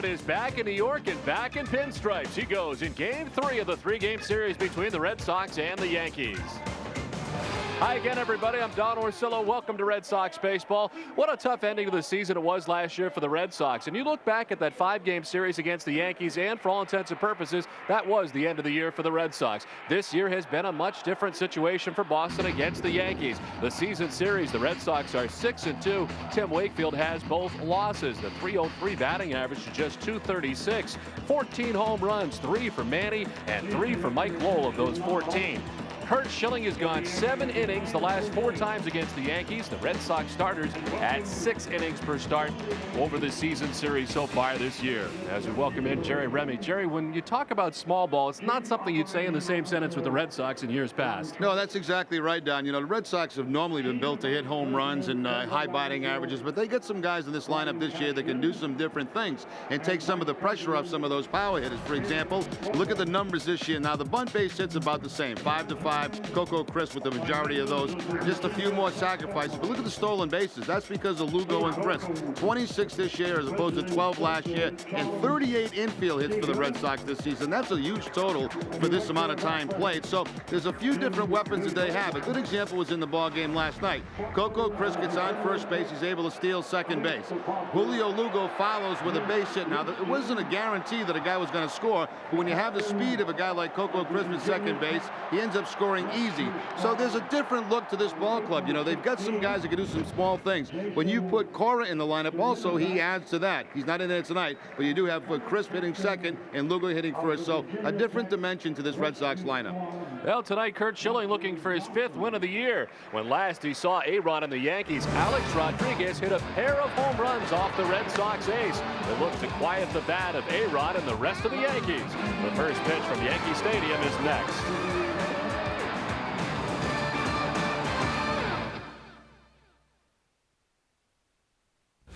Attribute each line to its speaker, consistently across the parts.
Speaker 1: Pettitte is back in New York and back in pinstripes. He goes in Game 3 of the three-game series between the Red Sox and the Yankees. Hi again, everybody. I'm Don Orsillo. Welcome to Red Sox Baseball. What a tough ending to the season it was last year for the Red Sox. And you look back at that 5-game series against the Yankees, and for all intents and purposes, that was the end of the year for the Red Sox. This year has been a much different situation for Boston against the Yankees. The season series, the Red Sox are 6-2. Tim Wakefield has both losses. The .303 batting average to just .236. 14 home runs, 3 for Manny and 3 for Mike Lowell of those 14. Curt Schilling has gone 7 innings the last 4 times against the Yankees. The Red Sox starters at 6 innings per start over the season series so far this year. As we welcome in Jerry Remy. Jerry, when you talk about small ball, it's not something you'd say in the same sentence with the Red Sox in years past.
Speaker 2: No, that's exactly right, Don. You know, the Red Sox have normally been built to hit home runs and high batting averages, but they get some guys in this lineup this year that can do some different things and take some of the pressure off some of those power hitters. For example, look at the numbers this year. Now, the bunt base hits about the same, 5-5. Coco Chris with the majority of those. Just a few more sacrifices. But look at the stolen bases. That's because of Lugo and Chris. 26 this year as opposed to 12 last year. And 38 infield hits for the Red Sox this season. That's a huge total for this amount of time played. So there's a few different weapons that they have. A good example was in the ball game last night. Coco Chris gets on first base. He's able to steal second base. Julio Lugo follows with a base hit. Now, it wasn't a guarantee that a guy was going to score. But when you have the speed of a guy like Coco Chris at second base, he ends up scoring easy. So there's a different look to this ball club. You know, they've got some guys that can do some small things. When you put Cora in the lineup, also he adds to that. He's not in there tonight, but you do have Chris hitting second and Lugo hitting first. So a different dimension to this Red Sox lineup.
Speaker 1: Well, tonight Curt Schilling looking for his 5th win of the year. When last he saw A-Rod and the Yankees, Alex Rodriguez hit a pair of home runs off the Red Sox ace. It looked to quiet the bat of A-Rod and the rest of the Yankees. The first pitch from Yankee Stadium is next.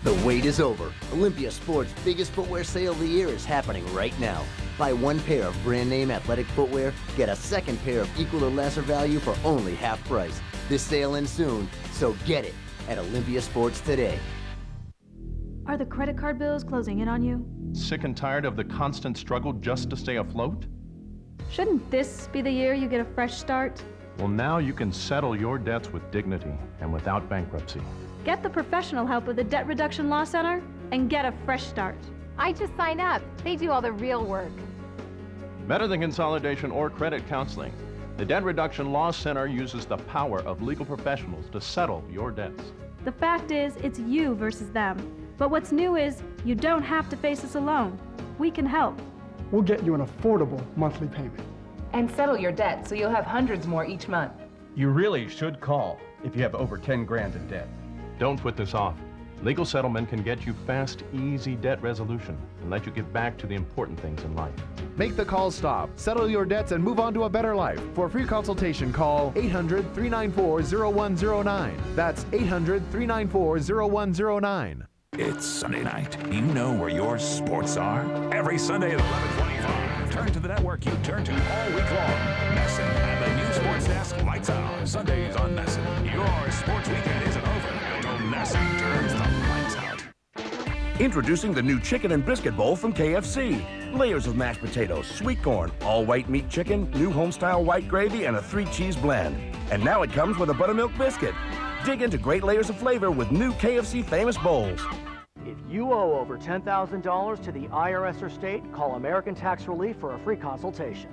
Speaker 3: The wait is over. Olympia Sports' biggest footwear sale of the year is happening right now. Buy 1 pair of brand name athletic footwear, get a 2nd pair of equal or lesser value for only half price. This sale ends soon, so get it at Olympia Sports today.
Speaker 4: Are the credit card bills closing in on you?
Speaker 5: Sick and tired of the constant struggle just to stay afloat?
Speaker 4: Shouldn't this be the year you get a fresh start?
Speaker 5: Well, now you can settle your debts with dignity and without bankruptcy.
Speaker 4: Get the professional help of the Debt Reduction Law Center and get a fresh start.
Speaker 6: I just signed up. They do all the real work.
Speaker 5: Better than consolidation or credit counseling, the Debt Reduction Law Center uses the power of legal professionals to settle your debts.
Speaker 4: The fact is, it's you versus them. But what's new is, you don't have to face this alone. We can help.
Speaker 7: We'll get you an affordable monthly payment.
Speaker 8: And settle your debt so you'll have hundreds more each month.
Speaker 9: You really should call if you have over 10 grand in debt.
Speaker 5: Don't put this off. Legal settlement can get you fast, easy debt resolution and let you get back to the important things in life.
Speaker 10: Make the call stop, settle your debts, and move on to a better life. For a free consultation, call 800-394-0109. That's 800-394-0109.
Speaker 11: It's Sunday night. You know where your sports are? Every Sunday at 11:25. Turn to the network you turn to all week long. Nesson and the new sports desk lights out. Sundays on Nesson. Your sports weekend isn't over until Nesson turns the lights out.
Speaker 12: Introducing the new chicken and biscuit bowl from KFC. Layers of mashed potatoes, sweet corn, all white meat chicken, new home-style white gravy, and a 3-cheese blend. And now it comes with a buttermilk biscuit. Dig into great layers of flavor with new KFC famous bowls.
Speaker 13: If you owe over $10,000 to the IRS or state, call American Tax Relief for a free consultation.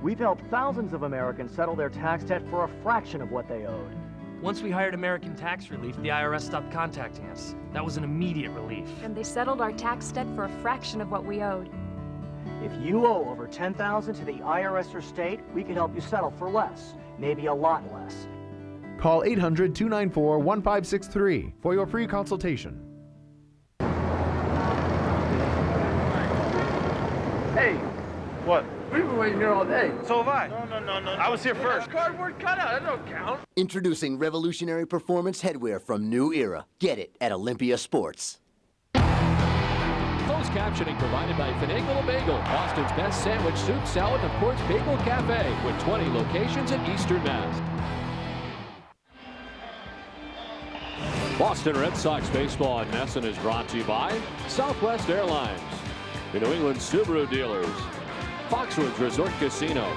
Speaker 13: We've helped thousands of Americans settle their tax debt for a fraction of what they owed.
Speaker 14: Once we hired American Tax Relief, the IRS stopped contacting us. That was an immediate relief.
Speaker 6: And they settled our tax debt for a fraction of what we owed.
Speaker 13: If you owe over $10,000 to the IRS or state, we can help you settle for less, maybe a lot less.
Speaker 10: Call 800-294-1563 for your free consultation.
Speaker 15: Hey!
Speaker 16: What?
Speaker 15: We've been waiting here all day.
Speaker 16: So have I.
Speaker 15: No.
Speaker 16: I was here first.
Speaker 15: Cardboard cutout, that don't count.
Speaker 3: Introducing revolutionary performance headwear from New Era. Get it at Olympia Sports.
Speaker 1: Closed captioning provided by Finagle Bagel, Boston's best sandwich, soup, salad, and of course Bagel Cafe, with 20 locations in Eastern Mass. Boston Red Sox baseball at Nesson is brought to you by Southwest Airlines. your New England Subaru dealers, Foxwoods Resort Casino,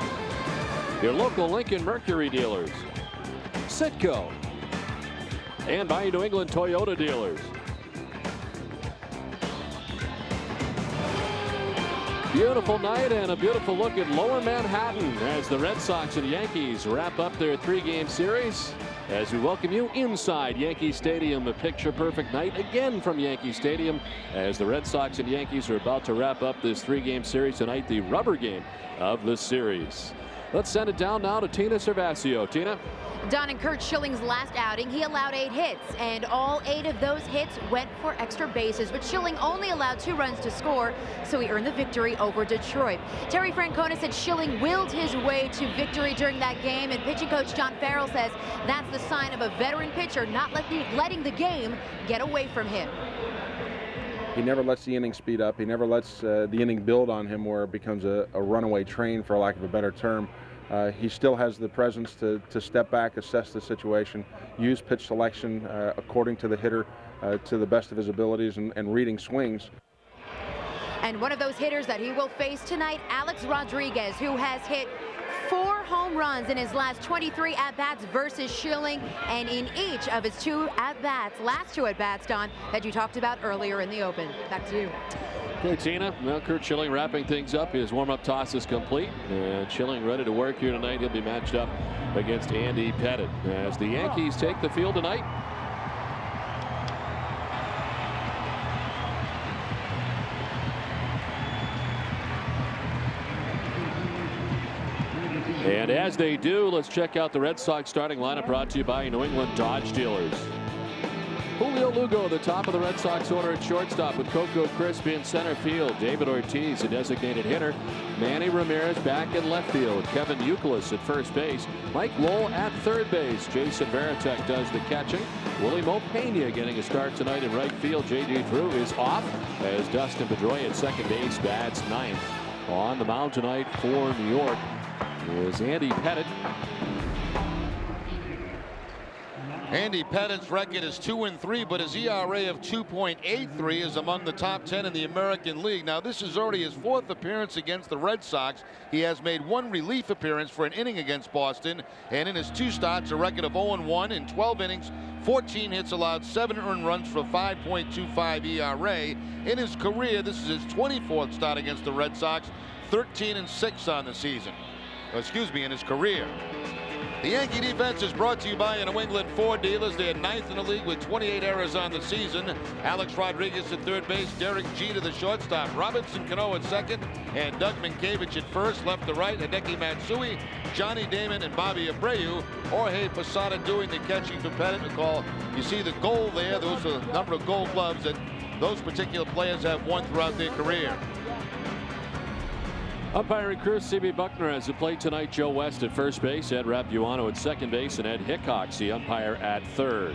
Speaker 1: your local Lincoln Mercury dealers, Citgo, and by New England Toyota dealers. Beautiful night and a beautiful look at Lower Manhattan as the Red Sox and Yankees wrap up their 3-game series. As we welcome you inside Yankee Stadium, a picture-perfect night again from Yankee Stadium as the Red Sox and Yankees are about to wrap up this 3-game series tonight, the rubber game of the series. Let's send it down now to Tina Cervasio. Tina?
Speaker 16: Don, and Curt Schilling's last outing, he allowed 8 hits, and all 8 of those hits went for extra bases, but Schilling only allowed 2 runs to score, so he earned the victory over Detroit. Terry Francona said Schilling willed his way to victory during that game, and pitching coach John Farrell says that's the sign of a veteran pitcher not letting the game get away from him.
Speaker 17: He never lets the inning speed up. He never lets the inning build on him where it becomes a runaway train, for lack of a better term. He still has the presence to step back, assess the situation, use pitch selection according to the hitter to the best of his abilities, and reading swings.
Speaker 16: And one of those hitters that he will face tonight, Alex Rodriguez, who has hit 4 home runs in his last 23 at-bats versus Schilling, and in each of his last two at-bats, Don, that you talked about earlier in the open. Back to you.
Speaker 1: Okay, Tina. Well, Curt Schilling wrapping things up. His warm-up toss is complete, and Schilling ready to work here tonight. He'll be matched up against Andy Pettitte as the Yankees take the field tonight. And as they do, let's check out the Red Sox starting lineup brought to you by New England Dodge dealers. Julio Lugo, the top of the Red Sox order at shortstop with Coco Crisp in center field. David Ortiz, a designated hitter. Manny Ramirez back in left field. Kevin Youkilis at first base. Mike Lowell at third base. Jason Varitek does the catching. Willie Mopena getting a start tonight in right field. J.D. Drew is off as Dustin Pedroia at second base bats ninth. On the mound tonight for New York is Andy Pettitte.
Speaker 2: Andy Pettitte's record is 2-3, but his ERA of 2.83 is among the top 10 in the American League. Now, this is already his 4th appearance against the Red Sox. He has made 1 relief appearance for an inning against Boston, and in his 2 starts, a record of 0-1 in 12 innings, 14 hits allowed, 7 earned runs for a 5.25 ERA. In his career, this is his 24th start against the Red Sox, 13-6 on the season. Excuse me, in his career. The Yankee defense is brought to you by New England Ford dealers. They're 9th in the league with 28 errors on the season. Alex Rodriguez at third base, Derek Jeter the shortstop, Robinson Cano at second, and Doug Minkiewicz at first. Left to right, Hideki Matsui, Johnny Damon, and Bobby Abreu. Jorge Posada doing the catching for Pettitte. Call. You see the goal there. Those are the number of gold gloves that those particular players have won throughout their career.
Speaker 1: Umpiring crew, C.B. Buckner has the plate tonight. Joe West at first base, Ed Rapuano at second base, and Ed Hickox, the umpire, at third.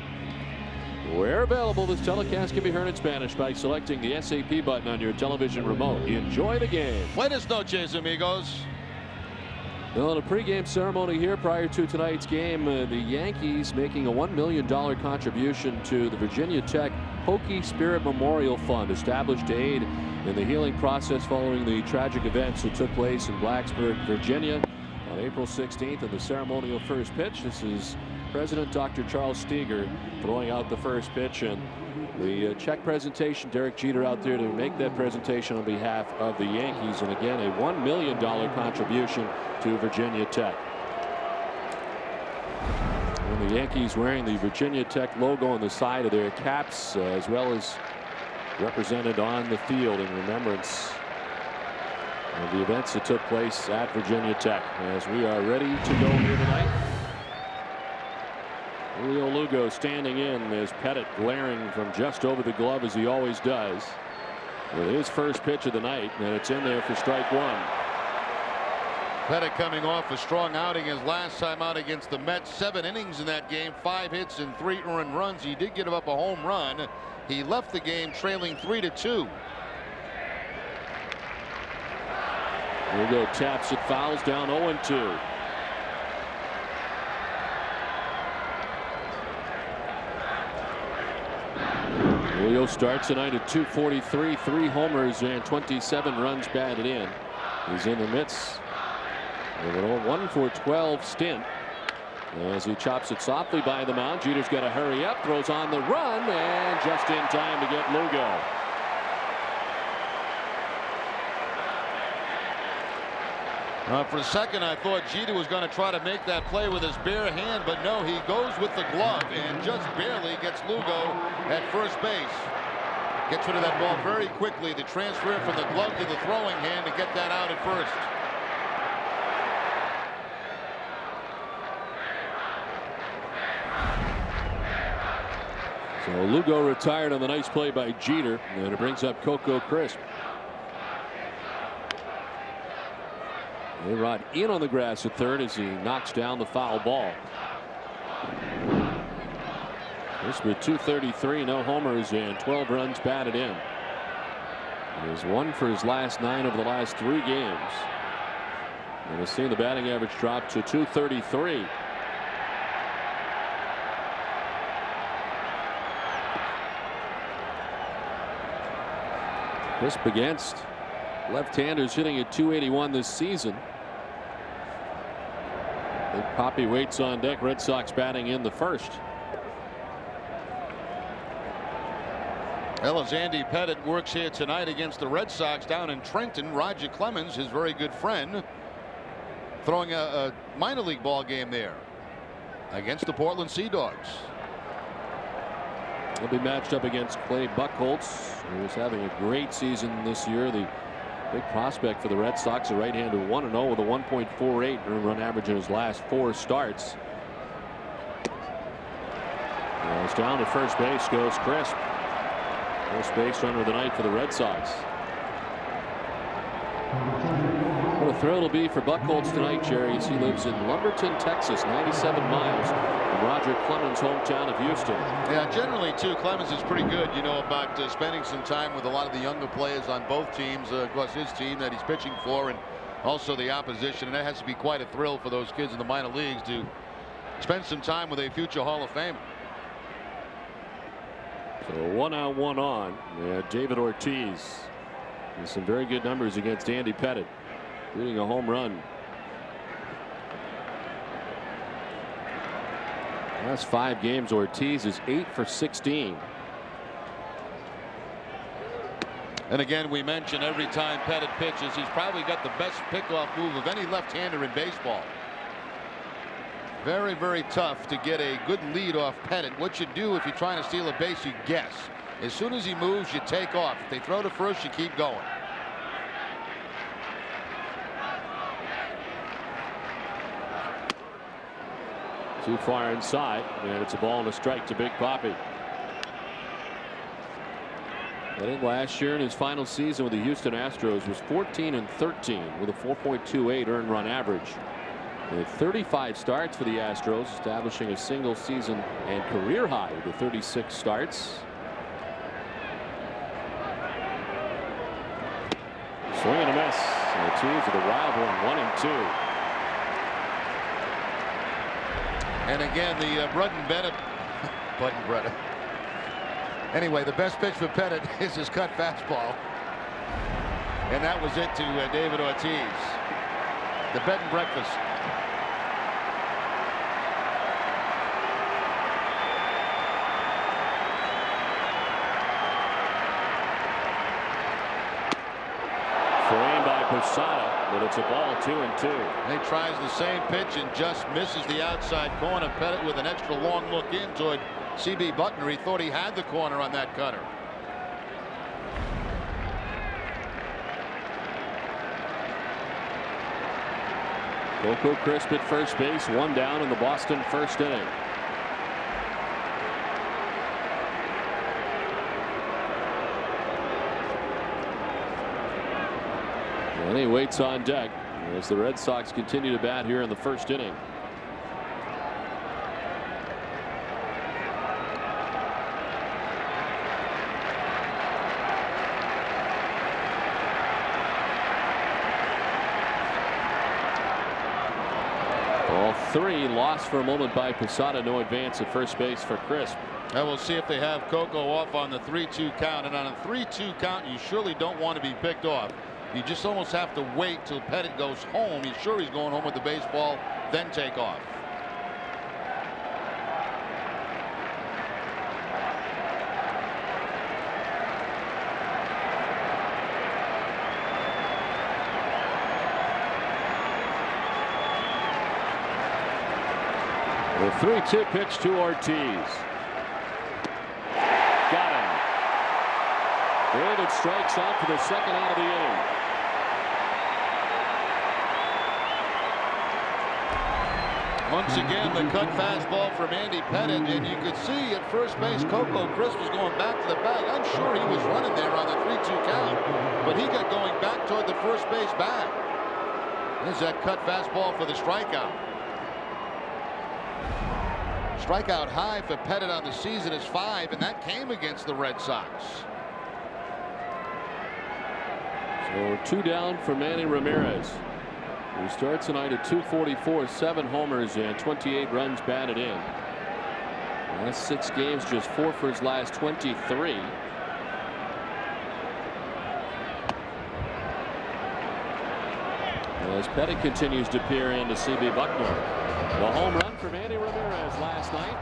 Speaker 1: Where available, this telecast can be heard in Spanish by selecting the SAP button on your television remote. Enjoy the game.
Speaker 2: Buenas noches, amigos.
Speaker 1: Well, a pregame ceremony here prior to tonight's game. The Yankees making a $1 million contribution to the Virginia Tech Hokie Spirit Memorial Fund, established to aid in the healing process following the tragic events that took place in Blacksburg, Virginia on April 16th in the ceremonial first pitch. This is President Dr. Charles Steger throwing out the first pitch, and the check presentation, Derek Jeter out there to make that presentation on behalf of the Yankees, and again a $1 million contribution to Virginia Tech. And the Yankees wearing the Virginia Tech logo on the side of their caps, as well as represented on the field in remembrance of the events that took place at Virginia Tech. As we are ready to go here tonight, Julio Lugo standing in as Pettitte glaring from just over the glove as he always does with his first pitch of the night, and it's in there for strike one.
Speaker 2: Pettitte coming off a strong outing his last time out against the Mets. 7 innings in that game, 5 hits and 3 earned runs. He did give up a home run. He left the game trailing 3-2.
Speaker 1: Lugo taps it, fouls down 0-2. Julio starts tonight at 243, 3 homers and 27 runs batted in. He's in the midst of an 1-for-12 stint as he chops it softly by the mound. Jeter's got to hurry up, throws on the run, and just in time to get Lugo.
Speaker 2: For a second, I thought Jeter was going to try to make that play with his bare hand, but no, he goes with the glove and just barely gets Lugo at first base. Gets rid of that ball very quickly to transfer it from the glove to the throwing hand to get that out at first.
Speaker 1: So Lugo retired on the nice play by Jeter, and it brings up Coco Crisp. A-Rod in on the grass at third as he knocks down the foul ball. This with 233, no homers and 12 runs batted in. He has 1 for his last 9 of the last 3 games. And we've seen the batting average drop to 233. Crisp against left-handers hitting at 281 this season. Big Poppy waits on deck. Red Sox batting in the first.
Speaker 2: Well, as Andy Pettitte works here tonight against the Red Sox down in Trenton, Roger Clemens, his very good friend, throwing a minor league ball game there against the Portland Sea Dogs.
Speaker 1: He'll be matched up against Clay Buchholz, who is having a great season this year. The big prospect for the Red Sox, a right-hander, 1-0 with a 1.48 earned run average in his last 4 starts. It's down to first base goes Crisp. First base runner of the night for the Red Sox. What a thrill it'll be for Buchholz tonight, Jerry, as he lives in Lumberton, Texas, 97 miles from Roger Clemens' hometown of Houston.
Speaker 2: Yeah, generally, too, Clemens is pretty good, you know, about spending some time with a lot of the younger players on both teams. Of course, his team that he's pitching for, and also the opposition. And that has to be quite a thrill for those kids in the minor leagues to spend some time with a future Hall of Famer.
Speaker 1: So 1 out, 1 on. David Ortiz with some very good numbers against Andy Pettitte, including a home run. Last 5 games, Ortiz is 8 for 16.
Speaker 2: And again, we mention every time Pettitte pitches, he's probably got the best pickoff move of any left-hander in baseball. Very, very tough to get a good lead off Pettitte. What you do if you're trying to steal a base, you guess. As soon as he moves, you take off. If they throw to first, you keep going.
Speaker 1: Too far inside, and it's a ball and a strike to Big Poppy. Pettitte last year in his final season with the Houston Astros was 14-13 with a 4.28 earned run average. He had 35 starts for the Astros, establishing a single season and career high with 36 starts. Swing and a miss. And a 2 for the Wild one, 1-2.
Speaker 2: And again, the Button. Anyway, the best pitch for Pettitte is his cut fastball. And that was it to David Ortiz. The bed and breakfast.
Speaker 1: Framed by Posada, but it's a ball 2-2.
Speaker 2: He tries the same pitch and just misses the outside corner. Pettitte with an extra long look in toward C.B. Buckner. He thought he had the corner on that cutter.
Speaker 1: Coco Crisp at first base, 1 down in the Boston first inning. And he waits on deck as the Red Sox continue to bat here in the first inning. Ball 3, lost for a moment by Posada. No advance at first base for Crisp.
Speaker 2: And we'll see if they have Coco off on the 3-2 count. And on a 3-2 count, you surely don't want to be picked off. You just almost have to wait till Pettitte goes home. He's sure he's going home with the baseball, then take off.
Speaker 1: The 3-2 pitch to Ortiz. Got him. David strikes out for the second out of the inning.
Speaker 2: Once again, the cut fastball from Andy Pettitte, and you could see at first base Coco Crisp was going back to the bag. I'm sure he was running there on the 3-2 count, but he got going back toward the first base bag. There's that cut fastball for the strikeout. Strikeout high for Pettitte on the season is 5, and that came against the Red Sox.
Speaker 1: So 2 down for Manny Ramirez, who starts tonight at .244, 7 homers and 28 runs batted in. Last 6 games, just 4 for his last 23. As Pettitte continues to peer into CB Bucknor. The home run for Manny Ramirez last night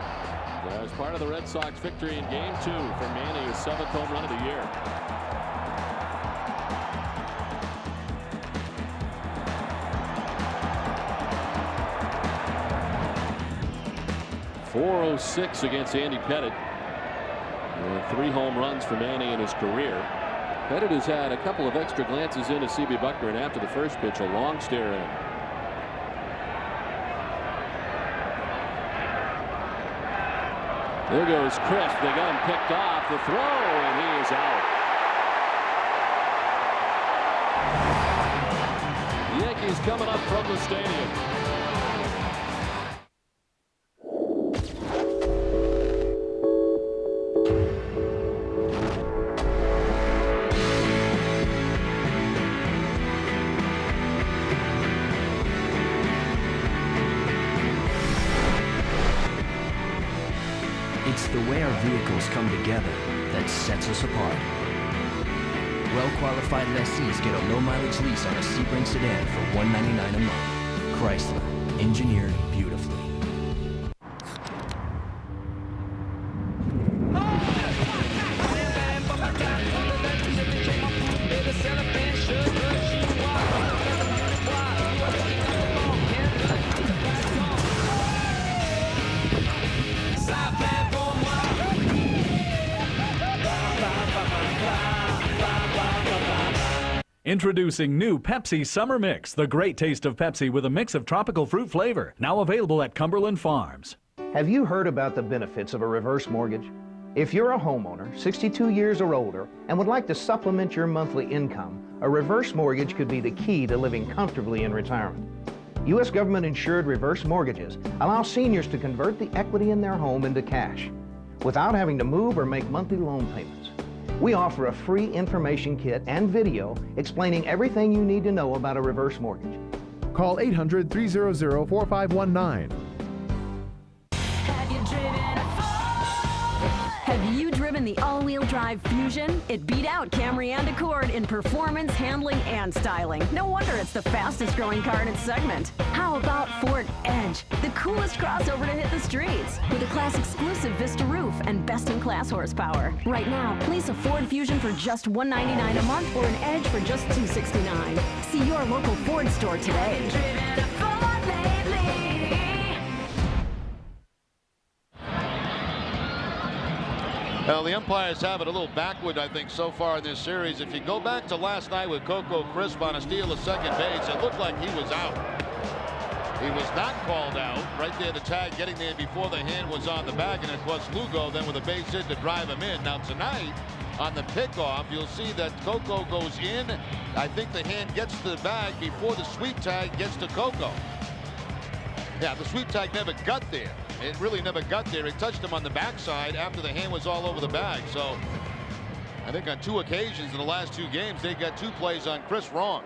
Speaker 1: as part of the Red Sox victory in Game 2 for Manny, his 7th home run of the year. .406 against Andy Pettitte. 3 home runs for Manny in his career. Pettitte has had a couple of extra glances into CB Bucknor, and after the first pitch, a long stare in. There goes Crisp. They got him picked off. The throw, and he is out. The Yankees coming up from the stadium.
Speaker 18: It's the way our vehicles come together that sets us apart. Well-qualified lessees get a low-mileage lease on a Sebring sedan for $199 a month. Chrysler, engineered beautifully.
Speaker 19: Introducing new Pepsi Summer Mix, the great taste of Pepsi with a mix of tropical fruit flavor. Now available at Cumberland Farms.
Speaker 20: Have you heard about the benefits of a reverse mortgage? If you're a homeowner, 62 years or older, and would like to supplement your monthly income, a reverse mortgage could be the key to living comfortably in retirement. U.S. government-insured reverse mortgages allow seniors to convert the equity in their home into cash without having to move or make monthly loan payments. We offer a free information kit and video explaining everything you need to know about a reverse mortgage.
Speaker 10: Call 800-300-4519.
Speaker 21: Have you driven the all-wheel drive Fusion? It beat out Camry and Accord in performance, handling, and styling. No wonder it's the fastest growing car in its segment. How about Ford Edge, the coolest crossover to hit the streets, with a class-exclusive Vista roof and best-in-class horsepower. Right now, lease a Ford Fusion for just $199 a month or an Edge for just $269. See your local Ford store today.
Speaker 2: Well, the umpires have it a little backward, I think, so far in this series. If you go back to last night with Coco Crisp on a steal of second base, it looked like he was out. He was not called out. Right there, the tag getting there before the hand was on the bag, and of course Lugo then with a base hit to drive him in. Now tonight, on the pickoff, you'll see that Coco goes in. I think the hand gets to the bag before the sweep tag gets to Coco. Yeah, the sweep tag never got there. It really never got there. It touched him on the backside after the hand was all over the bag. So I think on 2 occasions in the last 2 games, they got 2 plays on Chris wrong.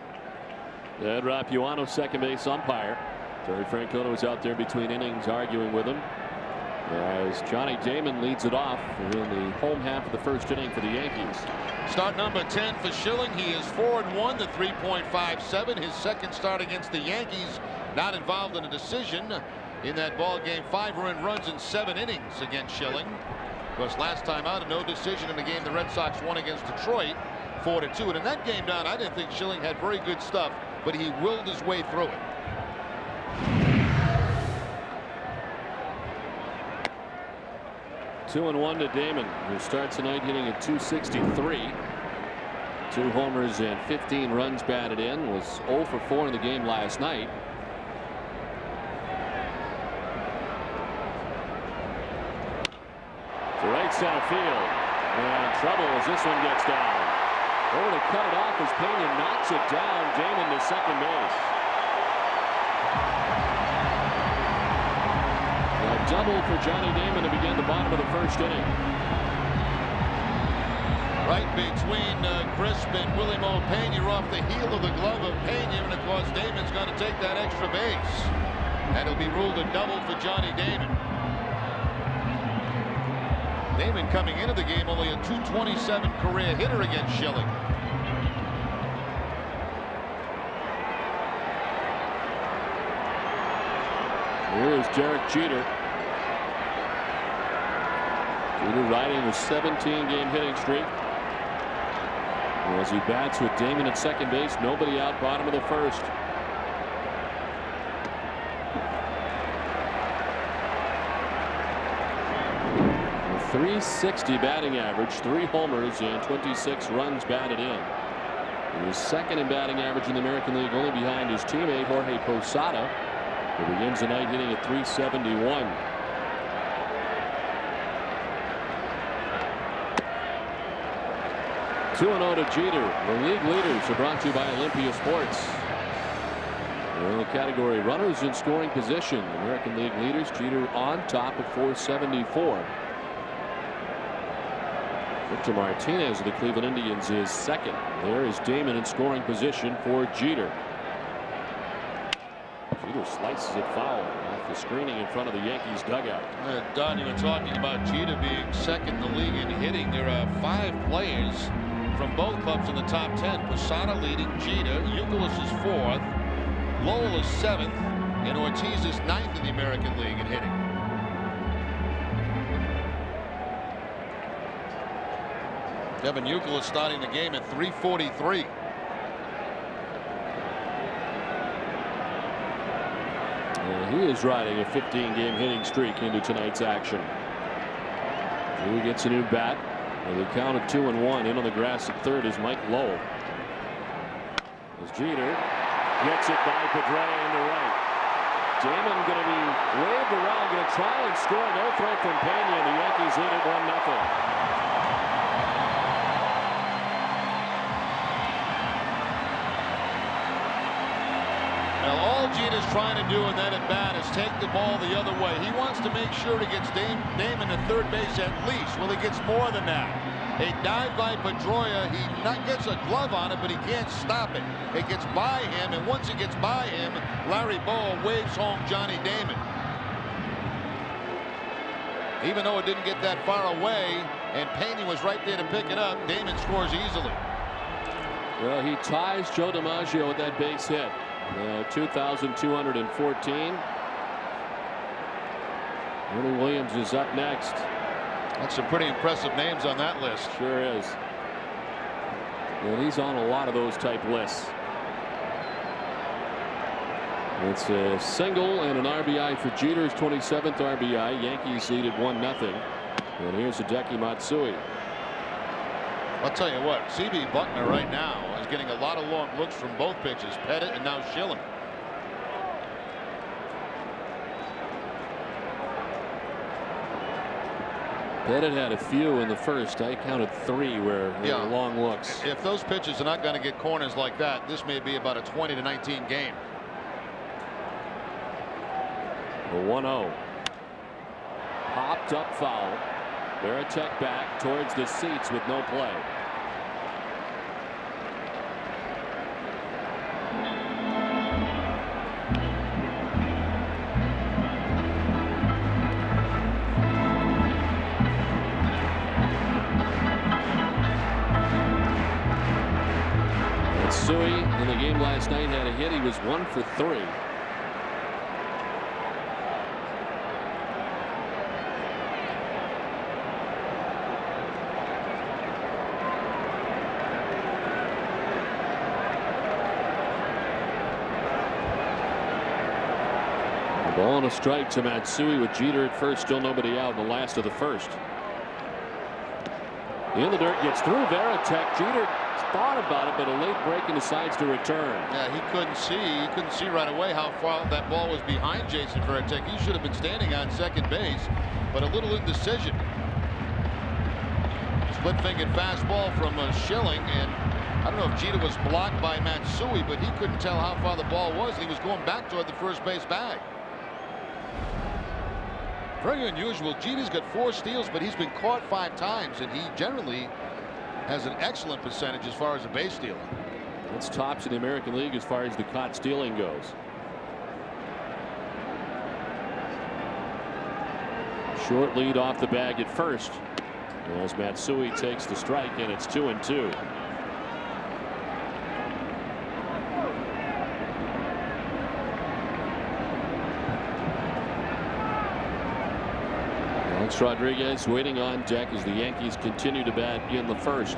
Speaker 1: Ed Rapuano, second base umpire. Terry Francona was out there between innings arguing with him. as Johnny Damon leads it off in the home half of the first inning for the Yankees.
Speaker 2: Start number 10 for Schilling. He is 4-1, the 3.57. His second start against the Yankees. Not involved in a decision in that ball game. 5 earned runs in 7 innings against Schilling. Of course, last time out, a no decision in the game the Red Sox won against Detroit, 4-2. And in that game down, I didn't think Schilling had very good stuff, but he willed his way through it.
Speaker 1: Two and 1 to Damon, who starts tonight hitting at .263. 2 homers and 15 runs batted in. Was 0 for 4 in the game last night. To right center field, and trouble as this one gets down. Over to cut it off as Pena knocks it down. Damon to second base. A double for Johnny Damon to begin the bottom of the first inning.
Speaker 2: Right between Crisp and Willie Mo Pena, off the heel of the glove of Pena, and of course Damon's going to take that extra base. That'll be ruled a double for Johnny Damon. Damon coming into the game only a .227 career hitter against Schilling.
Speaker 1: Here's Derek Jeter. Jeter riding a 17-game hitting streak. As he bats with Damon at second base, nobody out, bottom of the first. A .360 batting average, 3 homers and 26 runs batted in. He was second in batting average in the American League, only behind his teammate Jorge Posada, who begins the night hitting at .371. Two and 0 to Jeter. The league leaders are brought to you by Olympia Sports. In the category runners in scoring position, American League leaders, Jeter on top at .474. Victor Martinez of the Cleveland Indians is second. There is Damon in scoring position for Jeter. Jeter slices it foul off the screening in front of the Yankees dugout.
Speaker 2: Don, you were talking about Jeter being second in the league in hitting. There are 5 players from both clubs in the top 10. Posada leading Jeter. Youkilis is 4th. Lowell is 7th. And Ortiz is 9th in the American League in hitting. Devin Youkilis starting the game at .343.
Speaker 1: He is riding a 15-game hitting streak into tonight's action. He gets a new bat. And the count of 2 and 1. In on the grass at third is Mike Lowell. As Jeter gets it by Pettitte into right. Damon going to be waved around, going to try and score. No throw from Pena, and the Yankees lead it 1-0.
Speaker 2: Well, all Jeter's trying to do in that at bat is take the ball the other way. He wants to make sure he gets Damon at third base at least. Well, he gets more than that. A dive by Pedroia. He gets a glove on it, but he can't stop it. It gets by him, and once it gets by him, Larry Bowa waves home Johnny Damon. Even though it didn't get that far away, and Pena was right there to pick it up, Damon scores easily.
Speaker 1: Well, he ties Joe DiMaggio with that base hit. 2,214. Ernie Williams is up next.
Speaker 2: That's some pretty impressive names on that list.
Speaker 1: Sure is. And he's on a lot of those type lists. It's a single and an RBI for Jeter's 27th RBI. Yankees lead at 1-0. And here's Hideki Matsui.
Speaker 2: I'll tell you what, C.B. Buckner right now is getting a lot of long looks from both pitches, Pettitte and now Schilling.
Speaker 1: Pettitte had a few in the first. I counted 3 where long looks.
Speaker 2: If those pitches are not going to get corners like that, this may be about a 20-19 game.
Speaker 1: The 1-0. Popped up foul. Pettitte back towards the seats with no play. last night had a hit. He was 1 for 3. Ball and a strike to Matsui with Jeter at first. Still nobody out in the last of the first. In the dirt, gets through Varitek. Jeter thought about it, but a late break and decides to return.
Speaker 2: Yeah, he couldn't see right away how far that ball was behind Jason Varitek. He should have been standing on second base, but a little indecision. Split-fingered fastball from Schilling, and I don't know if Jeter was blocked by Matsui, but he couldn't tell how far the ball was. He was going back toward the first base bag. Very unusual. Jeter's got 4 steals, but he's been caught 5 times, and he generally has an excellent percentage as far as a base stealing.
Speaker 1: That's tops in the American League as far as the caught stealing goes. Short lead off the bag at first as Matsui takes the strike, and it's 2-2. Alex Rodriguez waiting on deck as the Yankees continue to bat in the first.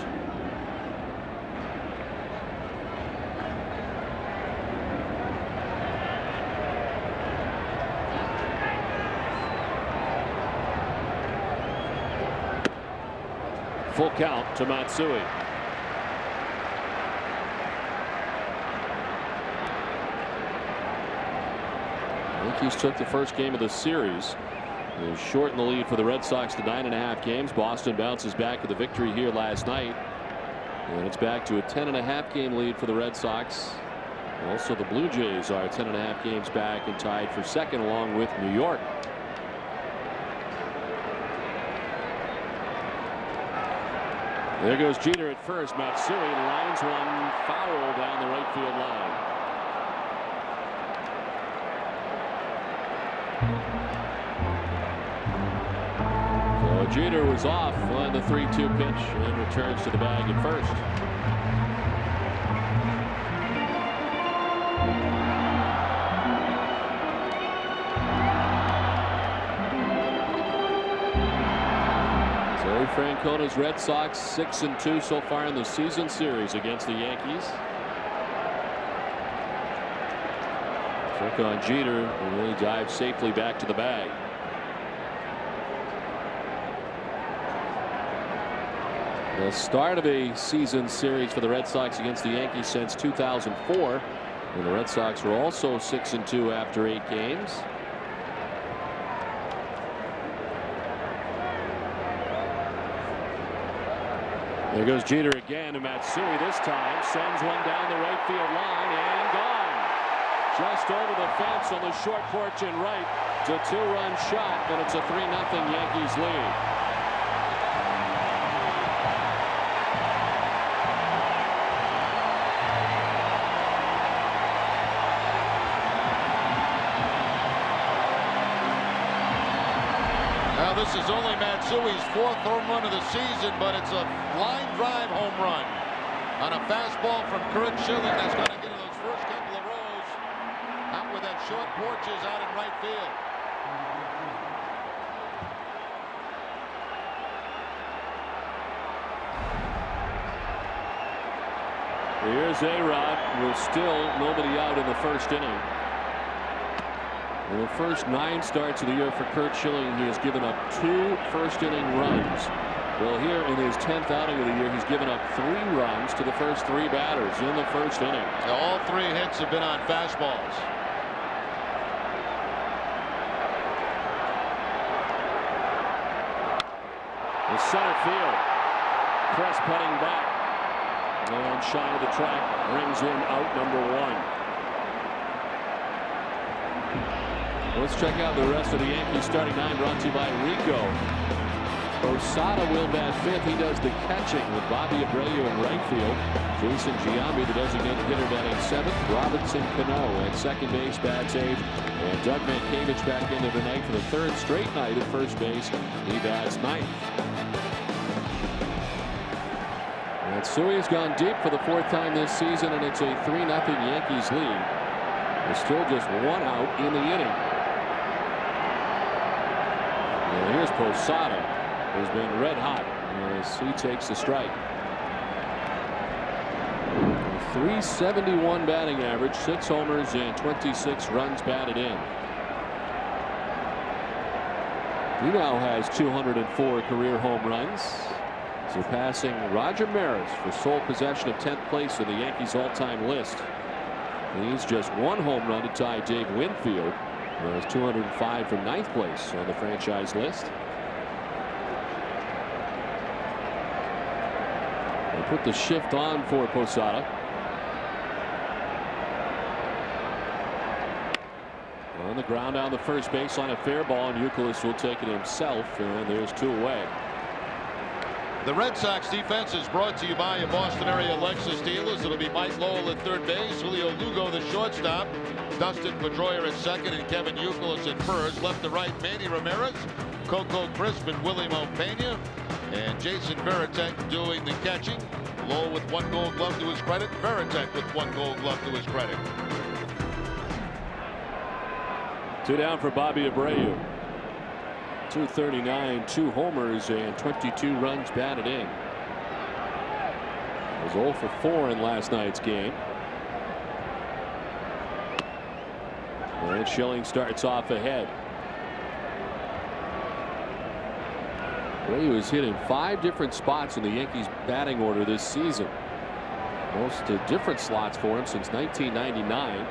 Speaker 1: Full count to Matsui. Yankees took the first game of the series. They shortened the lead for the Red Sox to 9.5 games. Boston bounces back with a victory here last night. And it's back to a 10.5 game lead for the Red Sox. Also, the Blue Jays are 10.5 games back and tied for second along with New York. There goes Jeter at first. Matsui lines one foul down the right field line. Jeter was off on the 3-2 pitch and returns to the bag at first. Terry Francona's Red Sox 6-2 so far in the season series against the Yankees. Check on Jeter, and he dives safely back to the bag. The start of a season series for the Red Sox against the Yankees since 2004. And the Red Sox were also 6-2 after 8 games. There goes Jeter again, and Matsui this time sends one down the right field line and gone. Just over the fence on the short porch and right to 2-run shot, and it's a 3-0 Yankees lead.
Speaker 2: This is only Matsui's 4th home run of the season, but it's a line drive home run on a fastball from Curt Schilling that's going to get in those first couple of rows out where that short porch is out in right field.
Speaker 1: Here's A-Rod with still nobody out in the first inning. In the first 9 starts of the year for Curt Schilling, he has given up 2 first-inning runs. Well, here in his 10th outing of the year, he's given up 3 runs to the first 3 batters in the first inning.
Speaker 2: All 3 hits have been on fastballs.
Speaker 1: The center field. Press putting back. And shy of the track brings in out number 1. Let's check out the rest of the Yankees starting 9, brought to you by Rico. Osada will bat 5th. He does the catching with Bobby Abreu in right field. Jason Giambi, the designated hitter, batting 7th. Robinson Cano at second base bats 8th. And Doug Mankiewicz back into tonight for the 3rd straight night at first base. He bats 9th. Matsui's gone deep for the 4th time this season, and it's a 3-0 Yankees lead. There's still just 1 out in the inning. And here's Posada, who's been red hot as he takes the strike. 371 batting average, 6 homers and 26 runs batted in. He now has 204 career home runs, surpassing Roger Maris for sole possession of 10th place in the Yankees all-time list. And he's just 1 home run to tie Dave Winfield, who has 205 from 9th place on the franchise list. They put the shift on for Posada. On the ground down the first baseline, a fair ball, and Youkilis will take it himself, and there's 2 away.
Speaker 2: The Red Sox defense is brought to you by your Boston area Lexus dealers. It'll be Mike Lowell at third base, Julio Lugo the shortstop, Dustin Pedroia at second, and Kevin Youkilis at first. Left to right, Manny Ramirez, Coco Crisp, and Willie Mopena, and Jason Varitek doing the catching. Lowell with 1 Gold Glove to his credit, Varitek with 1 Gold Glove to his credit.
Speaker 1: 2 down for Bobby Abreu. 239, 2 homers, and 22 runs batted in. Was 0 for 4 in last night's game. And Schilling starts off ahead. Abreu has hit in 5 different spots in the Yankees batting order this season. Most different slots for him since 1999.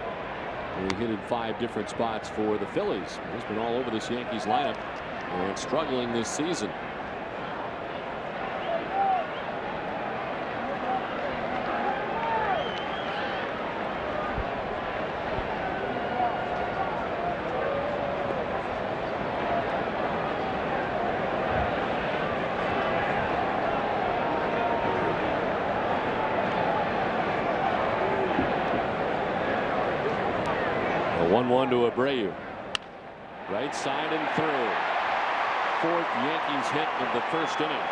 Speaker 1: He hit in 5 different spots for the Phillies. He's been all over this Yankees lineup and struggling this season. A 1-1 to Abreu. Right side and through. 4th Yankees hit of the 1st inning.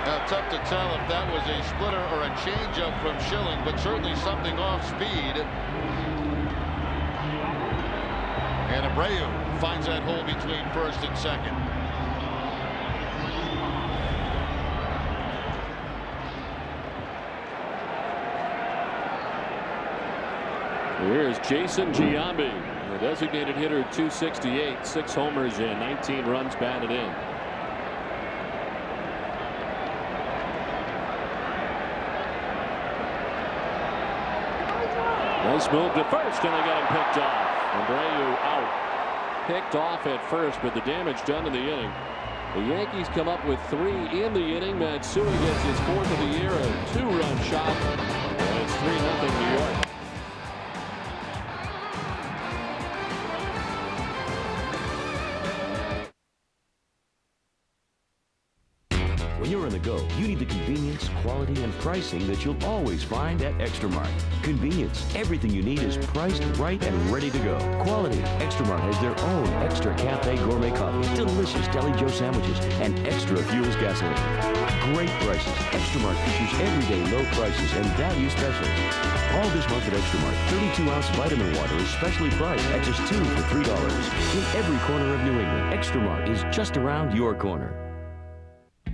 Speaker 2: Now, tough to tell if that was a splitter or a changeup from Schilling, but certainly something off speed. And Abreu finds that hole between 1st and 2nd.
Speaker 1: Here's Jason Giambi, the designated hitter, 268, 6 homers and 19 runs batted in. Nice move to first, and they got him picked off. Abreu out. Picked off at first, but the damage done in the inning. The Yankees come up with 3 in the inning. Matsui gets his 4th of the year, a 2-run shot, and it's 3-0 New York.
Speaker 4: When you're on the go, you need the convenience, quality, and pricing that you'll always find at Extra Mart. Convenience. Everything you need is priced right and ready to go. Quality. Extra Mart has their own Extra Cafe Gourmet Coffee, delicious Deli Joe sandwiches, and Extra Fuels gasoline. Great prices. Extra Mart features everyday low prices and value specials. All this month at Extra Mart, 32-ounce vitamin water is specially priced at just $2 for $3. In every corner of New England, Extra Mart is just around your corner.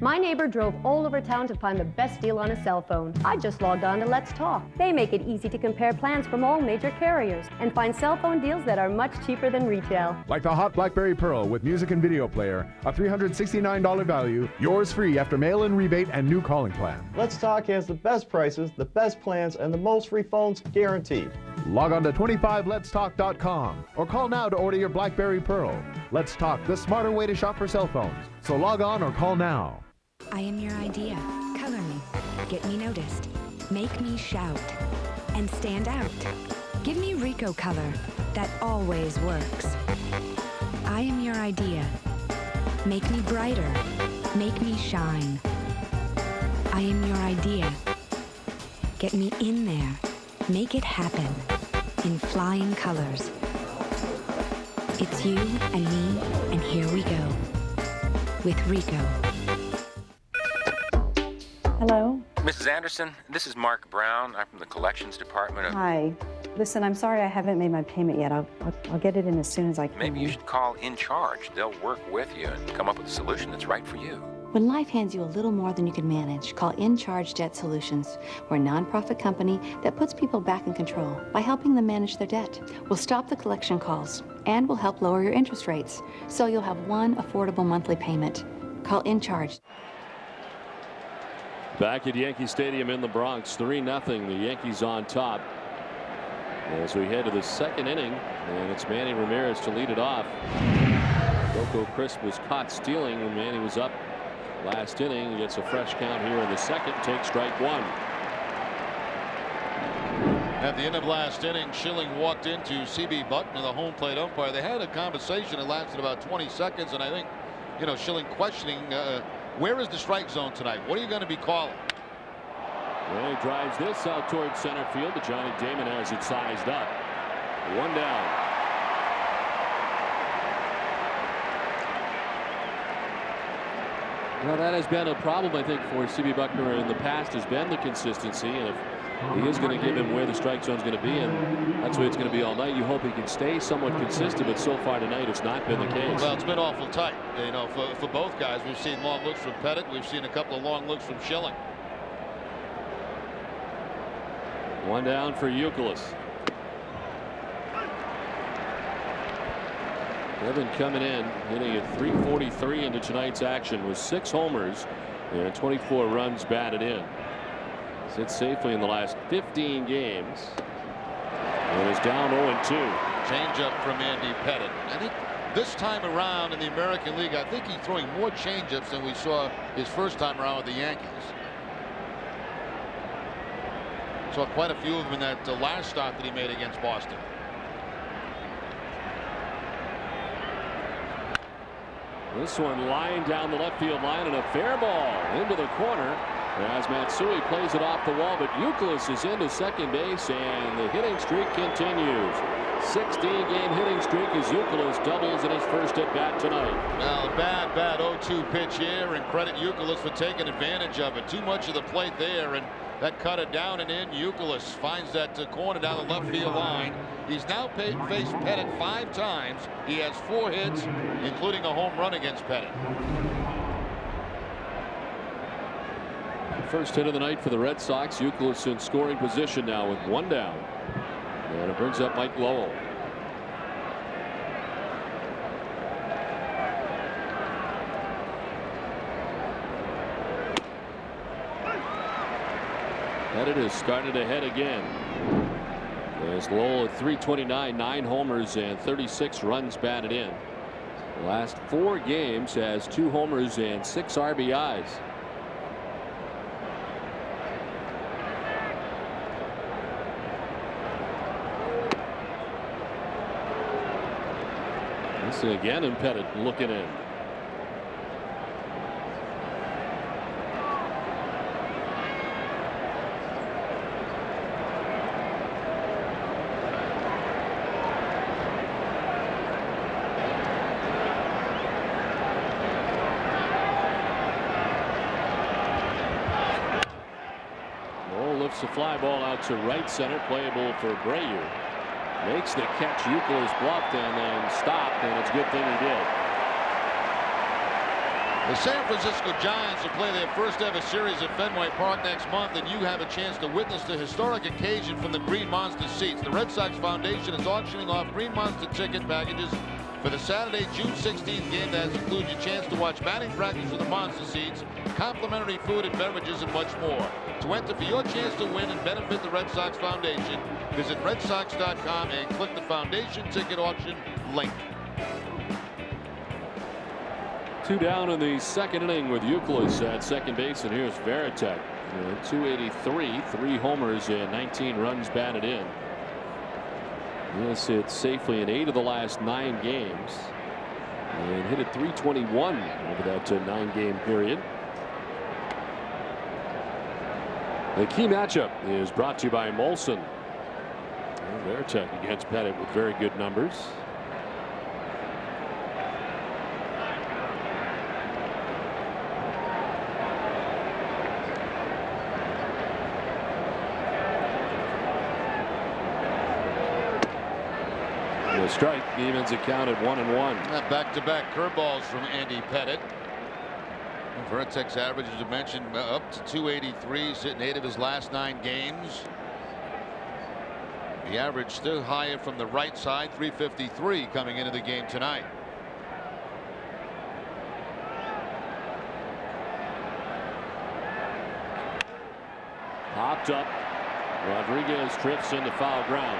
Speaker 22: My neighbor drove all over town to find the best deal on a cell phone. I just logged on to Let's Talk. They make it easy to compare plans from all major carriers and find cell phone deals that are much cheaper than retail.
Speaker 10: Like the hot BlackBerry Pearl with music and video player, a $369 value, yours free after mail-in rebate and new calling plan.
Speaker 23: Let's Talk has the best prices, the best plans, and the most free phones guaranteed.
Speaker 10: Log on to 25letstalk.com or call now to order your BlackBerry Pearl. Let's Talk, the smarter way to shop for cell phones. So log on or call now.
Speaker 24: I am your idea. Color me. Get me noticed. Make me shout. And stand out. Give me Rico color that always works. I am your idea. Make me brighter. Make me shine. I am your idea. Get me in there. Make it happen. In flying colors. It's you and me, and here we go. With Rico.
Speaker 5: Hello?
Speaker 7: Mrs. Anderson, this is Mark Brown. I'm from the collections department of...
Speaker 5: Hi. Listen, I'm sorry I haven't made my payment yet. I'll get it in as soon as I can.
Speaker 7: Maybe you should call In Charge. They'll work with you and come up with a solution that's right for you.
Speaker 8: When life hands you a little more than you can manage, call In Charge Debt Solutions. We're a nonprofit company that puts people back in control by helping them manage their debt. We'll stop the collection calls and we'll help lower your interest rates, so you'll have one affordable monthly payment. Call In Charge.
Speaker 1: Back at Yankee Stadium in the Bronx, 3-0. The Yankees on top. As we head to the second inning, and it's Manny Ramirez to lead it off. Coco Crisp was caught stealing when Manny was up last inning. He gets a fresh count here in the second, takes strike one.
Speaker 2: At the end of last inning, Schilling walked into C.B. Buckner, the home plate umpire. They had a conversation that lasted about 20 seconds, and I think, you know, Schilling questioning, where is the strike zone tonight? What are you going to be calling?
Speaker 1: Well, he drives this out towards center field, but Johnny Damon has it sized up. One down. Well, that has been a problem, I think, for C.B. Buckner in the past, has been the consistency. And if he is going to give him where the strike zone is going to be, and that's the way it's going to be all night, you hope he can stay somewhat consistent, but so far tonight it's not been the case.
Speaker 2: Well, it's been awful tight, you know, for both guys. We've seen long looks from Pettitte. We've seen a couple of long looks from Schilling.
Speaker 1: One down for Youkilis. Evan coming in, hitting at .343 into tonight's action with 6 homers and 24 runs batted in. Sits safely in the last 15 games and is down 0-2.
Speaker 2: Changeup from Andy Pettitte. I think this time around in the American League, I think he's throwing more changeups than we saw his first time around with the Yankees. Saw quite a few of them in that last start that he made against Boston.
Speaker 1: This one lined down the left field line and a fair ball into the corner as Matsui plays it off the wall, but Youkilis is into second base and the hitting streak continues. 16-game hitting streak as Youkilis doubles in his first at bat tonight.
Speaker 2: Now a bad 0-2 pitch here, and credit Youkilis for taking advantage of it. Too much of the plate there, and that cut it down and in. Youkilis finds that corner down the left field line. He's now faced Pettitte 5 times. He has 4 hits, including a home run against Pettitte.
Speaker 1: First hit of the night for the Red Sox. Youkilis in scoring position now with 1 down. And it brings up Mike Lowell. Pettitte has started ahead again. As Lowell at .329, 9 homers and 36 runs batted in. The last 4 games has 2 homers and 6 RBIs. This again, and Pettitte looking in. Lifts a fly ball out to right center, playable for Breyer. Makes the catch. Youkilis bluffed and then stopped, and it's a good thing he did.
Speaker 2: The San Francisco Giants will play their first ever series at Fenway Park next month, and you have a chance to witness the historic occasion from the Green Monster seats. The Red Sox Foundation is auctioning off Green Monster ticket packages for the Saturday, June 16th game that includes a chance to watch batting practice with the Monster seats, complimentary food and beverages, and much more. To enter for your chance to win and benefit the Red Sox Foundation, visit redsox.com and click the Foundation ticket auction link.
Speaker 1: 2 down in the second inning with Youkilis at second base, and here's Pettitte. 283, 3 homers and 19 runs batted in. Yes, it's safely in 8 of the last 9 games and hit at .321 over that 9-game period. The key matchup is brought to you by Molson. Pettitte against Pettitte with very good numbers. The strike evens it count at 1-1.
Speaker 2: Back-to-back curveballs from Andy Pettitte. Vertex average, as I mentioned, up to 283, sitting 8 of his last 9 games. The average still higher from the right side, 353 coming into the game tonight.
Speaker 1: Popped up. Rodriguez drifts into foul ground.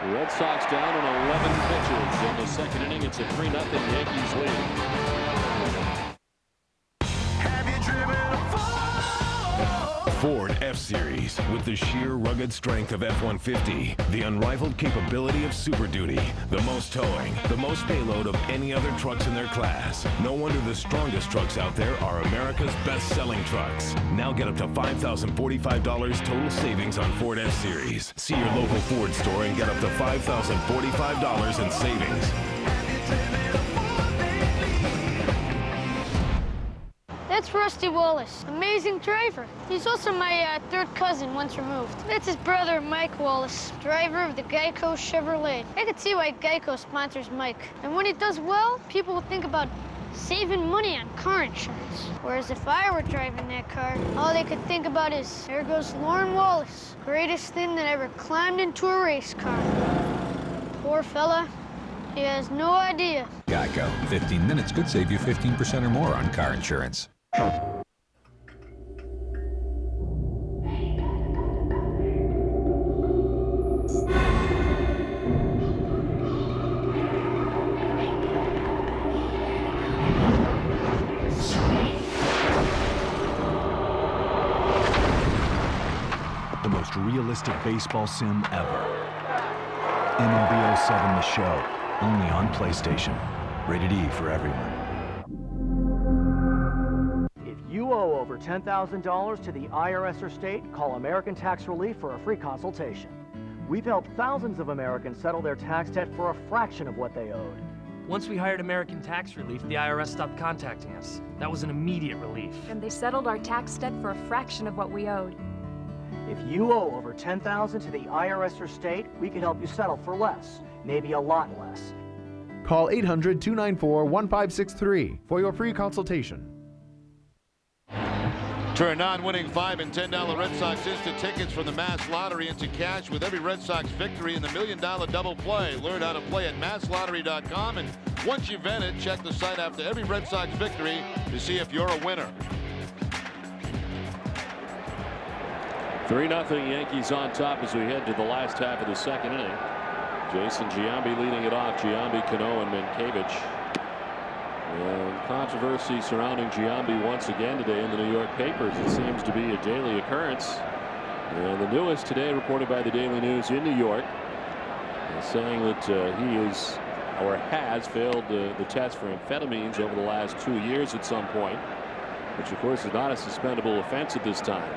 Speaker 1: The Red Sox down on 11 pitches in the second inning. It's a 3-0 Yankees lead.
Speaker 9: Ford F-Series with the sheer rugged strength of F-150, the unrivaled capability of Super Duty, the most towing, the most payload of any other trucks in their class. No wonder the strongest trucks out there are America's best-selling trucks. Now get up to $5,045 total savings on Ford F-Series. See your local Ford store and get up to $5,045 in savings.
Speaker 11: That's Rusty Wallace, amazing driver. He's also my third cousin once removed. That's his brother, Mike Wallace, driver of the Geico Chevrolet. I could see why Geico sponsors Mike. And when he does well, people will think about saving money on car insurance. Whereas if I were driving that car, all they could think about is, there goes Lauren Wallace, greatest thing that ever climbed into a race car. Poor fella. He has no idea.
Speaker 12: Geico. 15 minutes could save you 15% or more on car insurance.
Speaker 14: The most realistic baseball sim ever. MLB 07 The Show, only on PlayStation. Rated E for everyone.
Speaker 13: If you owe over $10,000 to the IRS or state, call American Tax Relief for a free consultation. We've helped thousands of Americans settle their tax debt for a fraction of what they owed.
Speaker 25: Once we hired American Tax Relief, the IRS stopped contacting us. That was an immediate relief.
Speaker 6: And they settled our tax debt for a fraction of what we owed.
Speaker 13: If you owe over $10,000 to the IRS or state, we can help you settle for less, maybe a lot less.
Speaker 10: Call 800-294-1563 for your free consultation.
Speaker 2: Turn non-winning $5 and $10 Red Sox instant tickets from the Mass Lottery into cash with every Red Sox victory in the $1 Million Double Play. Learn how to play at masslottery.com, and once you've entered, check the site after every Red Sox victory to see if you're a winner.
Speaker 1: 3-0 Yankees on top as we head to the last half of the second inning. Jason Giambi leading it off. Giambi, Cano, and Mankiewicz. And controversy surrounding Giambi once again today in the New York papers. It seems to be a daily occurrence. And the newest today, reported by the Daily News in New York, saying that he is or has failed the test for amphetamines over the last 2 years at some point, which of course is not a suspendable offense at this time.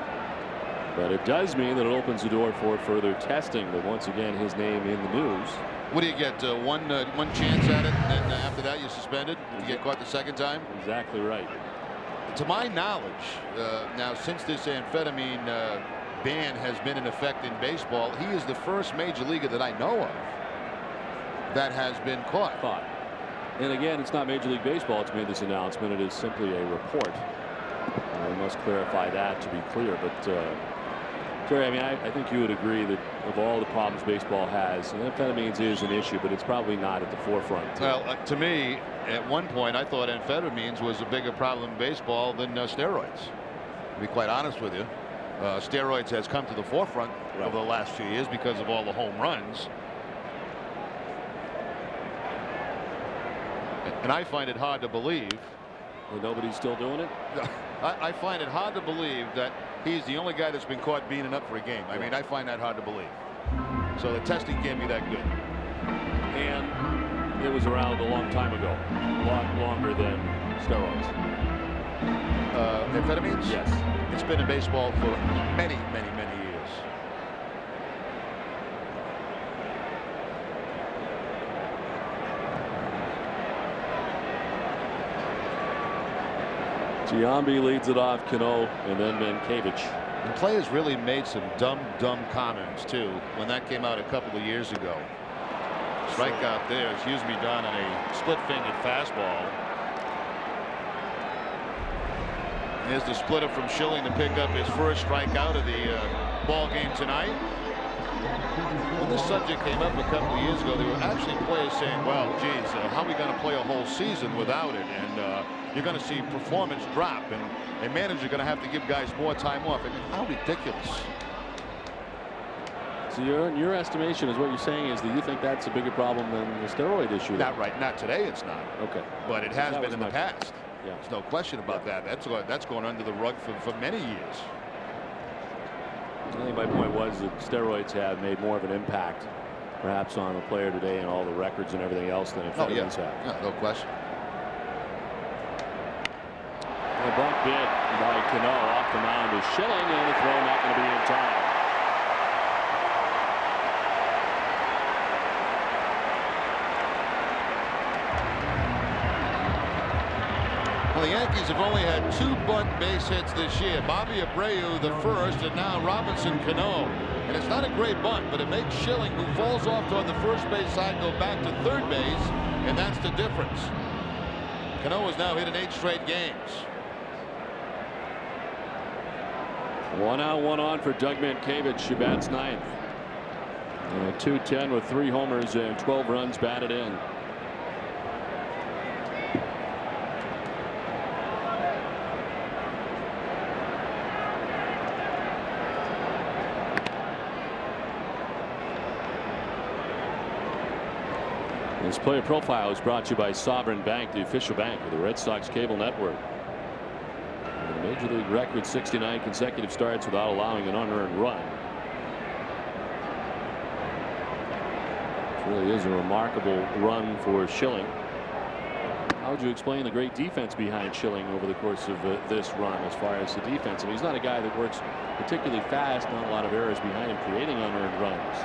Speaker 1: But it does mean that it opens the door for further testing. But once again, his name in the news.
Speaker 2: What do you get? One chance at it, and then after that you're suspended? You get caught the second time?
Speaker 1: Exactly right.
Speaker 2: To my knowledge, now since this amphetamine ban has been in effect in baseball, he is the first major leaguer that I know of that has been caught.
Speaker 1: And again, it's not Major League Baseball that's made this announcement. It is simply a report. We must clarify that to be clear. But Terry, I mean, I think you would agree that of all the problems baseball has, amphetamines is an issue, but it's probably not at the forefront.
Speaker 2: Well, to me, at one point, I thought amphetamines was a bigger problem in baseball than steroids. To be quite honest with you, steroids has come to the forefront over the last few years because of all the home runs. And I find it hard to believe.
Speaker 1: Well, nobody's still doing it?
Speaker 2: I find it hard to believe that he's the only guy that's been caught beating up for a game. I mean, I find that hard to believe. So the testing can't be that good.
Speaker 1: And it was around a long time ago. A lot longer than steroids.
Speaker 2: Amphetamines?
Speaker 1: Yes.
Speaker 2: It's been in baseball for many, many, many years.
Speaker 1: Giambi leads it off, Cano, and then Mankiewicz.
Speaker 2: And players really made some dumb comments, too, when that came out a couple of years ago. Strikeout there, excuse me, Don, on a split-fingered fastball. Here's the splitter from Schilling to pick up his first strikeout of the ball game tonight. When this subject came up a couple of years ago, there were actually players saying, well, geez, how are we going to play a whole season without it? And you're going to see performance drop, and managers are going to have to give guys more time off. I mean, how ridiculous.
Speaker 1: So your estimation is what you're saying is that you think that's a bigger problem than the steroid issue?
Speaker 2: Not right. Not today, it's not.
Speaker 1: Okay.
Speaker 2: But it has been in the past.
Speaker 1: Yeah.
Speaker 2: There's no question about that. That's going under the rug for many years.
Speaker 1: I think my point was that steroids have made more of an impact, perhaps, on a player today and all the records and everything else than amphetamines have.
Speaker 2: Yeah, no question.
Speaker 1: A bunt bid by Cano off the mound to Schilling, and the throw not going to be in time.
Speaker 2: Well, the Yankees have only had 2 bunt base hits this year. Bobby Abreu the first, and now Robinson Cano. And it's not a great bunt, but it makes Schilling, who falls off toward the first base side, go back to third base, and that's the difference. Cano has now hit in 8 straight games.
Speaker 1: 1 out, 1 on for Doug Mankiewicz, who bats 9th. And a .210 with 3 homers and 12 runs batted in. This player profile is brought to you by Sovereign Bank, the official bank of the Red Sox cable network. And the Major League record 69 consecutive starts without allowing an unearned run. It really is a remarkable run for Schilling. How would you explain the great defense behind Schilling over the course of this run as far as the defense? I mean, he's not a guy that works particularly fast, not a lot of errors behind him, creating unearned runs.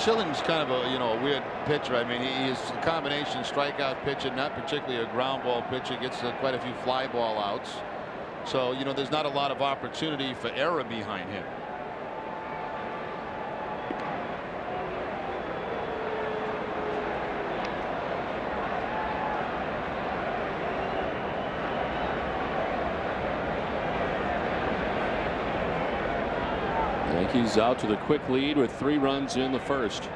Speaker 2: Schilling's kind of a weird pitcher. I mean, he is a combination strikeout pitcher, not particularly a ground ball pitcher. Gets quite a few fly ball outs. So there's not a lot of opportunity for error behind him.
Speaker 1: Yankees out to the quick lead with 3 runs in the first.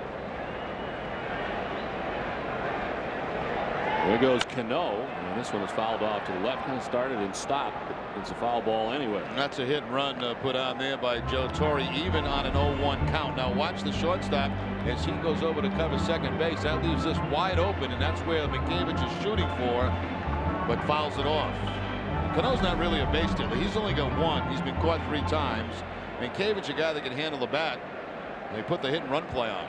Speaker 1: There goes Cano, and this one is fouled off to the left. Kind of started and stopped. It's a foul ball anyway.
Speaker 2: And that's a hit and run put on there by Joe Torre, even on an 0-1 count. Now watch the shortstop as he goes over to cover second base. That leaves this wide open, and that's where Mankiewicz is shooting for, but fouls it off. Cano's not really a base stealer. He's only got 1. He's been caught 3 times. Mankiewicz, a guy that can handle the bat. They put the hit and run play on.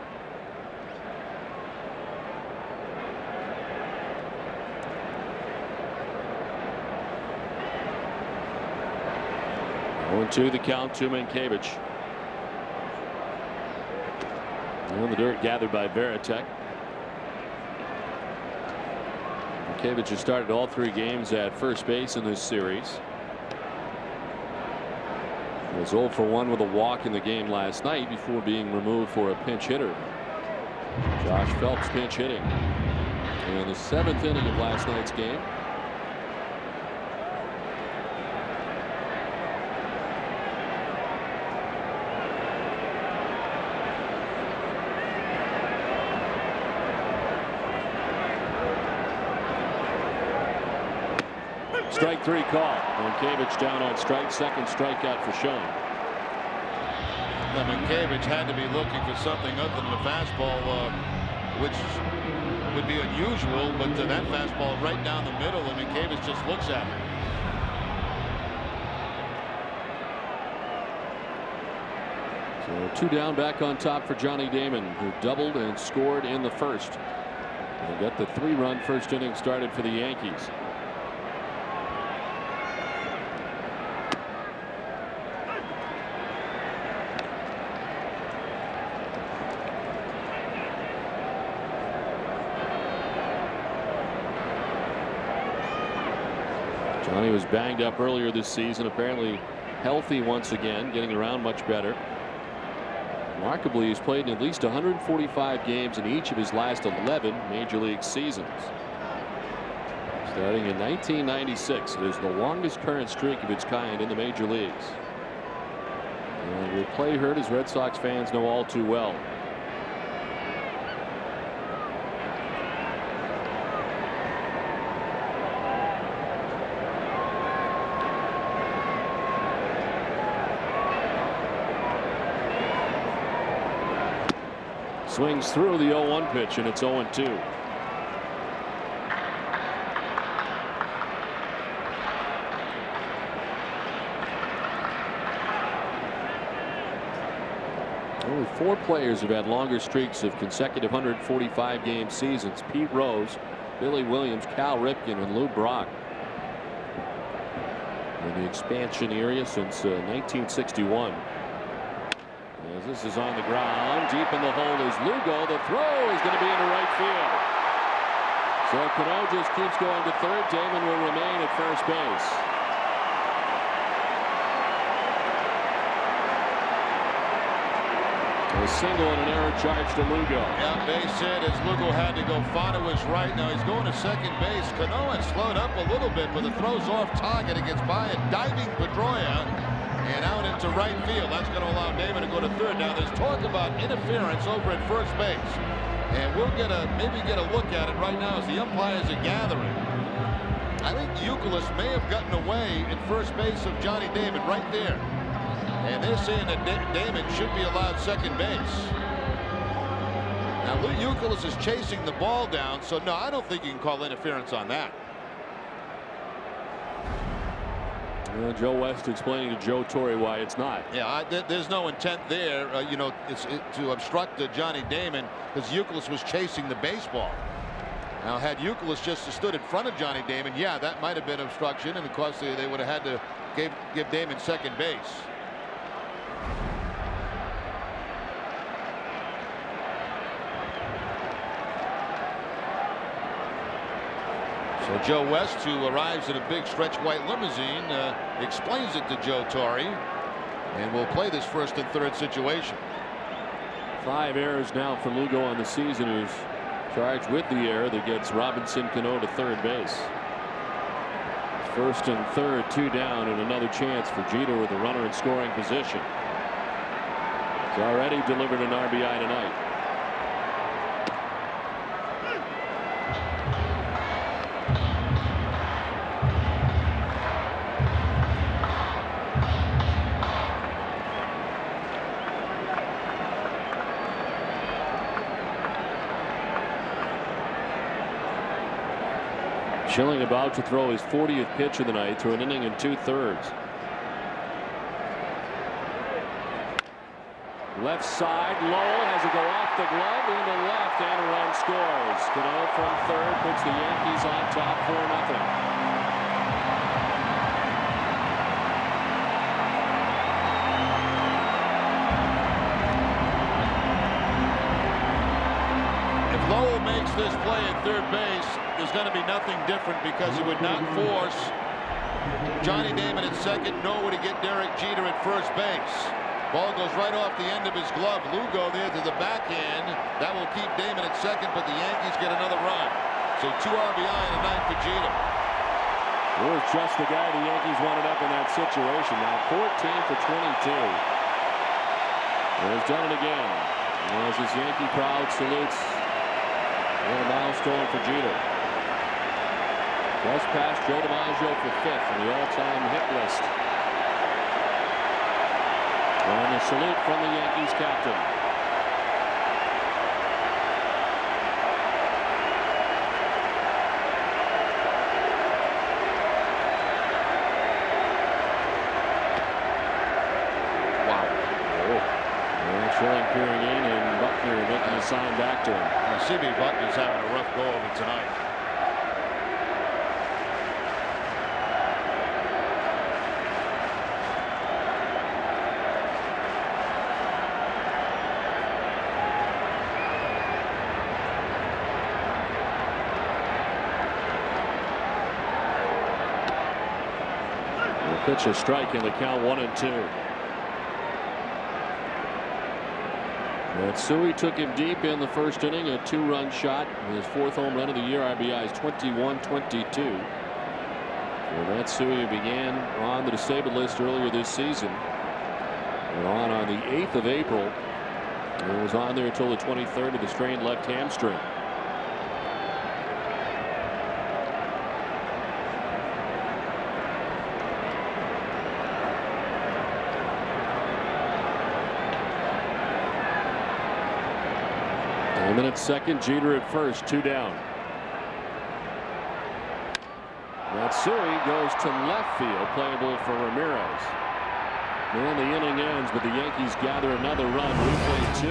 Speaker 1: To the count to Mankiewicz. In the dirt gathered by Pettitte. Mankiewicz has started all 3 games at first base in this series. He was 0 for 1 with a walk in the game last night before being removed for a pinch hitter. Josh Phelps pinch hitting in the 7th inning of last night's game. Strike 3 call. Mankiewicz down on strike. Second strikeout for Schilling.
Speaker 2: Now Mankiewicz had to be looking for something other than the fastball, which would be unusual, but that fastball right down the middle, and Mankiewicz just looks at
Speaker 1: it. So 2 down, back on top for Johnny Damon, who doubled and scored in the first. And got the 3-run first inning started for the Yankees. Johnny was banged up earlier this season, apparently healthy once again, getting around much better. Remarkably, he's played in at least 145 games in each of his last 11 major league seasons. Starting in 1996, it is the longest current streak of its kind in the major leagues. And will play hurt, as Red Sox fans know all too well. Swings through the 0-1 pitch, and it's 0-2. Only 4 players have had longer streaks of consecutive 145 game seasons: Pete Rose, Billy Williams, Cal Ripken, and Lou Brock. In the expansion area since 1961. As this is on the ground, deep in the hole is Lugo. The throw is going to be into right field. So Cano just keeps going to third. Damon will remain at first base. A single and an error charge to Lugo.
Speaker 2: Yeah, base hit as Lugo had to go far to his right. Now he's going to second base. Cano has slowed up a little bit, but the throw's off target. It gets by a diving Pedroia and out into right field. That's going to allow Damon to go to third. Now there's talk about interference over at first base, and we'll maybe get a look at it right now as the umpires are gathering. I think Youkilis may have gotten away at first base of Johnny Damon right there, and they're saying that Damon should be allowed second base. Now Youkilis is chasing the ball down, so no, I don't think you can call interference on that.
Speaker 1: Joe West explaining to Joe Torre why it's not.
Speaker 2: Yeah, there's no intent there. You know, it's to obstruct Johnny Damon, because Youkilis was chasing the baseball. Now, had Youkilis just stood in front of Johnny Damon, yeah, that might have been obstruction, and of course they would have had to give Damon second base. So Joe West, who arrives in a big stretch white limousine, explains it to Joe Torre, and will play this first and third situation. 5 errors now for Lugo on the season, who's charged with the error that gets Robinson Cano to third base. First and third, 2 down, and another chance for Jeter with a runner in scoring position. He's already delivered an RBI tonight. Schilling about to throw his 40th pitch of the night through an inning and 2/3. Left side, Lowell has it go off the glove into left, and a run scores. Cano from third puts the Yankees on top 4-0. Lowell makes this play at third base, there's going to be nothing different, because he would not force Johnny Damon at second, nor would he get Derek Jeter at first base. Ball goes right off the end of his glove. Lugo there to the backhand. That will keep Damon at second, but the Yankees get another run. So 2 RBI and a 9 for Jeter.
Speaker 1: It was just the guy the Yankees wanted up in that situation. Now 14 for 22. He's done it again. As his Yankee crowd salutes. And a milestone for Jeter. Just past Joe DiMaggio for 5th on the all-time hit list. And a salute from the Yankees captain.
Speaker 2: Wow.
Speaker 1: And Schilling peering in, and Buckner making a sign back to him.
Speaker 2: C.B. Buckner's having a rough go of it tonight.
Speaker 1: Pitch a strike in the count, 1-2. Matsui took him deep in the first inning, a 2-run shot. His 4th home run of the year, RBIs 21-22. So Matsui began on the disabled list earlier this season. And on the 8th of April. And was on there until the 23rd of the strained left hamstring. And at second, Jeter at first, 2 down. Matsui goes to left field, playable for Ramirez. And the inning ends, but the Yankees gather another run. We play 2,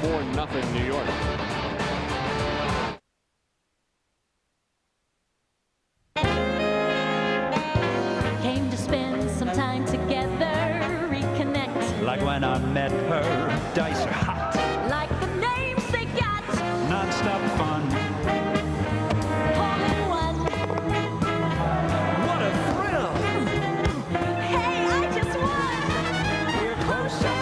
Speaker 1: 4-0 New York.
Speaker 3: Came to spend some time together, reconnect.
Speaker 15: Like when I met her, dice are hot.
Speaker 3: Like the names they got.
Speaker 15: Non-stop fun.
Speaker 3: Hole in one.
Speaker 15: What a thrill!
Speaker 3: Hey, I just won.
Speaker 15: We're closer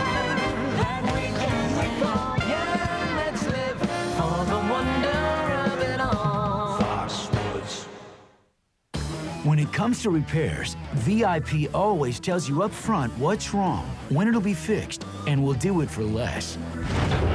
Speaker 15: than we can recall. Yeah, let's live for the wonder of it all. Foxwoods.
Speaker 16: When it comes to repairs, VIP always tells you up front what's wrong, when it'll be fixed, and we'll do it for less.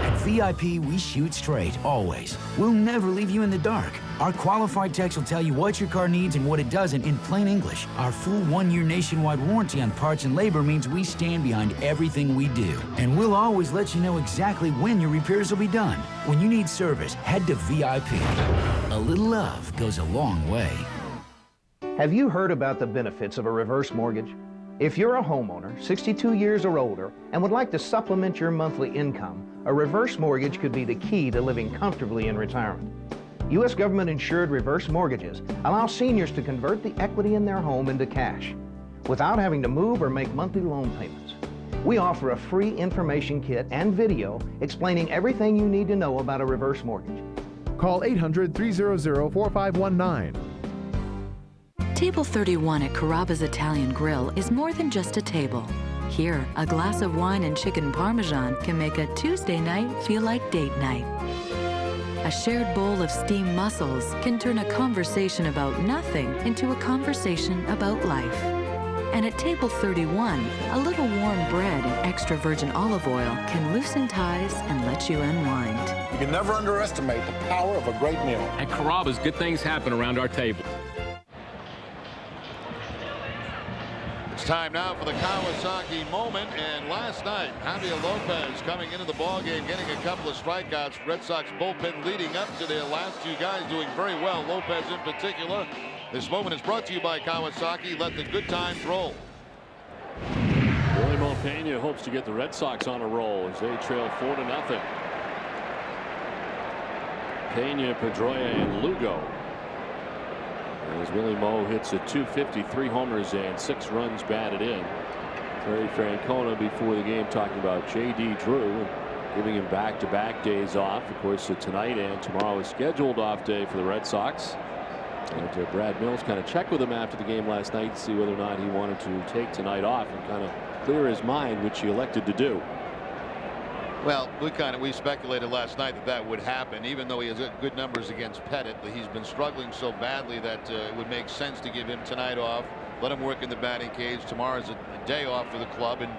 Speaker 16: At VIP, we shoot straight, always. We'll never leave you in the dark. Our qualified techs will tell you what your car needs and what it doesn't in plain English. Our full 1-year nationwide warranty on parts and labor means we stand behind everything we do. And we'll always let you know exactly when your repairs will be done. When you need service, head to VIP. A little love goes a long way.
Speaker 20: Have you heard about the benefits of a reverse mortgage? If you're a homeowner, 62 years or older, and would like to supplement your monthly income, a reverse mortgage could be the key to living comfortably in retirement. U.S. government-insured reverse mortgages allow seniors to convert the equity in their home into cash without having to move or make monthly loan payments. We offer a free information kit and video explaining everything you need to know about a reverse mortgage.
Speaker 10: Call 800-300-4519.
Speaker 17: Table 31 at Carrabba's Italian Grill is more than just a table. Here, a glass of wine and chicken parmesan can make a Tuesday night feel like date night. A shared bowl of steamed mussels can turn a conversation about nothing into a conversation about life. And at Table 31, a little warm bread and extra virgin olive oil can loosen ties and let you unwind.
Speaker 18: You can never underestimate the power of a great meal.
Speaker 26: At Carrabba's, good things happen around our table.
Speaker 2: It's time now for the Kawasaki moment, and last night Javier Lopez coming into the ballgame, getting a couple of strikeouts. Red Sox bullpen leading up to their last 2 guys doing very well, Lopez in particular. This moment is brought to you by Kawasaki. Let the good times roll.
Speaker 1: Willie Mo Pena hopes to get the Red Sox on a roll as they trail 4-0. Pena, Pedroia, and Lugo. As Willie Mo hits a .250, 3 homers and 6 runs batted in. Terry Francona before the game talking about J.D. Drew, giving him back-to-back days off. Of course, tonight and tomorrow is scheduled off day for the Red Sox. And Brad Mills kind of checked with him after the game last night to see whether or not he wanted to take tonight off and kind of clear his mind, which he elected to do.
Speaker 2: Well, we speculated last night that would happen, even though he has good numbers against Pettitte. He's been struggling so badly that it would make sense to give him tonight off, let him work in the batting cage. Tomorrow's a day off for the club, and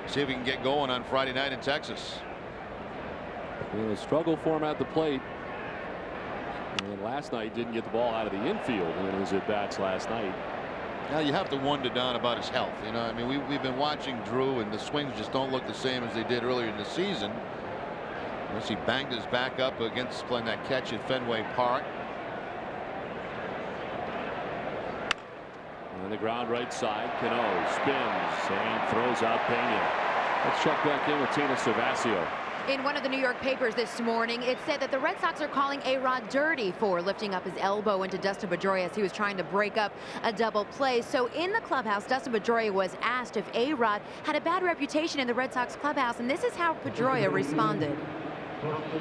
Speaker 2: see if he can get going on Friday night in Texas.
Speaker 1: A struggle for him at the plate. And last night didn't get the ball out of the infield in his at-bats last night.
Speaker 2: Now you have to wonder, Don, about his health. You know, I mean, we've been watching Drew, and the swings just don't look the same as they did earlier in the season. Unless he banged his back up against playing that catch at Fenway Park.
Speaker 1: On the ground right side, Cano spins and throws out Pena. Let's check back in with Tina Cervasio.
Speaker 27: In one of the New York papers this morning, it said that the Red Sox are calling A-Rod dirty for lifting up his elbow into Dustin Pedroia as he was trying to break up a double play. So in the clubhouse, Dustin Pedroia was asked if A-Rod had a bad reputation in the Red Sox clubhouse, and this is how Pedroia responded.
Speaker 28: I've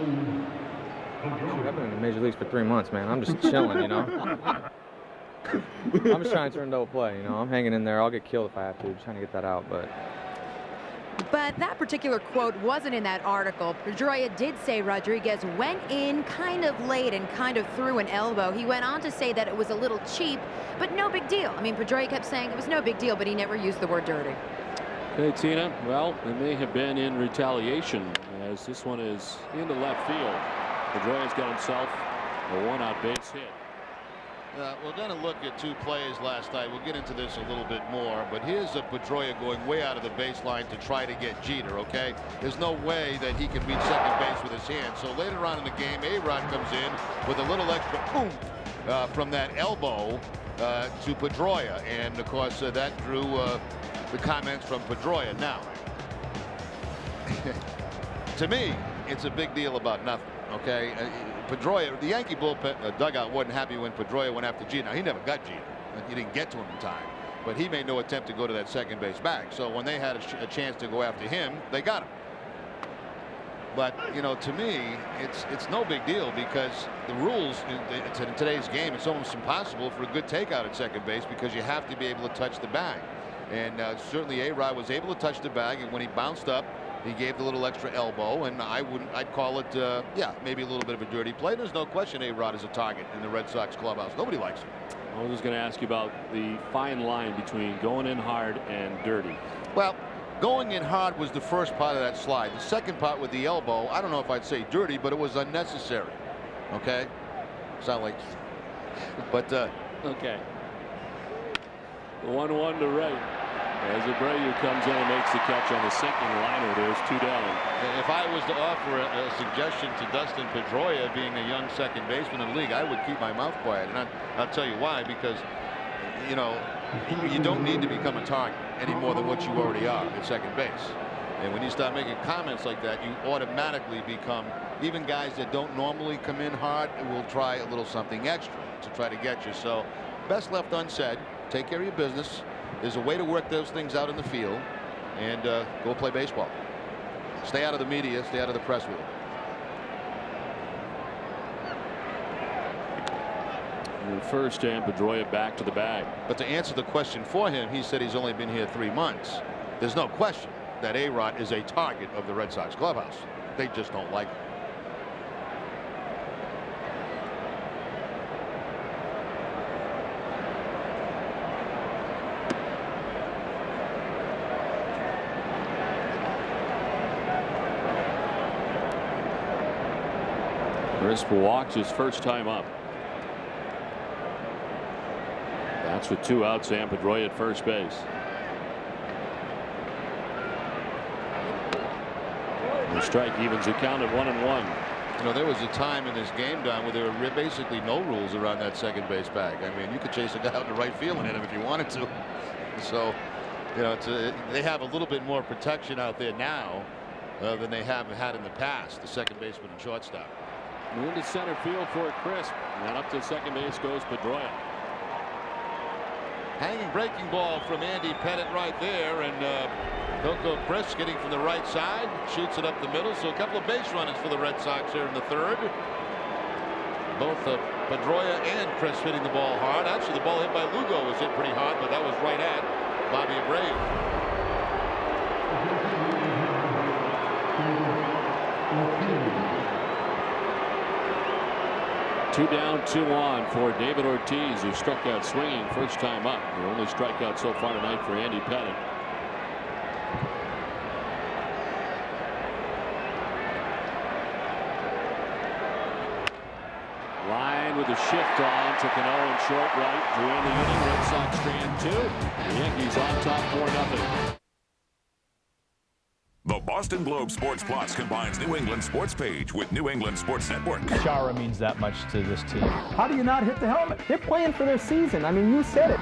Speaker 28: been in the major leagues for 3 months, man. I'm just chilling, you know. I'm just trying to turn double play, you know. I'm hanging in there. I'll get killed if I have to. Just trying to get that out, but
Speaker 27: But that particular quote wasn't in that article. Pedroia did say Rodriguez went in kind of late and kind of threw an elbow. He went on to say that it was a little cheap, but no big deal. I mean, Pedroia kept saying it was no big deal, but he never used the word dirty.
Speaker 1: Okay, Tina. Well, it may have been in retaliation, as this one is into left field. Pedroia's got himself a one-out base hit.
Speaker 2: We're going to look at two plays last night. We'll get into this a little bit more, but here's a Pedroia going way out of the baseline to try to get Jeter, okay? There's no way that he can reach second base with his hand. So later on in the game, A-Rod comes in with a little extra boom from that elbow to Pedroia. And, of course, that drew the comments from Pedroia. Now, to me, it's a big deal about nothing, okay? Pedroia, the Yankee bullpen dugout wasn't happy when Pedroia went after Jeter. Now, he never got Jeter. He didn't get to him in time. But he made no attempt to go to that second base bag. So when they had a chance to go after him, they got him. But, you know, to me, it's no big deal because the rules in today's game, it's almost impossible for a good takeout at second base because you have to be able to touch the bag. And certainly A-Rod was able to touch the bag, and when he bounced up, he gave the little extra elbow, and I'd call it, yeah, maybe a little bit of a dirty play. There's no question A-Rod is a target in the Red Sox clubhouse. Nobody likes him.
Speaker 1: I was just going to ask you about the fine line between going in hard and dirty.
Speaker 2: Well, going in hard was the first part of that slide. The second part with the elbow, I don't know if I'd say dirty, but it was unnecessary. Okay? Sound like, but
Speaker 1: okay. 1-1 to right. As Abreu comes in and makes the catch on the sinking liner. There's 2 down.
Speaker 2: If I was to offer a suggestion to Dustin Pedroia, being a young second baseman in the league, I would keep my mouth quiet. And I'll tell you why. Because, you know, you don't need to become a target any more than what you already are at second base. And when you start making comments like that, you automatically become, even guys that don't normally come in hard will try a little something extra to try to get you. So best left unsaid. Take care of your business. There's a way to work those things out in the field, and go play baseball. Stay out of the media, stay out of the press wheel.
Speaker 1: First, and Pedroia back to the bag.
Speaker 2: But to answer the question for him, he said he's only been here 3 months. There's no question that A-Rod is a target of the Red Sox clubhouse. They just don't like him.
Speaker 1: Crisp walks his first time up. That's with 2 outs and Pedroia at first base. The strike evens the count at 1-1.
Speaker 2: You know, there was a time in this game, Don, where there were basically no rules around that second base bag. I mean, you could chase a guy out in the right field and hit him if you wanted to. So, you know, they have a little bit more protection out there now than they have had in the past, the second baseman and shortstop.
Speaker 1: Into center field for Crisp, and up to second base goes Pedroia.
Speaker 2: Hanging breaking ball from Andy Pettitte right there, and Coco Crisp getting from the right side, shoots it up the middle. So a couple of base runners for the Red Sox here in the third. Both Pedroia and Crisp hitting the ball hard. Actually, the ball hit by Lugo was hit pretty hard, but that was right at Bobby Abreu.
Speaker 1: 2 down, 2 on for David Ortiz, who struck out swinging first time up. The only strikeout so far tonight for Andy Pettitte. Line with a shift on, took an 0 and short right to end the inning. Red Sox strand 2. The Yankees on top 4-0.
Speaker 9: The Boston Globe Sports Plus combines New England Sports Page with New England Sports Network.
Speaker 4: Chara means that much to this team. How do you not hit the helmet? They're playing for their season. I mean, you said it.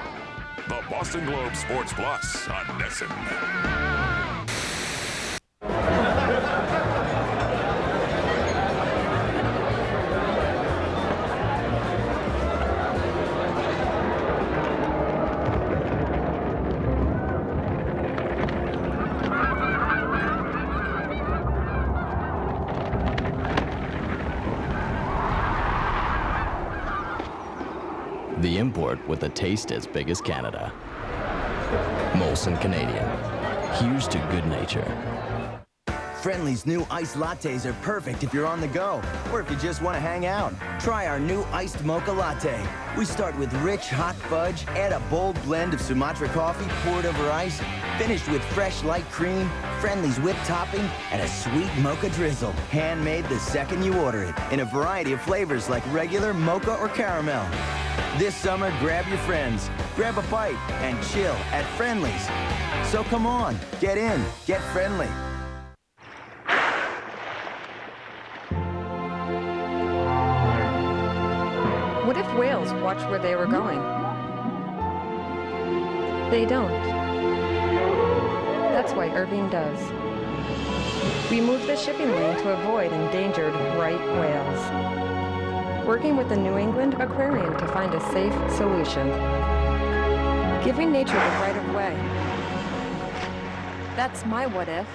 Speaker 9: The Boston Globe Sports Plus on NESN.
Speaker 5: The import with a taste as big as Canada. Molson Canadian. Here's to good nature.
Speaker 7: Friendly's new iced lattes are perfect if you're on the go or if you just want to hang out. Try our new iced mocha latte. We start with rich hot fudge, add a bold blend of Sumatra coffee poured over ice, finished with fresh light cream, Friendly's whipped topping, and a sweet mocha drizzle. Handmade the second you order it in a variety of flavors like regular, mocha, or caramel. This summer, grab your friends, grab a bite, and chill at Friendly's. So come on, get in, get friendly.
Speaker 6: What if whales watched where they were going? They don't. That's why Irving does. We moved the shipping lane to avoid endangered right whales. Working with the New England Aquarium to find a safe solution. Giving nature the right of way. That's my what if.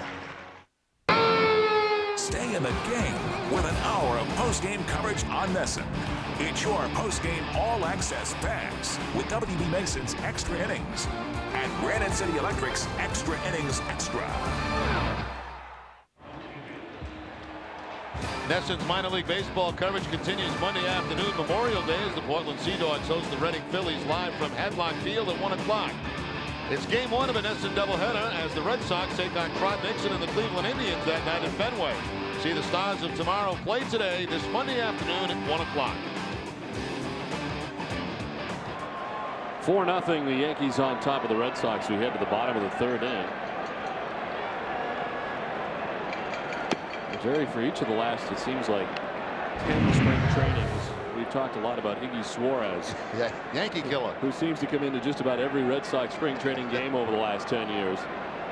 Speaker 8: Stay in the game with an hour of post-game coverage on NESN. It's your post-game all-access pass with WB Mason's Extra Innings and Granite City Electric's Extra Innings Extra.
Speaker 2: NESN's minor league baseball coverage continues Monday afternoon, Memorial Day, as the Portland Sea Dogs host the Reading Phillies live from Hadlock Field at 1 o'clock. It's game one of a NESN doubleheader as the Red Sox take on Trot Nixon and the Cleveland Indians that night at Fenway. See the Stars of tomorrow play today, this Monday afternoon at 1 o'clock.
Speaker 1: 4-0, the Yankees on top of the Red Sox. We head to the bottom of the third inning. Jerry, for each of the last, it seems like 10 spring trainings, we've talked a lot about Iggy Suarez.
Speaker 2: Yeah, Yankee killer.
Speaker 1: Who seems to come into just about every Red Sox spring training game over the last 10 years.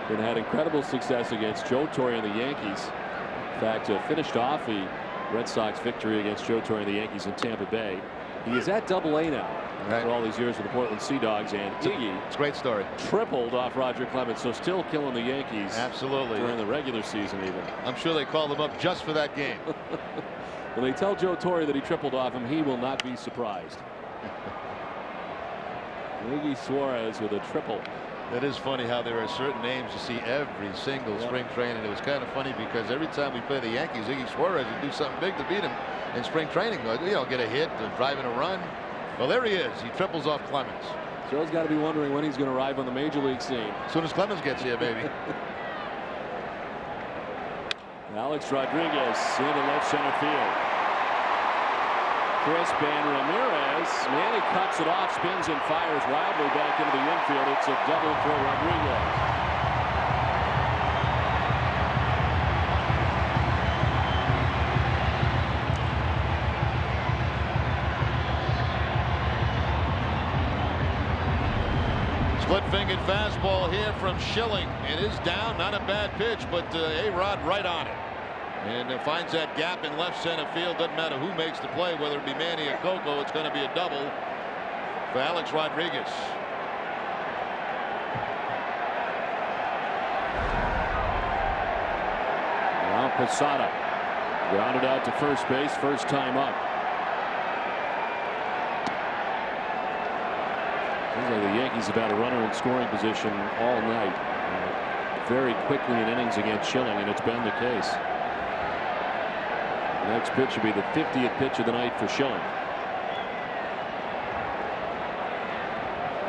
Speaker 1: And had incredible success against Joe Torre and the Yankees. In fact, finished off the Red Sox victory against Joe Torre and the Yankees in Tampa Bay. He is at Double-A now. Right. For all these years with the Portland Sea Dogs, and Iggy,
Speaker 2: it's a great story,
Speaker 1: tripled off Roger Clemens, so still killing the Yankees.
Speaker 2: Absolutely.
Speaker 1: During the regular season even.
Speaker 2: I'm sure they called him up just for that game.
Speaker 1: When they tell Joe Torre that he tripled off him, he will not be surprised. Iggy Suarez with a triple.
Speaker 2: That is funny how there are certain names you see every single spring training. It was kind of funny because every time we play the Yankees, Iggy Suarez would do something big to beat him in spring training. You know, get a hit, driving a run. Well, there he is. He triples off Clemens.
Speaker 1: Joe's got to be wondering when he's going to arrive on the major league scene.
Speaker 2: As soon as Clemens gets here, baby.
Speaker 1: Alex Rodriguez into left center field. Crisp and Ramirez. Manny cuts it off, spins and fires wildly back into the infield. It's a double for Rodriguez.
Speaker 2: Split-fingered fastball here from Schilling. It is down, not a bad pitch, but A-Rod right on it. And finds that gap in left center field. Doesn't matter who makes the play, whether it be Manny or Coco, it's going to be a double for Alex Rodriguez.
Speaker 1: Now Posada grounded out to first base, first time up. Seems like the Yankees have had a runner in scoring position all night. Very quickly in innings against Schilling, and it's been the case. The next pitch will be the 50th pitch of the night for Schilling.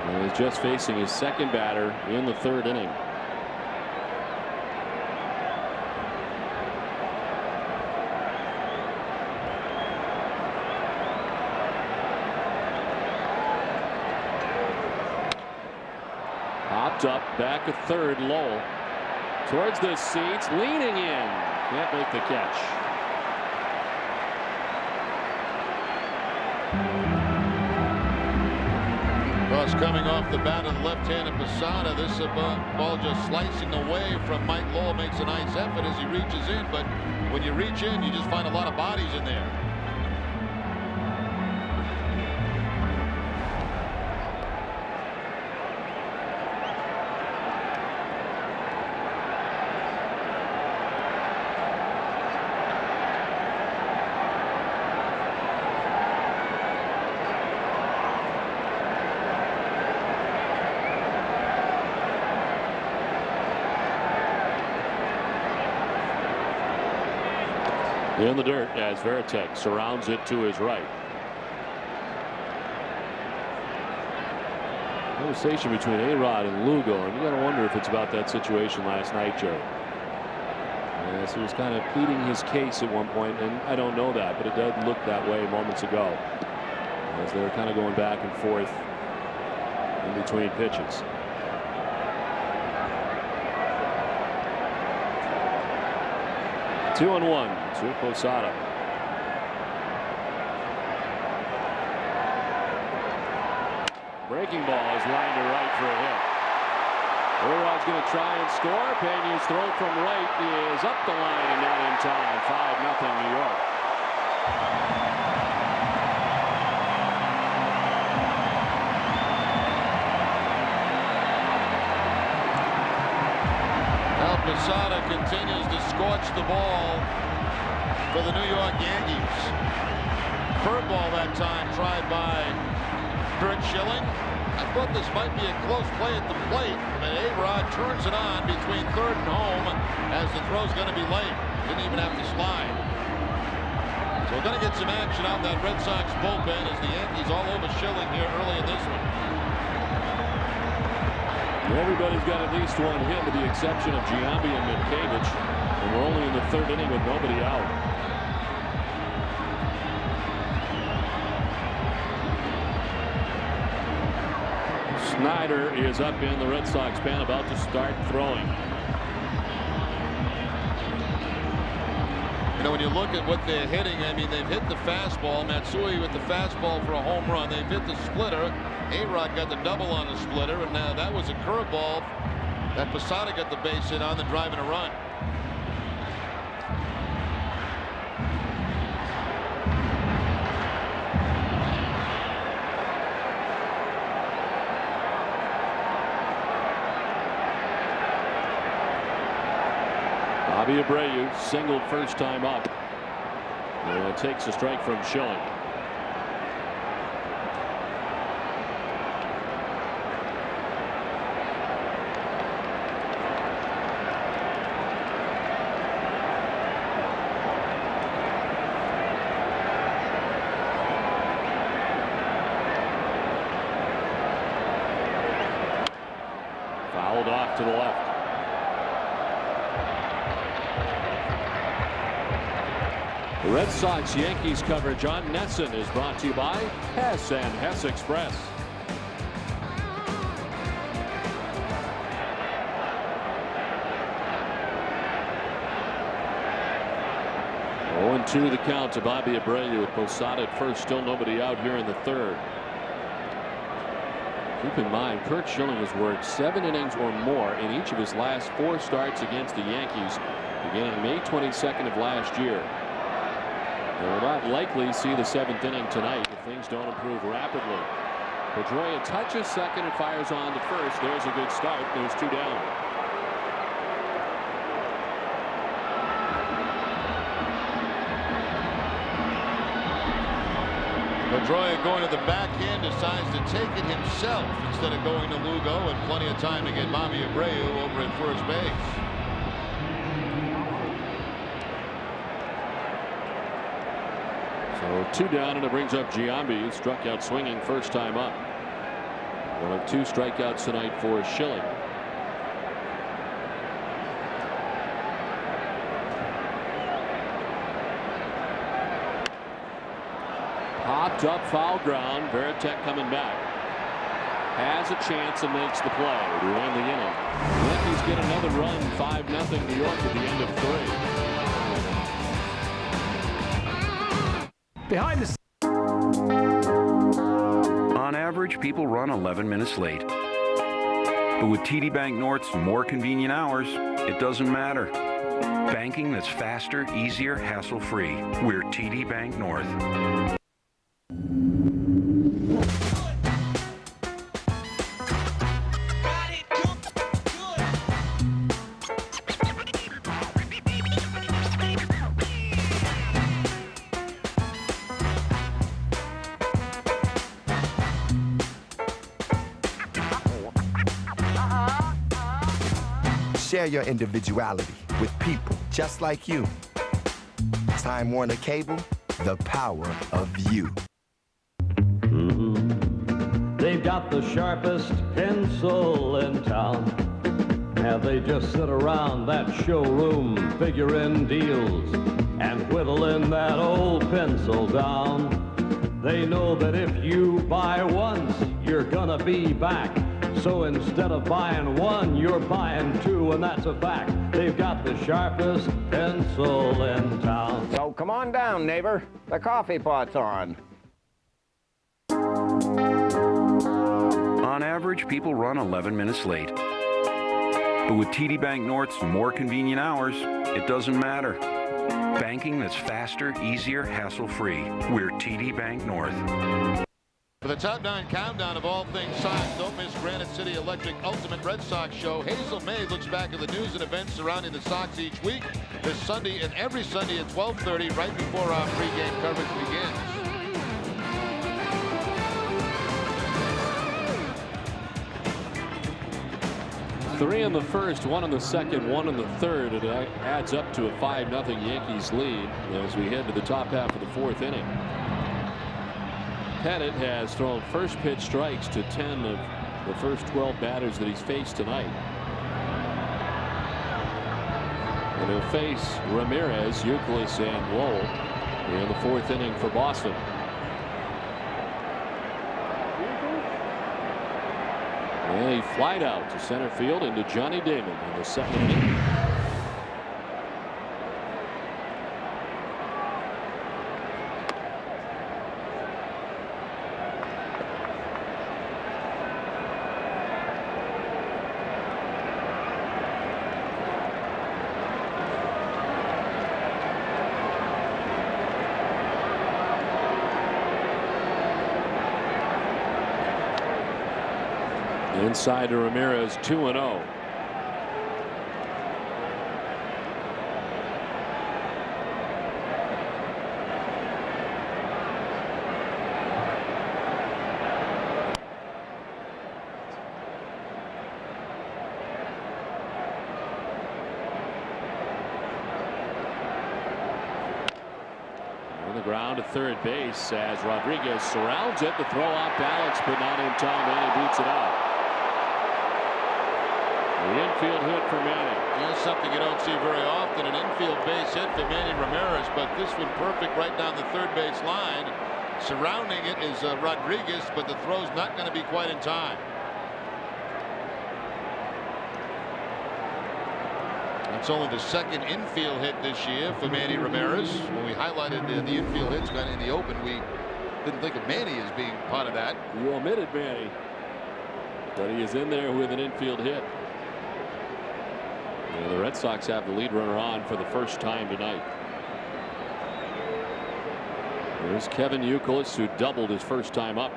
Speaker 1: And he's just facing his second batter in the third inning. Popped up, back at third, Lowell. Towards the seats, leaning in. Can't make the catch.
Speaker 2: Cross coming off the bat of the left-handed Posada. This ball just slicing away from Mike Lowell. Makes a nice effort as he reaches in, but when you reach in, you just find a lot of bodies in there.
Speaker 1: in the dirt as Pettitte surrounds it to his right. Conversation between A-Rod and Lugo, and you got to wonder if it's about that situation last night, Joe. Yes, he was kind of pleading his case at one point, and I don't know that, but it did look that way moments ago as they were kind of going back and forth in between pitches. Two and one to Posada. Breaking ball is lined to right for a hit. A-Rod's going to try and score. Pena's throw from right is up the line and not in time. 5-0 New York.
Speaker 2: Posada continues to scorch the ball for the New York Yankees. Curveball that time tried by Curt Schilling. I thought this might be a close play at the plate, but A-Rod turns it on between third and home as the throw's going to be late. Didn't even have to slide. So we're going to get some action out that Red Sox bullpen as the Yankees all over Schilling here early in this one.
Speaker 1: Everybody's got at least one hit with the exception of Giambi and Mitkevich, and we're only in the third inning with nobody out. Snyder is up in the Red Sox pen, about to start throwing.
Speaker 2: You know, when you look at what they're hitting, I mean, they've hit the fastball. Matsui with the fastball for a home run. They've hit the splitter. A-Rod got the double on the splitter, and now that was a curveball that Posada got the base hit on, the driving a run.
Speaker 1: Bobby Abreu singled first time up. And takes a strike from Schilling. Fouled off to the left. The Red Sox Yankees coverage on NESN is brought to you by Hess and Hess Express. Oh, 2 the count to Bobby Abreu with Posada at first. Still nobody out here in the third. Keep in mind, Curt Schilling has worked 7 innings or more in each of his last 4 starts against the Yankees, beginning May 22nd of last year. They will not likely see the 7th inning tonight if things don't improve rapidly. Pedroia touches second and fires on to first. There's a good start. There's 2 down.
Speaker 2: Pedroia going to the backhand, decides to take it himself instead of going to Lugo, and plenty of time to get Bobby Abreu over at first base.
Speaker 1: So 2 down, and it brings up Giambi, who struck out swinging first time up. One of 2 strikeouts tonight for Schilling. Popped up, foul ground. Pettitte coming back. Has a chance and makes the play to end the inning. Yankees get another run, 5-0 New York at the end of 3.
Speaker 4: Behind the
Speaker 5: On average, people run 11 minutes late. But with TD Bank North's more convenient hours, it doesn't matter. Banking that's faster, easier, hassle-free. We're TD Bank North.
Speaker 11: Share your individuality with people just like you.
Speaker 7: Time Warner Cable, the power of you.
Speaker 11: They've got the sharpest pencil in town. And they just sit around that showroom figuring deals and whittling that old pencil down. They know that if you buy once, you're gonna be back. So instead of buying one, you're buying two, and that's a fact. They've got the sharpest pencil in town.
Speaker 12: So come on down, neighbor. The coffee pot's on.
Speaker 5: On average, people run 11 minutes late. But with TD Bank North's more convenient hours, it doesn't matter. Banking that's faster, easier, hassle-free. We're TD Bank North.
Speaker 2: For the top 9 countdown of all things Sox, don't miss Granite City Electric Ultimate Red Sox Show. Hazel May looks back at the news and events surrounding the Sox each week. This Sunday and every Sunday at 12:30, right before our pregame coverage begins.
Speaker 1: Three in the first, one in the second, one in the third. It adds up to a 5-0 Yankees lead as we head to the top half of the 4th inning. Pettitte has thrown first pitch strikes to 10 of the first 12 batters that he's faced tonight. And he'll face Ramirez, Youkilis, and Lowell in the 4th inning for Boston. And he flied out to center field into Johnny Damon in the 2nd inning. Inside to Ramirez, 2-0. On the ground to third base as Rodriguez surrounds it. The throw off balance, but not in time. Manny beats it out. The infield hit for Manny.
Speaker 2: That's something you don't see very often, an infield base hit for Manny Ramirez, but this one perfect right down the third base line. Surrounding it is Rodriguez, but the throw's not going to be quite in time. That's only the 2nd infield hit this year for Manny Ramirez. When we highlighted the infield hits kind of in the open, we didn't think of Manny as being part of that.
Speaker 1: You omitted Manny, but he is in there with an infield hit. And the Red Sox have the lead runner on for the first time tonight. There's Kevin Youkilis, who doubled his first time up.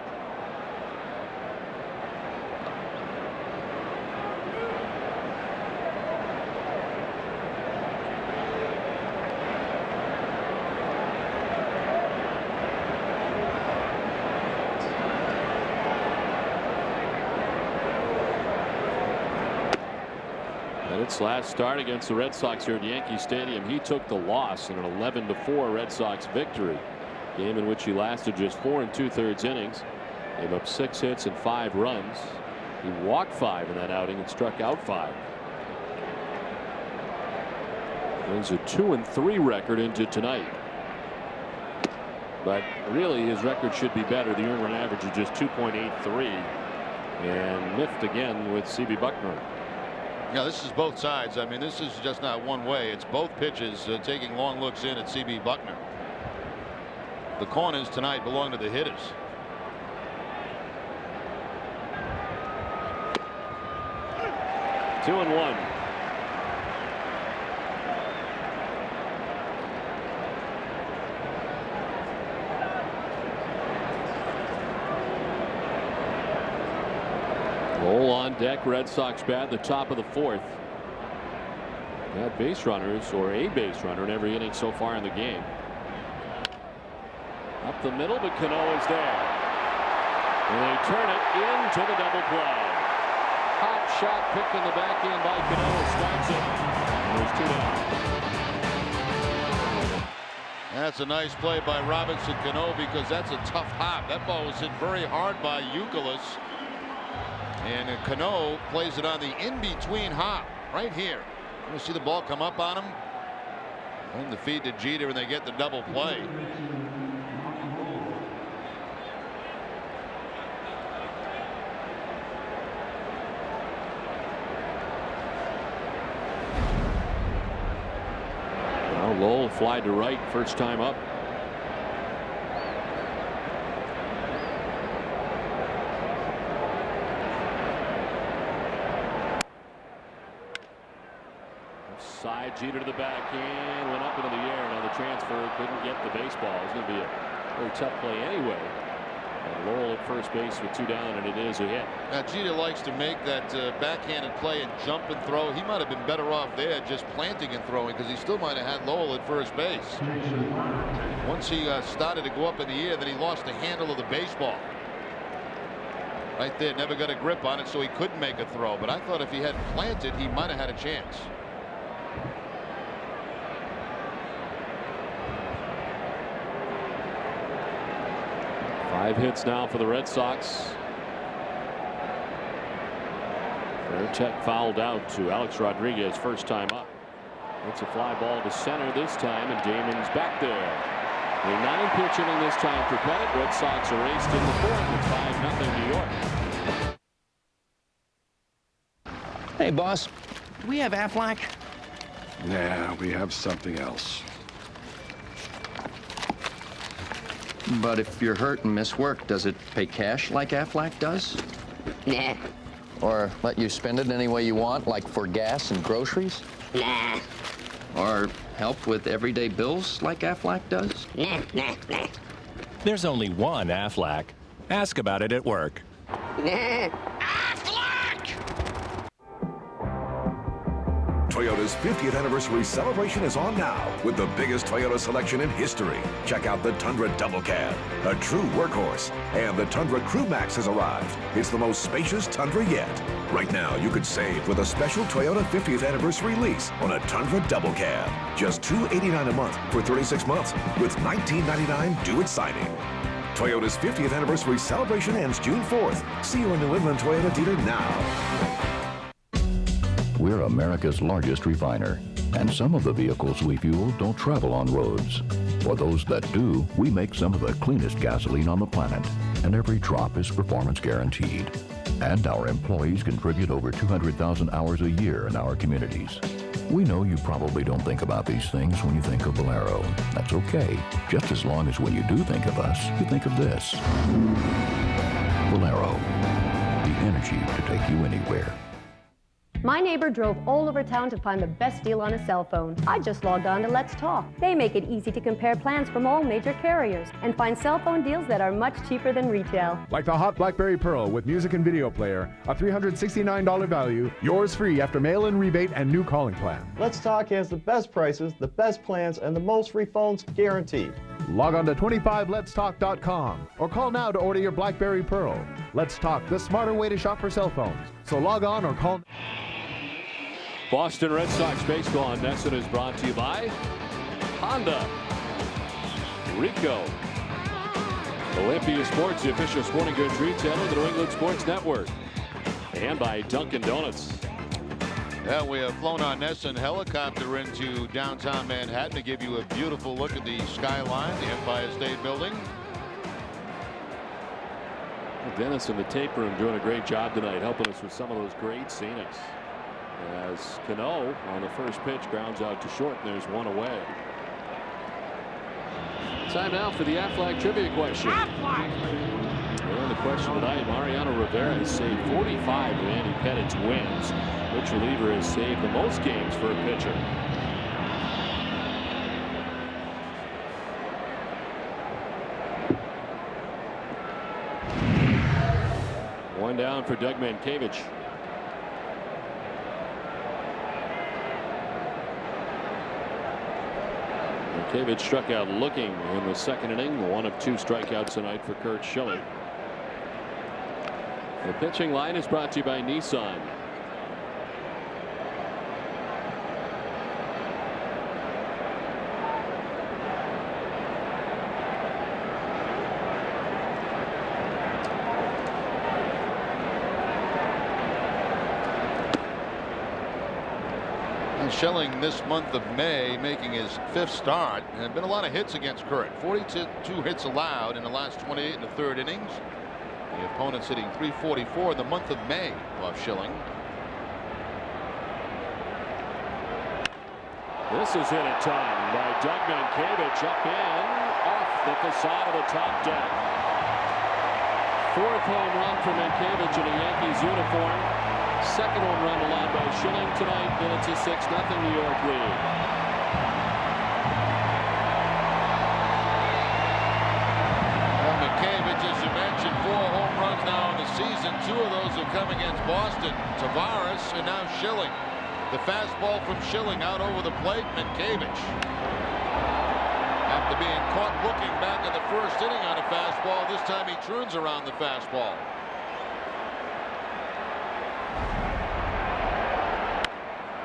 Speaker 1: Its last start against the Red Sox here at Yankee Stadium, he took the loss in an 11-4 Red Sox victory. Game in which he lasted just 4 2/3 innings, gave up 6 hits and 5 runs. He walked 5 in that outing and struck out 5. Brings a 2-3 record into tonight. But really, his record should be better. The earned run average is just 2.83, and miffed again with C.B. Buckner.
Speaker 2: Yeah, this is both sides. I mean, this is just not one way. It's both pitches taking long looks in at C.B. Buckner. The corners tonight belong to the hitters.
Speaker 1: Two and one. Roll on deck. Red Sox bat, the top of the 4th. Got base runners, or a base runner, in every inning so far in the game. Up the middle, but Cano is there. And they turn it into the double play. Hot shot picked in the backhand by Cano. Starts it. And there's 2 down.
Speaker 2: That's a nice play by Robinson Cano because that's a tough hop. That ball was hit very hard by Youkilis. And Cano plays it on the in-between hop right here. You see the ball come up on him. And the feed to Jeter, and they get the double play.
Speaker 1: Now Lowell fly to right first time up. Side Jeter to the backhand, went up into the air, and on the transfer couldn't get the baseball. It's going to be a very tough play anyway. And Lowell at first base with 2 down, and it is a hit.
Speaker 2: Now Jeter likes to make that backhanded play and jump and throw. He might have been better off there just planting and throwing because he still might have had Lowell at first base. Once he started to go up in the air, then he lost the handle of the baseball. Right there, never got a grip on it, so he couldn't make a throw. But I thought if he had planted, he might have had a chance.
Speaker 1: Five hits now for the Red Sox. Pettitte fouled out to Alex Rodriguez first time up. It's a fly ball to center this time, and Damon's back there. A 9-pitch inning this time for Pettitte. Red Sox are raced in the 4th. It's 5-0 New York.
Speaker 12: Hey, boss. Do we have Aflac?
Speaker 13: Yeah, we have something else.
Speaker 12: But if you're hurt and miss work, does it pay cash like Aflac does?
Speaker 14: Nah.
Speaker 12: Or let you spend it any way you want, like for gas and groceries?
Speaker 14: Nah.
Speaker 12: Or help with everyday bills like Aflac does?
Speaker 14: Nah.
Speaker 9: There's only one Aflac. Ask about it at work.
Speaker 14: Nah.
Speaker 8: Toyota's 50th anniversary celebration is on now with the biggest Toyota selection in history. Check out the Tundra Double Cab, a true workhorse, and the Tundra Crew Max has arrived. It's the most spacious Tundra yet. Right now, you could save with a special Toyota 50th anniversary lease on a Tundra Double Cab. Just $289 a month for 36 months with $19.99 due at signing. Toyota's 50th anniversary celebration ends June 4th. See your New England Toyota dealer now.
Speaker 19: We're America's largest refiner, and some of the vehicles we fuel don't travel on roads. For those that do, we make some of the cleanest gasoline on the planet, and every drop is performance guaranteed. And our employees contribute over 200,000 hours a year in our communities. We know you probably don't think about these things when you think of Valero. That's okay, just as long as when you do think of us, you think of this. Valero, the energy to take you anywhere.
Speaker 21: My neighbor drove all over town to find the best deal on a cell phone. I just logged on to Let's Talk. They make it easy to compare plans from all major carriers and find cell phone deals that are much cheaper than retail.
Speaker 10: Like the hot BlackBerry Pearl with music and video player, a $369 value, yours free after mail-in rebate and new calling plan.
Speaker 4: Let's Talk has the best prices, the best plans, and the most free phones guaranteed.
Speaker 10: Log on to 25letstalk.com or call now to order your BlackBerry Pearl. Let's Talk, the smarter way to shop for cell phones. So log on or call.
Speaker 1: Boston Red Sox baseball on NESN is brought to you by Honda, Rico, Olympia Sports, the official sporting goods retailer of the New England Sports Network, and by Dunkin' Donuts.
Speaker 2: Yeah, we have flown our NESN helicopter into downtown Manhattan to give you a beautiful look at the skyline, the Empire State Building.
Speaker 1: Dennis in the tape room doing a great job tonight, helping us with some of those great scenics. As Cano on the first pitch grounds out to short, and there's one away. Time now for the Aflac trivia question. And the question tonight: Mariano Rivera has saved 45 of Andy Pettitte's wins. Which reliever has saved the most games for a pitcher? One down for Doug Mankiewicz. Mankiewicz struck out looking in the second inning. One of 2 strikeouts tonight for Curt Schilling. The pitching line is brought to you by Nissan.
Speaker 2: And Schilling this month of May making his 5th start. And there have been a lot of hits against Curt. 42 hits allowed in the last 28 in the 3rd innings. The opponent's hitting .344 in the month of May off Schilling.
Speaker 1: This is hit in time by Doug Mankiewicz up in off the facade of the top deck. 4th home run for Mankiewicz in a Yankees uniform. 2nd home run allowed by Schilling tonight, and it's a 6-0 New York lead.
Speaker 2: Well, Mankiewicz, as you mentioned, 4 home runs now in the season. 2 of those have come against Boston. Tavares and now Schilling. The fastball from Schilling out over the plate. Mankiewicz, after being caught looking back in the 1st inning on a fastball, this time he turns around the fastball.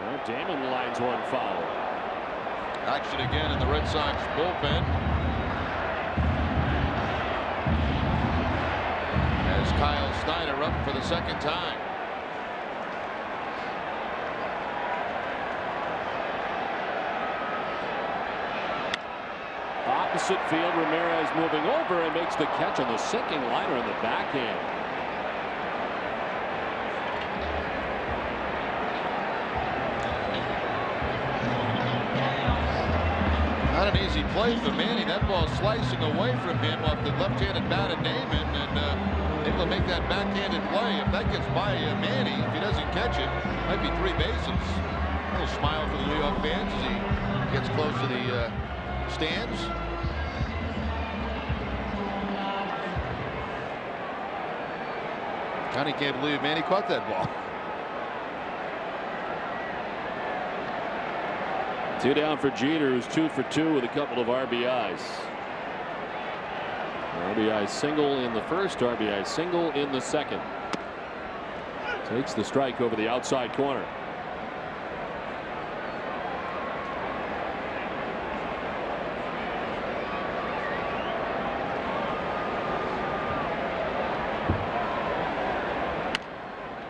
Speaker 1: Well, Damon lines one foul.
Speaker 2: Action again in the Red Sox bullpen as Kyle Snyder up for the 2nd time.
Speaker 1: Opposite field, Ramirez moving over and makes the catch on the sinking liner in the backhand.
Speaker 2: Not an easy play for Manny. That ball slicing away from him off the left-handed bat of Damon, and able to make that backhanded play. If that gets by Manny, if he doesn't catch it, might be 3 bases. A little smile for the New York fans as he gets close to the stands. Johnny can't believe Manny caught that ball.
Speaker 1: 2 down for Jeter, who's 2 for 2 with a couple of RBIs. RBI single in the 1st, RBI single in the 2nd. Takes the strike over the outside corner.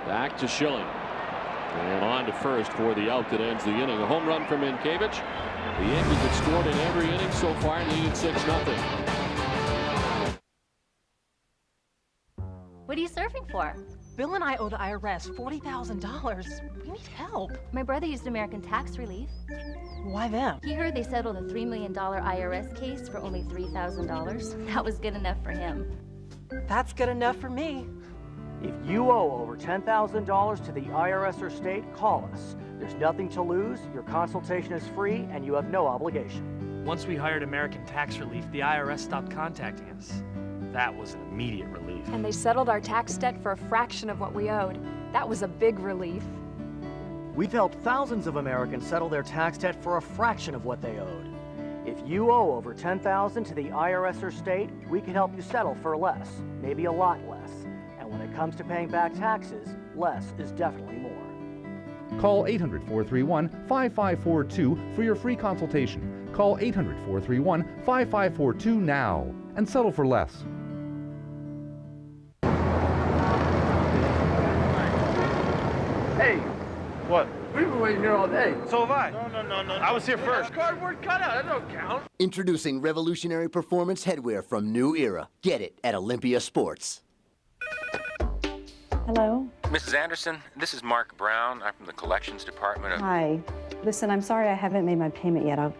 Speaker 1: Back to Schilling. And on to 1st for the out that ends the inning. A home run from Mankiewicz. The Yankees have scored in every inning so far and leading 6-0.
Speaker 3: What are you surfing for?
Speaker 15: Bill and I owe the IRS $40,000. We need help.
Speaker 3: My brother used American tax relief.
Speaker 15: Why them?
Speaker 3: He heard they settled a $3 million IRS case for only $3,000. That was good enough for him.
Speaker 15: That's good enough for me.
Speaker 16: If you owe over $10,000 to the IRS or state, call us. There's nothing to lose, your consultation is free, and you have no obligation.
Speaker 20: Once we hired American Tax Relief, the IRS stopped contacting us. That was an immediate relief.
Speaker 22: And they settled our tax debt for a fraction of what we owed. That was a big relief.
Speaker 16: We've helped thousands of Americans settle their tax debt for a fraction of what they owed. If you owe over $10,000 to the IRS or state, we can help you settle for less, maybe a lot less. When it comes to paying back taxes, less is definitely more.
Speaker 23: Call 800-431-5542 for your free consultation. Call 800-431-5542 now and settle for less.
Speaker 24: Hey!
Speaker 25: What?
Speaker 24: We've been waiting here all day.
Speaker 25: So have I.
Speaker 24: No.
Speaker 25: I was here first.
Speaker 24: Cardboard cutout, that don't count.
Speaker 29: Introducing revolutionary performance headwear from New Era. Get it at Olympia Sports.
Speaker 30: Hello?
Speaker 31: Mrs. Anderson, this is Mark Brown. I'm from the collections department of...
Speaker 30: Hi. Listen, I'm sorry I haven't made my payment yet. I'll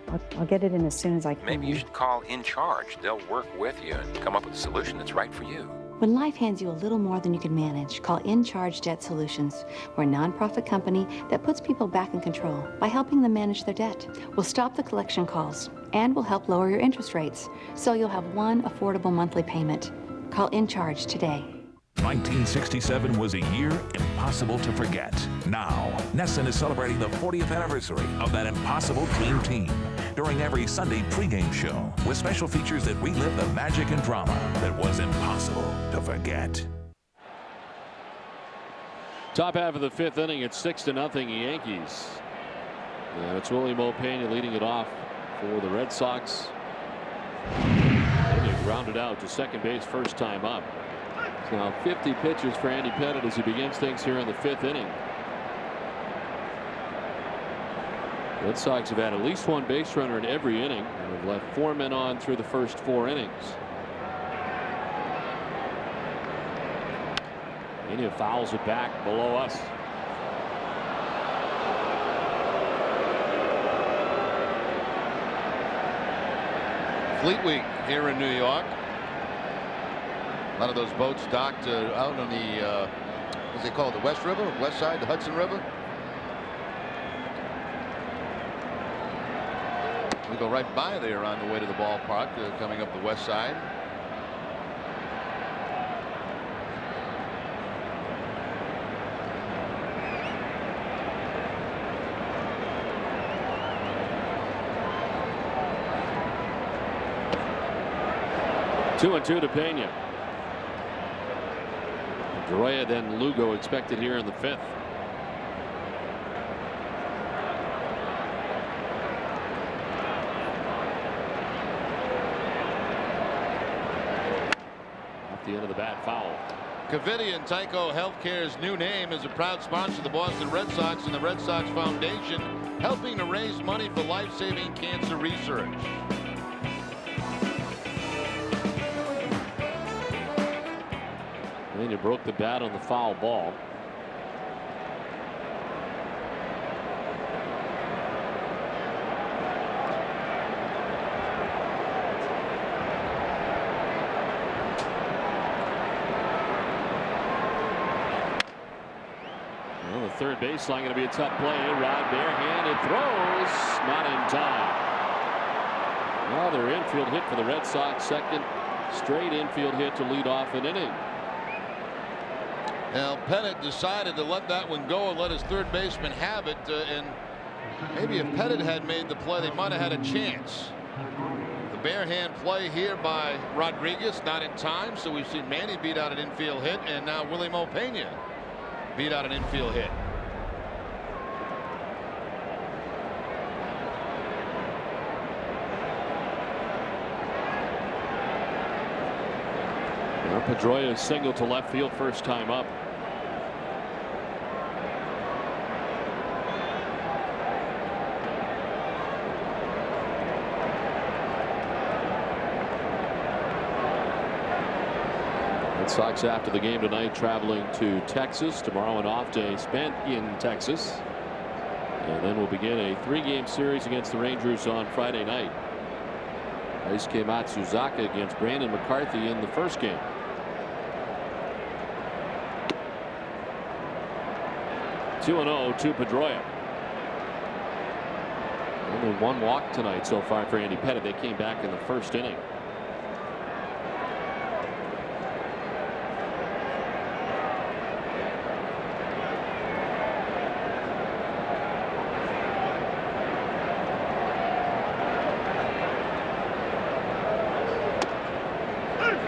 Speaker 30: get it in as soon as I can.
Speaker 31: Maybe you should call In Charge. They'll work with you and come up with a solution that's right for you.
Speaker 17: When life hands you a little more than you can manage, call In Charge Debt Solutions. We're a nonprofit company that puts people back in control by helping them manage their debt. We'll stop the collection calls and we'll help lower your interest rates so you'll have one affordable monthly payment. Call In Charge today.
Speaker 8: 1967 was a year impossible to forget. Now, Nesson is celebrating the 40th anniversary of that impossible dream team during every Sunday pregame show with special features that relive the magic and drama that was impossible to forget.
Speaker 1: Top half of the 5th inning, it's 6-0 Yankees. And it's Willie Mopena leading it off for the Red Sox. And they grounded out to second base first time up. Now 50 pitches for Andy Pettitte as he begins things here in the 5th inning. Red Sox have had at least one base runner in every inning and have left 4 men on through the first 4 innings. Pena fouls it back below us.
Speaker 2: Fleet Week here in New York. A lot of those boats docked out on the what's they call it, the West River, West Side, the Hudson River. We go right by there on the way to the ballpark, coming up the west side.
Speaker 1: Two and two to Pena. Pedroia, then Lugo expected here in the 5th. Off the end of the bat, foul.
Speaker 2: Covidien Tyco Healthcare's new name is a proud sponsor of the Boston Red Sox and the Red Sox Foundation, helping to raise money for life-saving cancer research.
Speaker 1: Pena broke the bat on the foul ball. Well, the third baseline going to be a tough play. Rod barehanded throws, not in time. Another infield hit for the Red Sox. Second straight infield hit to lead off an inning.
Speaker 2: Now Pettitte decided to let that one go and let his third baseman have it, and maybe if Pettitte had made the play, they might have had a chance. The bare hand play here by Rodriguez, not in time, so we've seen Manny beat out an infield hit, and now Willie Pena beat out an infield hit.
Speaker 1: Pedroia single to left field first time up. Red Sox after the game tonight traveling to Texas. Tomorrow an off day spent in Texas. And then we'll begin a 3-game series against the Rangers on Friday night. Daisuke Matsuzaka against Brandon McCarthy in the first game. 2-0 to Pedroia. Only one walk tonight so far for Andy Pettitte. They came back in the first inning.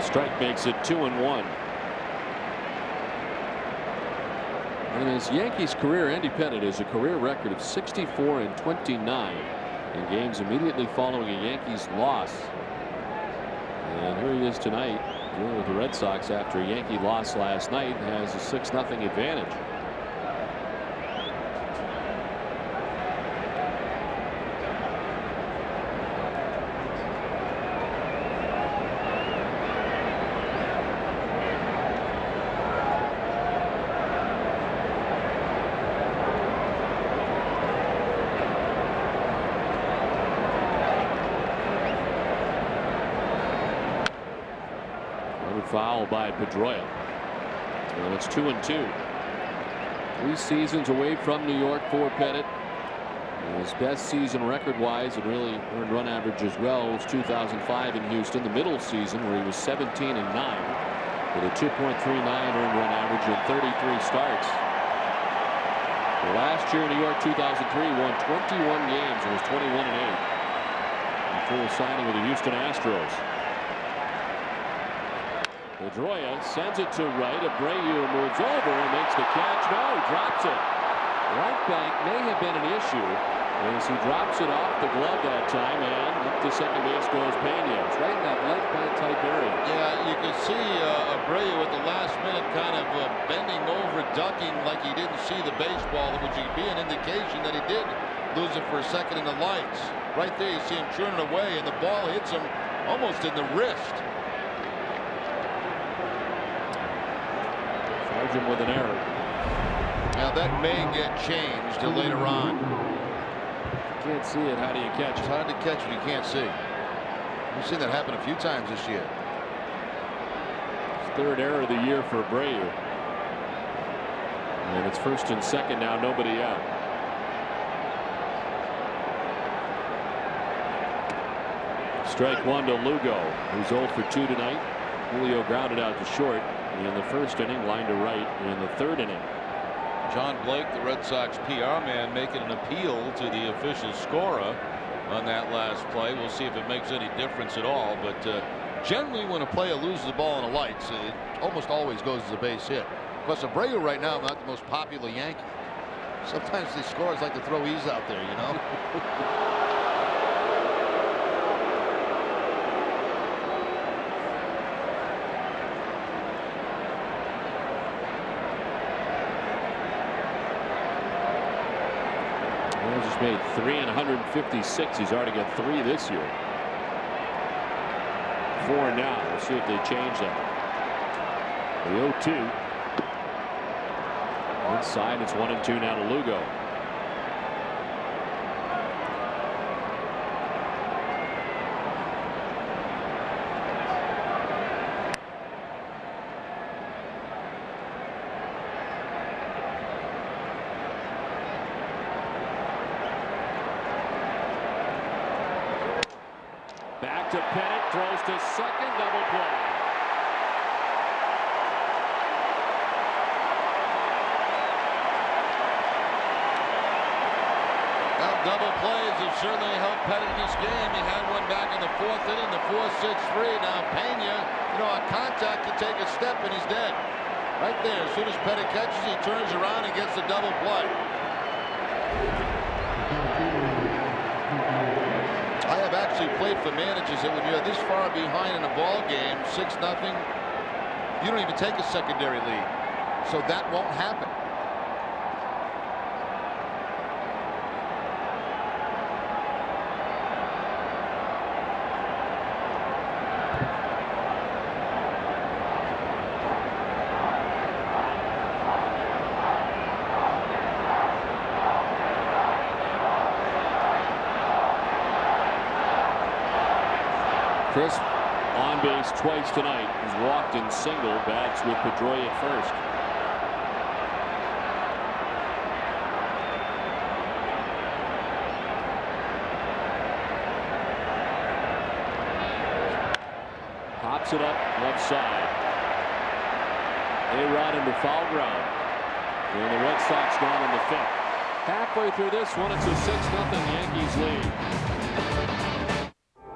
Speaker 1: Strike makes it 2-1. In his Yankees career, Andy Pettitte has a career record of 64-29 in games immediately following a Yankees loss. And here he is tonight dealing with the Red Sox after a Yankee loss last night and has a 6-0 advantage. Foul by Pedroia. And it's 2-2. 3 seasons away from New York for Pettitte. His best season record-wise and really earned run average as well was 2005 in Houston, the middle season where he was 17-9 with a 2.39 earned run average in 33 starts. Last year in New York, 2003, won 21 games and was 21-8 before signing with the Houston Astros. Pedroia sends it to right. Abreu moves over and makes the catch. No, he drops it. Right bank may have been an issue as he drops it off the glove that time, and up to second base goes Pena. It's right in that left bank type area.
Speaker 2: Yeah, you could see Abreu at the last minute kind of bending over, ducking like he didn't see the baseball, which would be an indication that he did lose it for a second in the lights. Right there, you see him churning away, and the ball hits him almost in the wrist.
Speaker 1: Sargent with an error.
Speaker 2: Now that may get changed later on.
Speaker 1: If you can't see it, how do you catch it?
Speaker 2: It's hard to catch when you can't see. We've seen that happen a few times this year.
Speaker 1: Third error of the year for Abreu. And it's first and second now, nobody out. Strike one to Lugo, who's 0 for 2 tonight. Julio grounded out to short in the first inning, line to right in the third inning.
Speaker 5: John Blake, the Red Sox PR man, making an appeal to the official scorer on that last play. We'll see if it makes any difference at all. But generally, when a player loses the ball in the lights, it almost always goes as a base hit. Plus, Abreu right now not the most popular Yankee. Sometimes these scorers like to throw ease out there, you know.
Speaker 1: Just made 3 in 156. He's already got 3 this year. 4 now. We'll see if they change that. The 0-2. Inside, it's 1-2 now to Lugo. Back to Pettitte, throws to second, double play.
Speaker 2: Well, double plays have certainly helped Pettitte in this game. He had one back in the 4th inning, the 4-6-3. Now Pena, on contact to take a step, and he's dead. Right there, as soon as Pettitte catches, he turns around and gets the double play. I have actually played for managers that when you're this far behind in a ball game, 6-0, you don't even take a secondary lead. So that won't happen.
Speaker 1: Chris on base twice tonight. He's walked in single, bats with Pedroia at first. Pops it up left side. A-Rod into foul ground. And the Red Sox gone in the 5th. Halfway through this one, it's a 6-0 Yankees lead.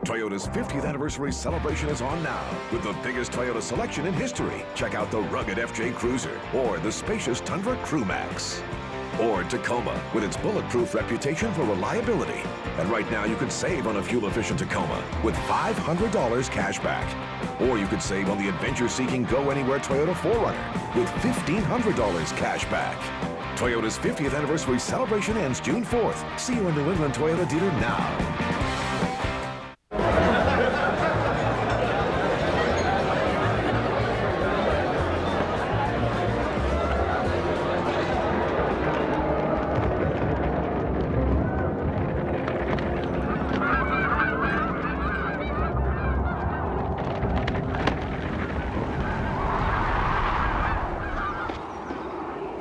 Speaker 8: Toyota's 50th anniversary celebration is on now with the biggest Toyota selection in history. Check out the rugged FJ Cruiser or the spacious Tundra Crew Max. Or Tacoma with its bulletproof reputation for reliability. And right now you can save on a fuel-efficient Tacoma with $500 cash back. Or you could save on the adventure-seeking Go-Anywhere Toyota 4Runner with $1,500 cash back. Toyota's 50th anniversary celebration ends June 4th. See your New England Toyota dealer now.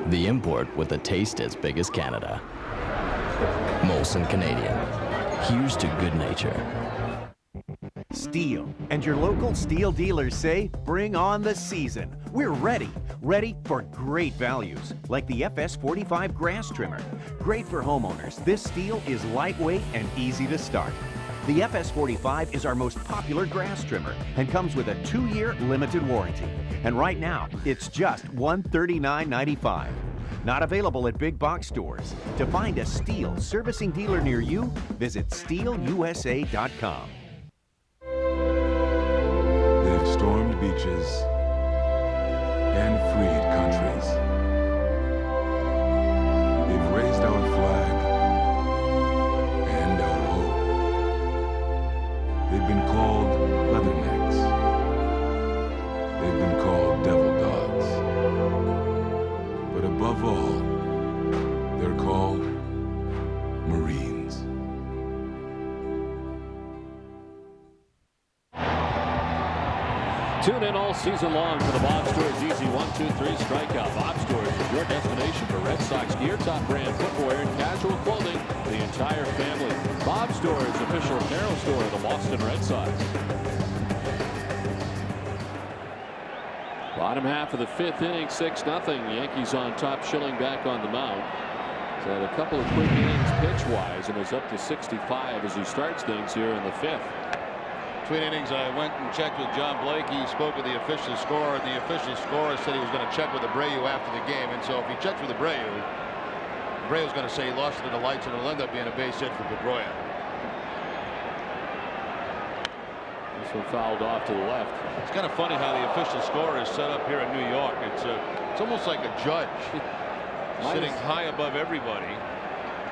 Speaker 6: The import with a taste as big as Canada. Molson Canadian. Here's to good nature.
Speaker 7: Steel. And your local steel dealers say, bring on the season. We're ready for great values, like the FS45 grass trimmer. Great for homeowners, this steel is lightweight and easy to start. The FS45 is our most popular grass trimmer and comes with a 2-year limited warranty. And right now, it's just $139.95. Not available at big box stores. To find a Steel servicing dealer near you, visit steelusa.com.
Speaker 11: They've stormed beaches and freed countries. They've raised our flag
Speaker 1: Tune in all season long for the Bob Stewart's Easy 1-2-3 strikeout. Bob Stewart's is your destination for Red Sox gear, top brand footwear, and casual clothing for the entire family. Bob Stewart's official apparel store of the Boston Red Sox. Bottom half of the 5th inning, 6-0. Yankees on top. Schilling back on the mound. He's had a couple of quick innings pitch-wise and is up to 65 as he starts things here in the 5th.
Speaker 2: Between innings, I went and checked with John Blake. He spoke with the official scorer, and the official scorer said he was going to check with Abreu after the game. And so if he checks with Abreu's going to say he lost it in the lights, and it'll end up being a base hit for Pedroia.
Speaker 1: This one fouled off to the left.
Speaker 5: It's kind of funny how the official scorer is set up here in New York. It's almost like a judge sitting high above everybody.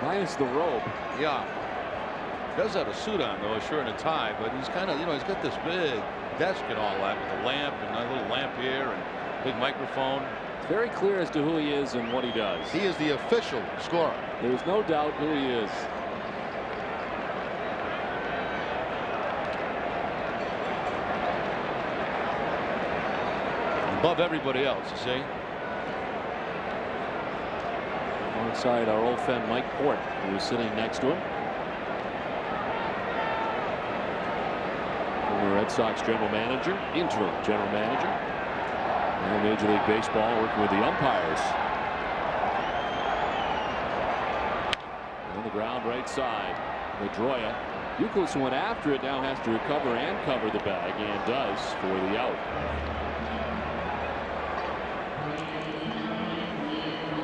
Speaker 1: Minus the robe.
Speaker 5: Yeah. He does have a suit on, though, a shirt and a tie, but he's kind of, he's got this big desk and all that with a lamp and a little lamp here and big microphone.
Speaker 1: It's very clear as to who he is and what he does.
Speaker 2: He is the official scorer.
Speaker 1: There's no doubt who he is.
Speaker 5: Above everybody else, you see.
Speaker 1: Alongside our old friend Mike Curt, who is sitting next to him. Former Red Sox general manager, interim general manager. And Major League Baseball working with the umpires. On the ground right side. Pedroia. Youkilis went after it, now has to recover and cover the bag, and does for the out.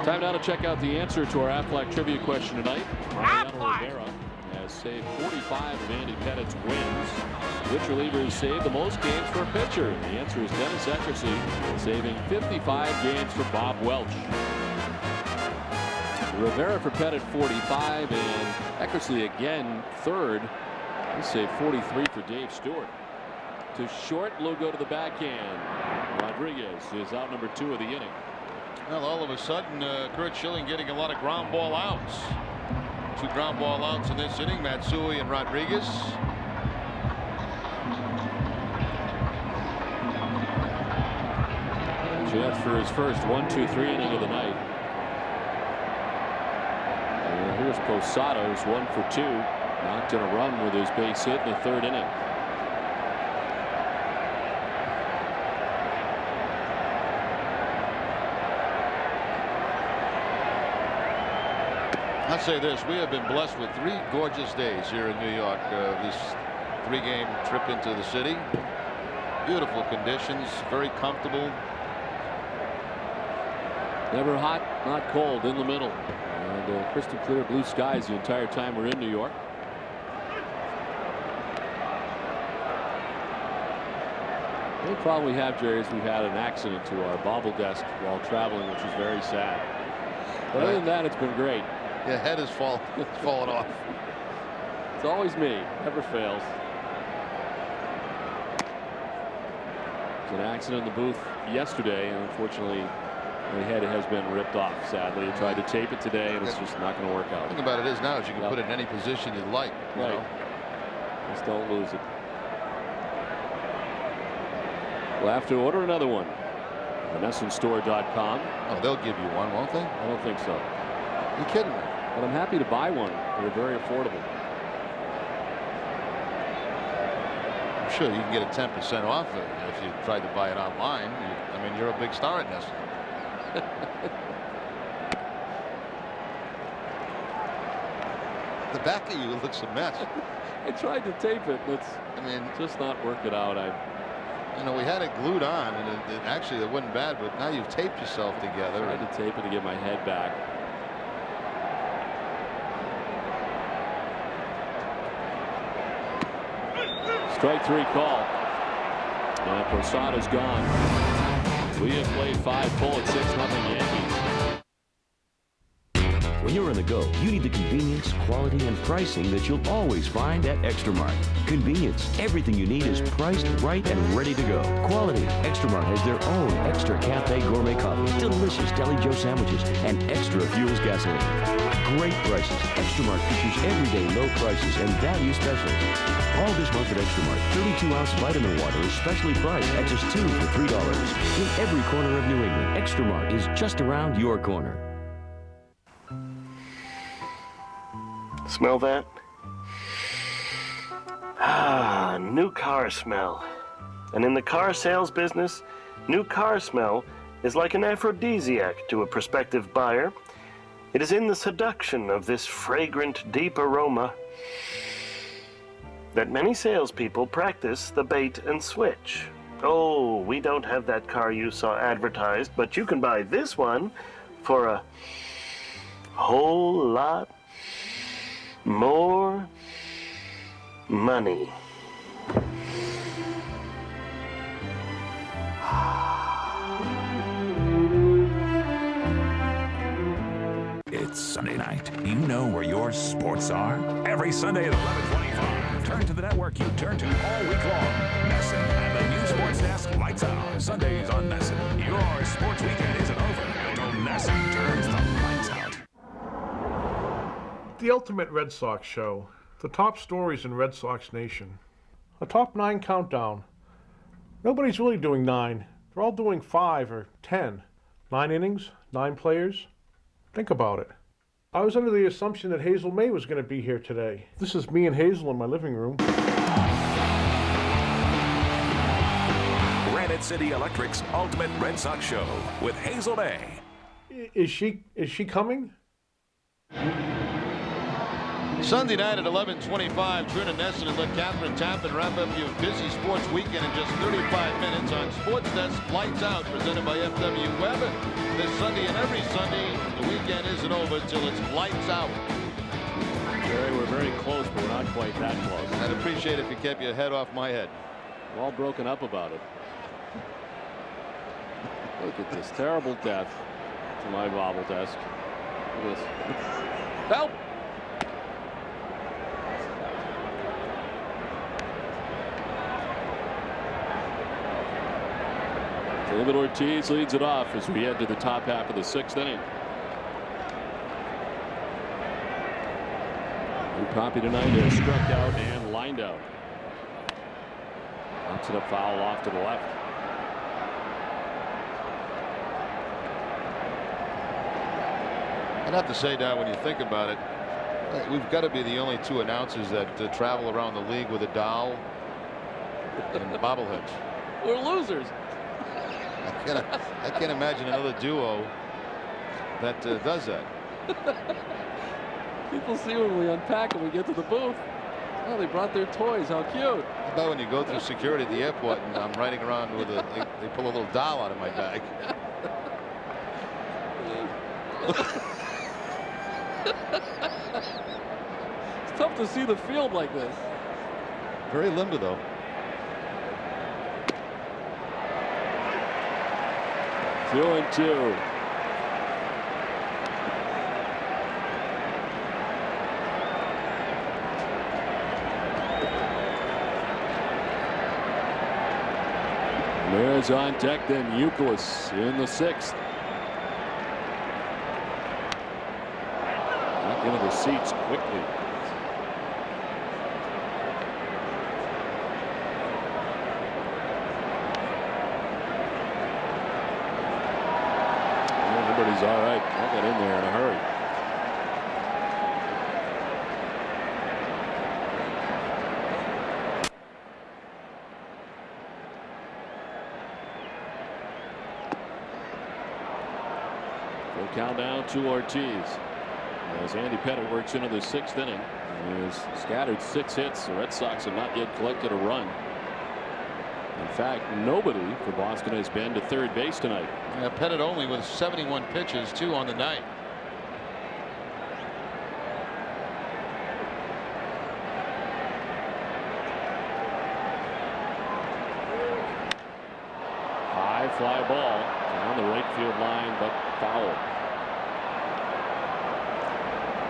Speaker 1: Time now to check out the answer to our Aflac trivia question tonight. Mariano Rivera has saved 45 of Andy Pettitte's wins. Which reliever has saved the most games for a pitcher? The answer is Dennis Eckersley, saving 55 games for Bob Welch. Rivera for Pettitte 45, and Eckersley again third. He saved 43 for Dave Stewart. To short, Lugo to the backhand. Rodriguez is out number 2 of the inning.
Speaker 2: Well, all of a sudden, Curt Schilling getting a lot of ground ball outs. 2 ground ball outs in this inning, Matsui and Rodriguez.
Speaker 1: Jets for his first 1-2-3 inning of the night. And here's Posadas, 1 for 2. Knocked in a run with his base hit in the 3rd inning.
Speaker 2: I'll say this, we have been blessed with 3 gorgeous days here in New York. This 3-game trip into the city. Beautiful conditions, very comfortable.
Speaker 1: Never hot, not cold, in the middle. And crystal clear blue skies the entire time we're in New York. The only problem we have, Jerry, is we've had an accident to our bobble desk while traveling, which is very sad. But other than that, it's been great.
Speaker 2: The head has fallen off.
Speaker 1: It's always me. Never fails. There's an accident in the booth yesterday, and unfortunately, the head has been ripped off, sadly. I tried to tape it today, and it's just not going to work out.
Speaker 2: The thing about it is now is you can put it in any position you'd like. You know?
Speaker 1: Just don't lose it. We'll have to order another one. NSNstore.com.
Speaker 2: Oh, they'll give you one, won't they?
Speaker 1: I don't think so.
Speaker 2: You kidding me?
Speaker 1: But I'm happy to buy one. They're very affordable.
Speaker 2: I'm sure you can get a 10% off if you tried to buy it online. I mean, you're a big star at NESN. The back of you looks a mess.
Speaker 1: I tried to tape it. It's just not working out.
Speaker 2: You know, we had it glued on, and actually it wasn't bad, but now you've taped yourself together.
Speaker 1: I tried to tape it to get my head back. Strike 3 call. And Posada's gone. We have played 5 full at 6-0 Yankees.
Speaker 9: When you're on the go, you need the convenience, quality, and pricing that you'll always find at Extra Mart. Convenience. Everything you need is priced right and ready to go. Quality. Extra Mart has their own Extra Cafe Gourmet Coffee, delicious Deli Joe sandwiches, and Extra Fuels gasoline. Great prices. Extra Mart features everyday low prices and value specials. All this month at Extra Mart, 32-ounce vitamin water is specially priced at just $2 for $3. In every corner of New England, Extra Mart is just around your corner.
Speaker 12: Smell that? Ah, new car smell. And in the car sales business, new car smell is like an aphrodisiac to a prospective buyer. It is in the seduction of this fragrant, deep aroma that many salespeople practice the bait and switch. Oh, we don't have that car you saw advertised, but you can buy this one for a whole lot more money.
Speaker 8: It's Sunday night. You know where your sports are? Every Sunday at 11:25. Turn to the network you turn to all week long. Nesson and the new sports desk lights out. Sundays on Nesson. Your sports weekend isn't over until Nesson turns the lights out.
Speaker 13: The Ultimate Red Sox Show. The top stories in Red Sox Nation. A top 9 countdown. Nobody's really doing 9. They're all doing 5 or 10. 9 innings, 9 players. Think about it. I was under the assumption that Hazel May was going to be here today. This is me and Hazel in my living room.
Speaker 8: Granite City Electric's Ultimate Red Sox Show with Hazel May.
Speaker 13: Is she coming?
Speaker 2: Sunday night at 11:25, Trina Nesson and let Catherine Tappan wrap up your busy sports weekend in just 35 minutes on Sports Desk Lights Out, presented by FW Web. This Sunday and every Sunday, the weekend isn't over until it's lights out.
Speaker 1: Jerry, we're very close, but we're not quite that close.
Speaker 2: I'd appreciate if you kept your head off my head.
Speaker 1: We're all broken up about it. Look at this terrible death to my bobble desk. Look at this. Help! David Ortiz leads it off as we head to the top half of the 6th inning. New Poppy tonight is struck out and lined out. Knocks it up foul off to the left.
Speaker 2: I'd have to say, Don, when you think about it, we've got to be the only 2 announcers that travel around the league with a doll and bobbleheads.
Speaker 1: We're losers.
Speaker 2: I can't imagine another duo that does that.
Speaker 1: People see when we unpack and we get to the booth. Oh, they brought their toys. How cute.
Speaker 2: How about when you go through security at the airport and I'm riding around with they pull a little doll out of my bag.
Speaker 1: It's tough to see the field like this.
Speaker 2: Very limber, though.
Speaker 1: Two and two. There's on deck then Youkilis in the 6th. Back into the seats quickly. Everybody's all right. I got in there in a hurry. Count down to Ortiz as Andy Pettitte works into the 6th inning. He has scattered 6 hits. The Red Sox have not yet collected a run. In fact, nobody for Boston has been to third base tonight.
Speaker 2: Yeah, Pettitte only with 71 pitches, 2 on the night.
Speaker 1: High fly ball down the right field line, but foul.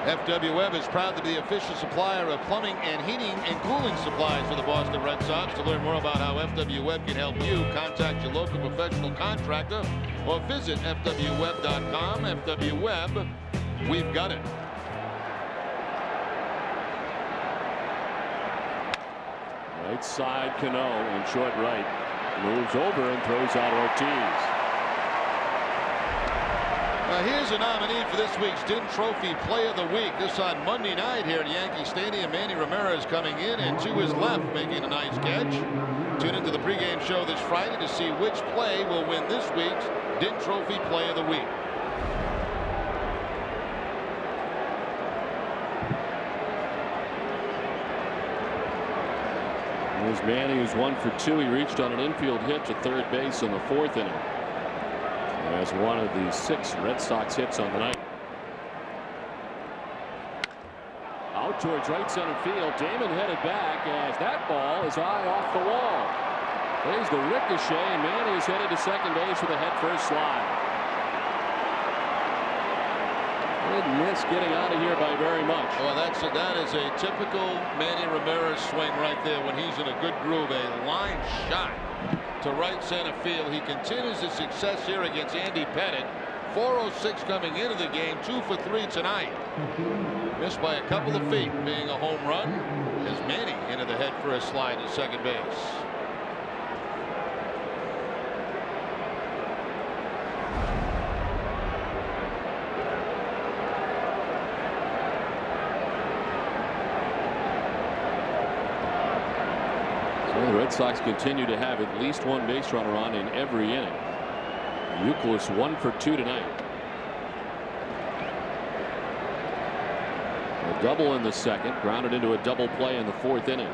Speaker 2: FWweb is proud to be the official supplier of plumbing and heating and cooling supplies for the Boston Red Sox. To learn more about how FWweb can help you, contact your local professional contractor or visit fwweb.com. FWweb, we've got it.
Speaker 1: Right side, Cano, and short right. Moves over and throws out Ortiz.
Speaker 2: Here's a nominee for this week's DIN Trophy Play of the Week. This on Monday night here at Yankee Stadium. Manny Ramirez coming in, and to his left making a nice catch. Tune into the pregame show this Friday to see which play will win this week's DIN Trophy Play of the Week.
Speaker 1: Here's Manny, who's 1 for 2. He reached on an infield hit to third base in the 4th inning. As one of the 6 Red Sox hits on the night. Out towards right center field. Damon headed back as that ball is high off the wall. There's the ricochet, and Manny is headed to second base with a head-first slide. Didn't miss getting out of here by very much.
Speaker 2: Well, that is a typical Manny Ramirez swing right there when he's in a good groove. A line shot to right center field. He continues his success here against Andy Pettitte. 406 coming into the game, 2 for 3 tonight. Missed by a couple of feet, being a home run as Manny into the head for a slide to second base.
Speaker 1: The Red Sox continue to have at least one base runner on in every inning. Youkilis 1 for 2 tonight. A double in the second, grounded into a double play in the 4th inning.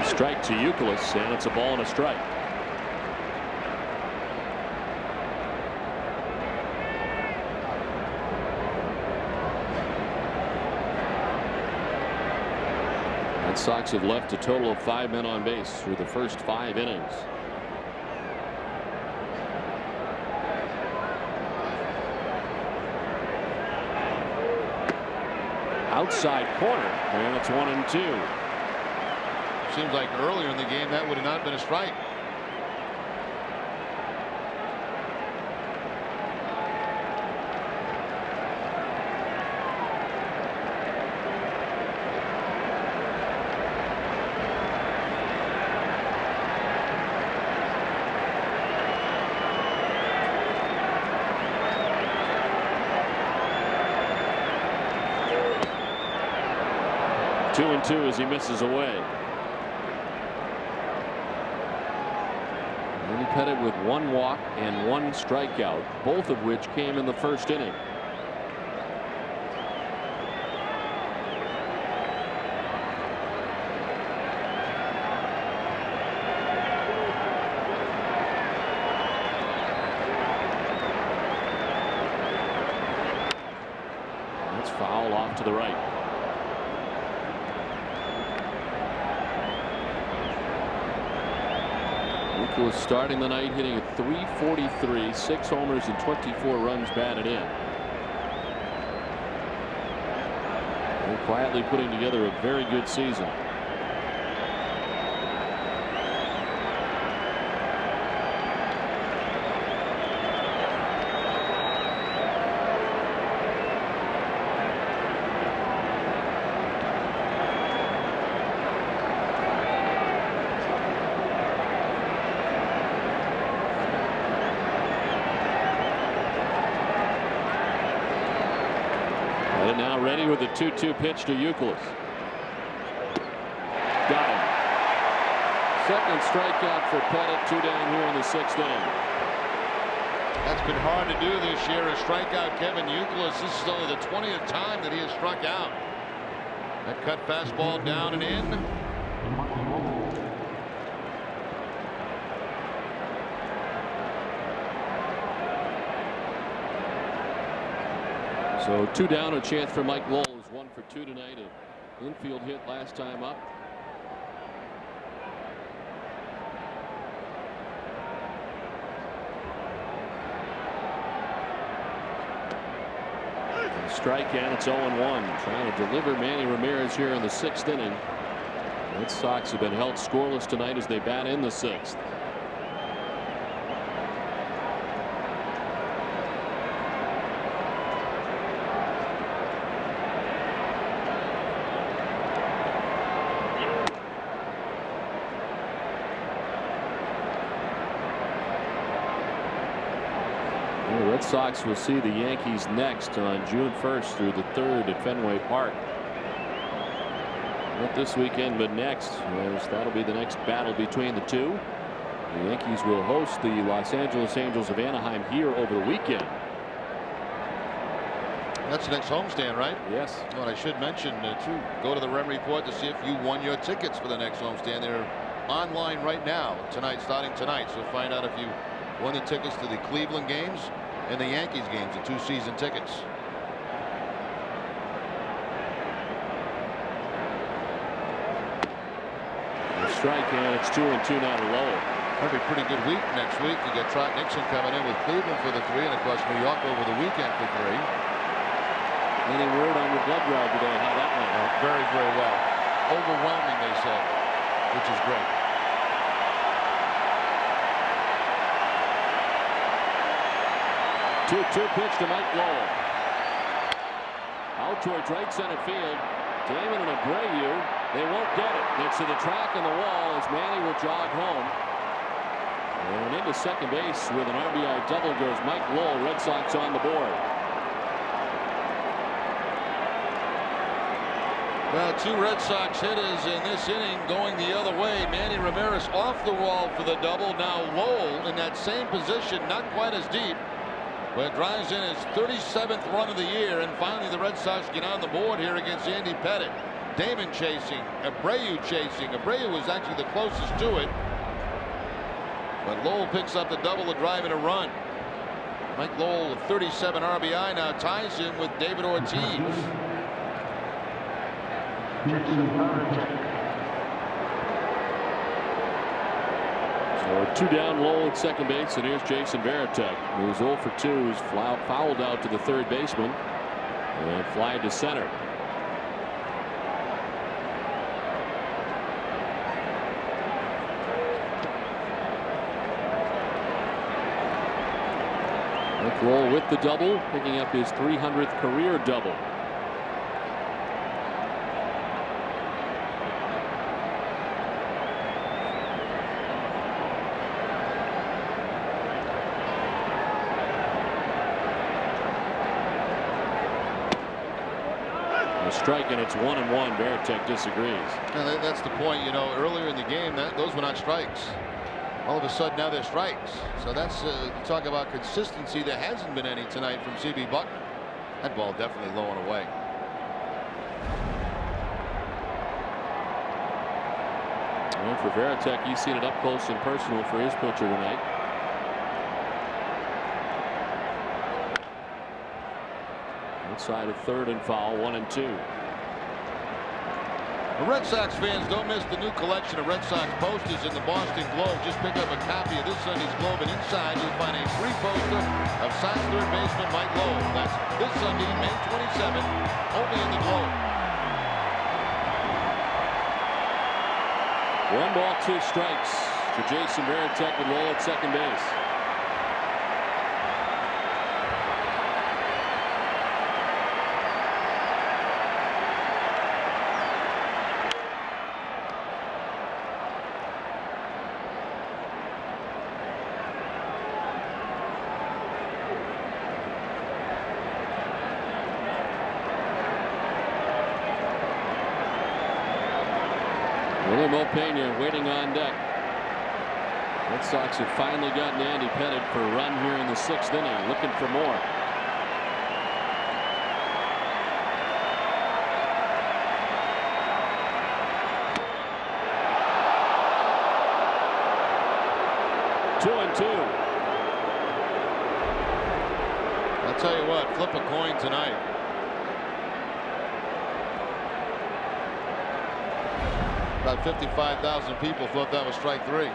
Speaker 1: Strike to Youkilis, and it's a ball and a strike. Red Sox have left a total of 5 men on base through the first 5 innings. Outside corner, and it's 1-2.
Speaker 2: Seems like earlier in the game that would have not been a strike.
Speaker 1: Two and two as he misses away. Pettitte with 1 walk and 1 strikeout, both of which came in the first inning. That's foul off to the right. Was starting the night hitting at .343, 6 homers and 24 runs batted in. They're quietly putting together a very good season. Ready with a 2-2 pitch to Youkilis. Got him. Second strikeout for Pettitte, 2 down here in the 6th inning.
Speaker 2: That's been hard to do this year, a strikeout Kevin Youkilis. This is only the 20th time that he has struck out. That cut fastball down and in.
Speaker 1: So 2 down, a chance for Mike Lowell. 1 for 2 tonight. An infield hit last time up. Strike, and it's 0-1. Trying to deliver Manny Ramirez here in the 6th inning. Red Sox have been held scoreless tonight as they bat in the 6th. The Red Sox will see the Yankees next on June 1st through the 3rd at Fenway Park. Not this weekend, but next. That'll be the next battle between the two. The Yankees will host the Los Angeles Angels of Anaheim here over the weekend.
Speaker 5: That's the next homestand, right?
Speaker 1: Yes.
Speaker 5: What I should mention, too, go to the Rem Report to see if you won your tickets for the next homestand. They're online right now, starting tonight. So find out if you won the tickets to the Cleveland games and the Yankees games, the 2 season tickets.
Speaker 1: Strike, and it's 2-2 now to Lowell.
Speaker 5: That'll be a pretty good week next week. You get Trot Nixon coming in with Cleveland for the 3, and of course New York over the weekend for 3.
Speaker 1: Any word on your blood drive today? How that went?
Speaker 5: Very, very well. Overwhelming, they said, which is great.
Speaker 1: Two pitch to Mike Lowell. Out towards right center field. Damon and Abreu. They won't get it. It's to the track and the wall as Manny will jog home. And into second base with an RBI double goes Mike Lowell. Red Sox on the board.
Speaker 5: Well, 2 Red Sox hitters in this inning going the other way. Manny Ramirez off the wall for the double. Now Lowell in that same position, not quite as deep, but drives in his 37th run of the year. And finally the Red Sox get on the board here against Andy Pettitte. Damon chasing, Abreu chasing. Abreu was actually the closest to it, but Lowell picks up the double to drive in a run. Mike Lowell with 37 RBI now ties him with David Ortiz.
Speaker 1: So 2 down, Lowell at second base, and here's Jason Varitek, who's 0 for 2. He's fouled out to the 3rd baseman and fly to center. Mike Lowell with the double, picking up his 300th career double. Strike, and it's 1-1. Varitek disagrees.
Speaker 5: Yeah, that's the point. You know, earlier in the game, those were not strikes. All of a sudden now they're strikes. So that's you talk about consistency. There hasn't been any tonight from C.B. Buckner. That ball definitely low and away.
Speaker 1: And for Varitek, he's seen it up close and personal for his pitcher tonight. Outside of 3rd and foul, 1-2.
Speaker 5: The Red Sox fans, don't miss the new collection of Red Sox posters in the Boston Globe. Just pick up a copy of this Sunday's Globe, and inside you'll find a free poster of Sox 3rd baseman Mike Lowell. That's this Sunday, May 27th, only in the Globe.
Speaker 1: 1 ball, 2 strikes for Jason Varitek with Lowell at second base. Pena waiting on deck. Red Sox have finally gotten Andy Pettitte for a run here in the 6th inning, looking for more.
Speaker 5: tell you what, flip a coin tonight. About 55,000 people thought that was strike 3.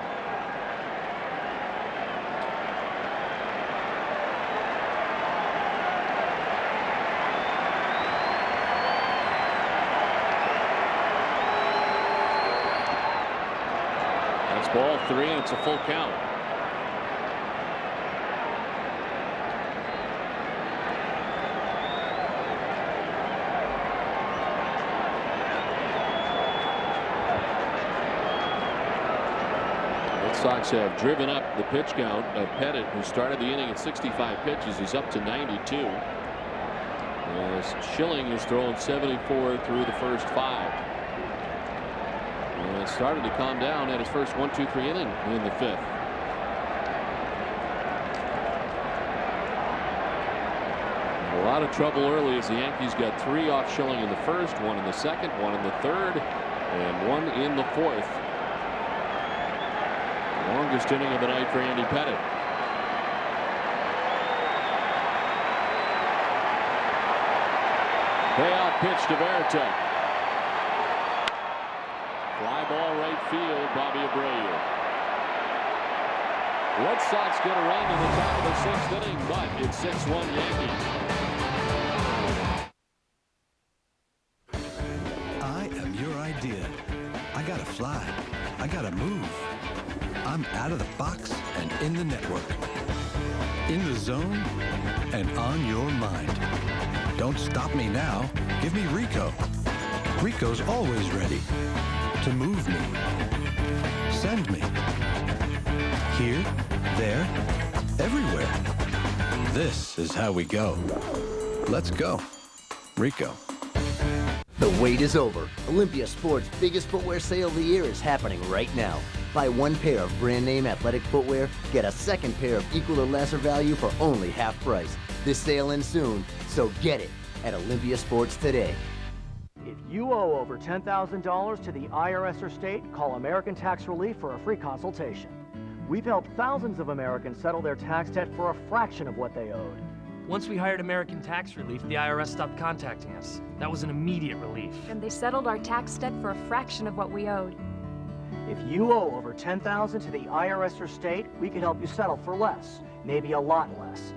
Speaker 1: That's ball 3, and it's a full count. Sox have driven up the pitch count of Pettitte, who started the inning at 65 pitches. He's up to 92. As Schilling has thrown 74 through the first 5. And started to calm down at his first 1-2-3 inning in the 5th. A lot of trouble early as the Yankees got 3 off Schilling in the first, 1 in the second, 1 in the third, and 1 in the 4th. Longest inning of the night for Andy Pettitte. Payoff pitch to Pettitte. Fly ball right field, Bobby Abreu. Red Sox get a run in the top of the 6th inning, but it's 6-1 Yankees.
Speaker 3: I am your idea. I gotta fly. I gotta move. I'm out of the box and in the network. In the zone and on your mind. Don't stop me now. Give me Rico. Rico's always ready to move me. Send me. Here, there, everywhere. This is how we go. Let's go. Rico.
Speaker 29: The wait is over. Olympia Sports' biggest footwear sale of the year is happening right now. Buy 1 pair of brand name athletic footwear, get a 2nd pair of equal or lesser value for only half price. This sale ends soon, so get it at Olympia Sports today.
Speaker 16: If you owe over $10,000 to the IRS or state, call American Tax Relief for a free consultation. We've helped thousands of Americans settle their tax debt for a fraction of what they owed.
Speaker 20: Once we hired American Tax Relief, the IRS stopped contacting us. That was an immediate relief.
Speaker 22: And they settled our tax debt for a fraction of what we owed.
Speaker 16: If you owe over $10,000 to the IRS or state, we can help you settle for less, maybe a lot less.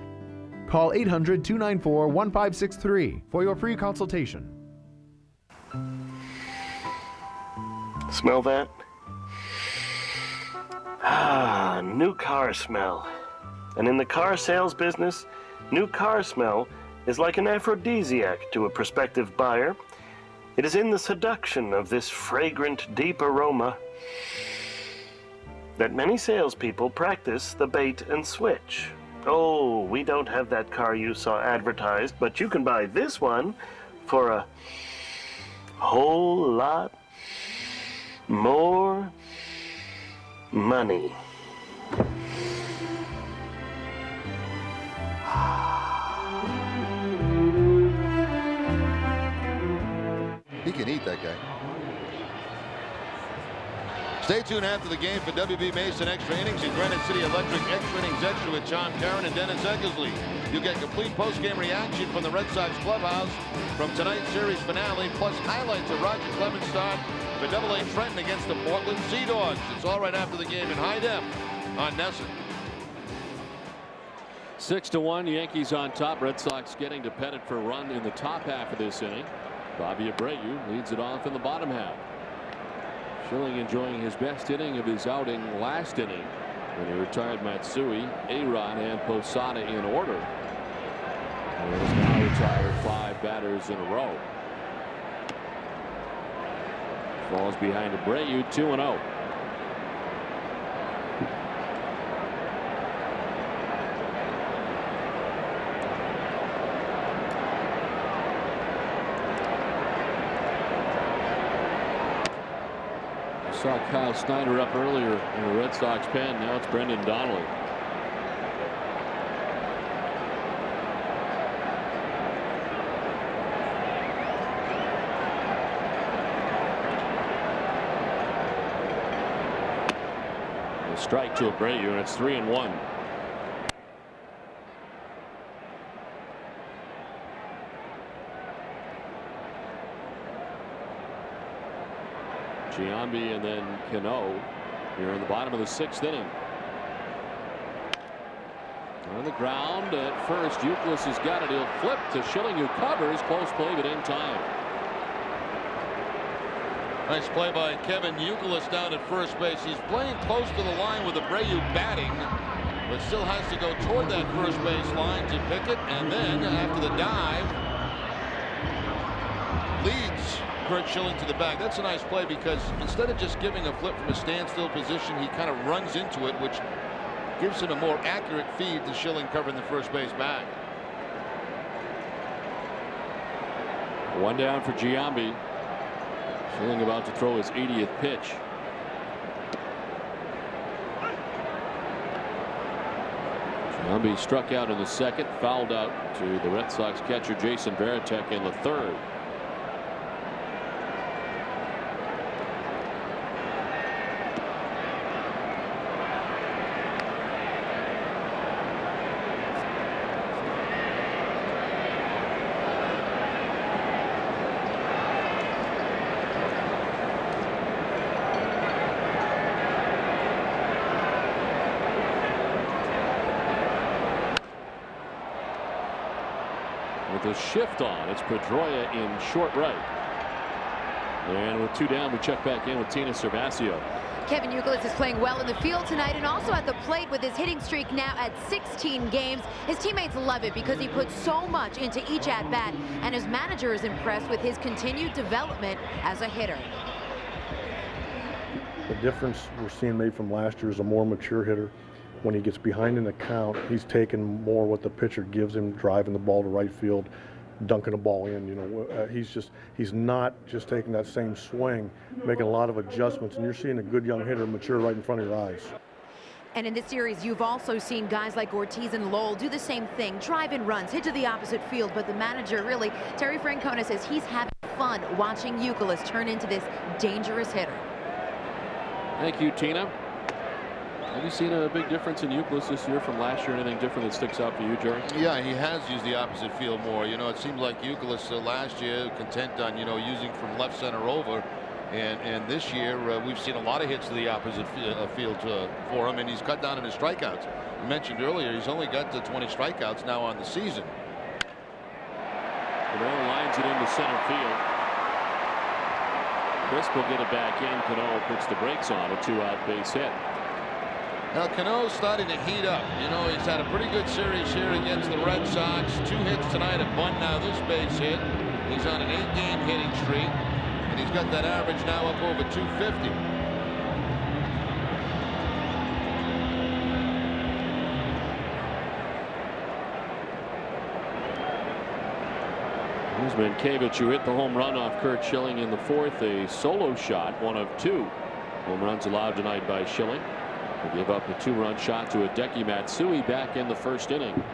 Speaker 23: Call 800-294-1563 for your free consultation.
Speaker 12: Smell that? Ah, new car smell. And in the car sales business, new car smell is like an aphrodisiac to a prospective buyer. It is in the seduction of this fragrant, deep aroma that many salespeople practice the bait and switch. Oh, we don't have that car you saw advertised, but you can buy this one for a whole lot more money.
Speaker 2: He can eat that guy. Stay tuned after the game for WB Mason Extra Innings and Granite City Electric Extra Innings Extra with John Caron and Dennis Eckersley. You'll get complete post-game reaction from the Red Sox clubhouse from tonight's series finale, plus highlights of Roger Clemens' start for AA Trenton against the Portland Sea Dogs. It's all right after the game in high def on NESN.
Speaker 1: 6-1, Yankees on top. Red Sox getting to Pettitte for a run in the top half of this inning. Bobby Abreu leads it off in the bottom half. Schilling enjoying his best inning of his outing last inning when he retired Matsui, A-Rod, and Posada in order. And has now retired 5 batters in a row. Falls behind Abreu, 2-0. Saw Kyle Snyder up earlier in the Red Sox pen. Now it's Brendan Donnelly. A strike to Abreu, and it's 3-1. Giambi and then Cano here in the bottom of the 6th inning. On the ground at first, Youkilis has got it. He'll flip to Schilling, who covers. Close play, but in time.
Speaker 5: Nice play by Kevin Youkilis down at first base. He's playing close to the line with Abreu batting, but still has to go toward that first base line to Pettitte, and then after the dive, leads Curt Schilling to the bag. That's a nice play because instead of just giving a flip from a standstill position, he kind of runs into it, which gives him a more accurate feed to Schilling covering the first base bag.
Speaker 1: One down for Giambi. Schilling about to throw his 80th pitch. Giambi struck out in the 2nd, fouled out to the Red Sox catcher Jason Varitek in the 3rd. With a shift on, it's Pedroia in short right. And with 2 down, we check back in with Tina Cervasio.
Speaker 4: Kevin Youkilis is playing well in the field tonight and also at the plate with his hitting streak now at 16 games. His teammates love it because he puts so much into each at-bat, and his manager is impressed with his continued development as a hitter.
Speaker 13: The difference we're seeing maybe from last year is a more mature hitter. When he gets behind in the count, he's taking more what the pitcher gives him, driving the ball to right field, dunking the ball in. You know, he's not just taking that same swing, making a lot of adjustments, and you're seeing a good young hitter mature right in front of your eyes.
Speaker 4: And in this series, you've also seen guys like Ortiz and Lowell do the same thing, drive in runs, hit to the opposite field, but the manager really, Terry Francona, says he's having fun watching Youkilis turn into this dangerous hitter.
Speaker 1: Thank you, Tina. Have you seen a big difference in Youkilis this year from last year? Anything different that sticks out for you, Jerry?
Speaker 5: Yeah, he has used the opposite field more. You know, it seemed like Youkilis last year content on, using from left center over. And this year, we've seen a lot of hits to the opposite field for him, and he's cut down on his strikeouts. You mentioned earlier, he's only got 20 strikeouts now on the season.
Speaker 1: Cano lines it into center field. Crisp will get it back in. Cano puts the brakes on a 2-out base hit.
Speaker 5: Now, Cano's starting to heat up. You know, he's had a pretty good series here against the Red Sox. 2 hits tonight, a bunt now, this base hit. He's on an 8-game hitting streak, and he's got that average now up over 250.
Speaker 1: Here's Mankiewicz, who hit the home run off Curt Schilling in the 4th. A solo shot, 1 of 2 home runs allowed tonight by Schilling. He gave up a 2-run shot to Hideki Matsui back in the 1st inning.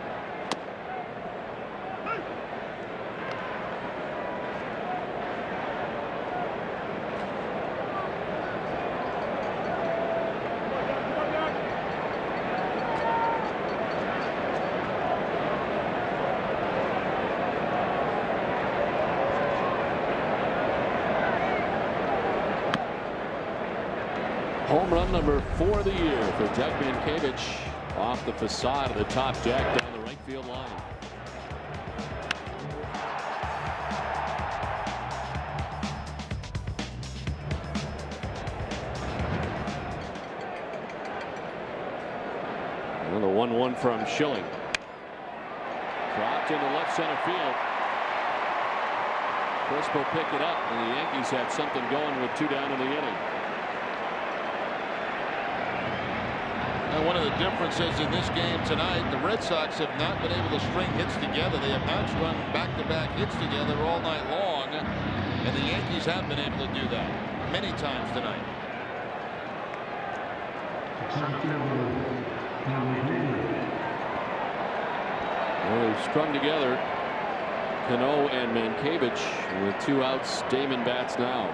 Speaker 1: Home run number 4 of the year for Doug Mankiewicz off the facade of the top deck down the right field line. And the 1-1 from Schilling. Dropped into left center field. Crisp will pick it up, and the Yankees have something going with 2 down in the inning.
Speaker 5: And one of the differences in this game tonight, the Red Sox have not been able to string hits together. They have not strung back-to-back hits together all night long, and the Yankees have been able to do that many times tonight.
Speaker 1: Well, they've strung together Cano and Mankiewicz with 2 outs. Damon bats now.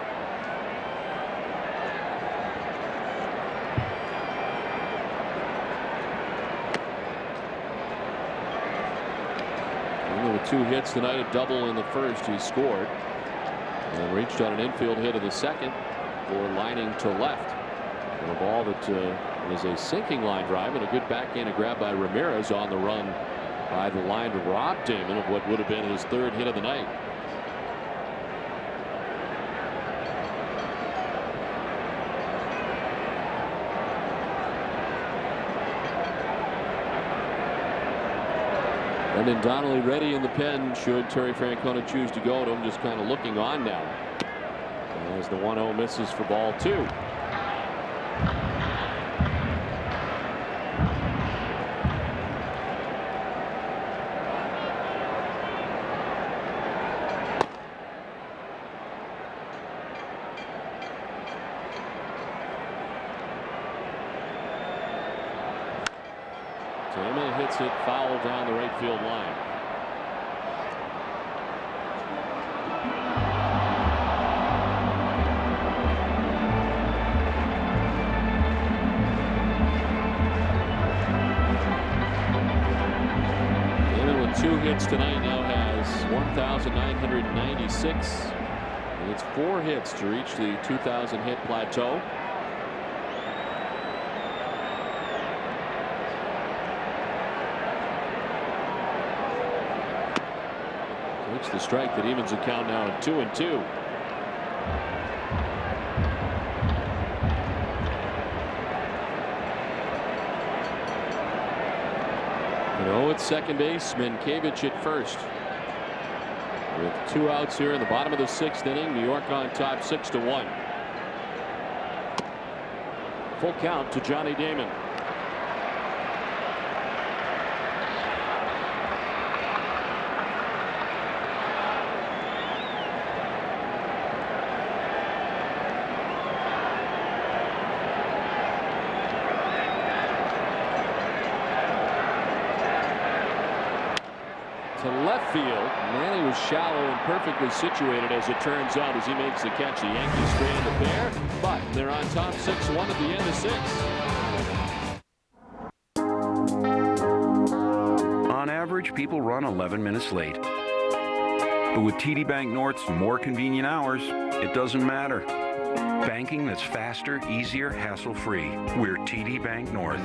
Speaker 1: With 2 hits tonight, a double in the 1st. He scored and reached on an infield hit in the 2nd. before lining to left. And a ball that is a sinking line drive, and a good backhanded grab by Ramirez on the run by the line to rob Damon of what would have been his third hit of the night. Brendan Donnelly ready in the pen should Terry Francona choose to go to him, just kind of looking on now as the 1-0 misses for ball 2. Damon hits it foul down the right field line. Damon with 2 hits tonight now has 1,996. He needs 4 hits to reach the 2,000 hit plateau. The strike that evens the count now at 2-2. At second base, Mientkiewicz at first. With 2 outs here in the bottom of the 6th inning, New York on top 6-1. Full count to Johnny Damon. To left field, Manny was shallow and perfectly situated as it turns out as he makes the catch. The Yankees strand a pair, but they're on top 6-1 at the end of 6.
Speaker 10: On average, people run 11 minutes late. But with TD Bank North's more convenient hours, it doesn't matter. Banking that's faster, easier, hassle-free. We're TD Bank North.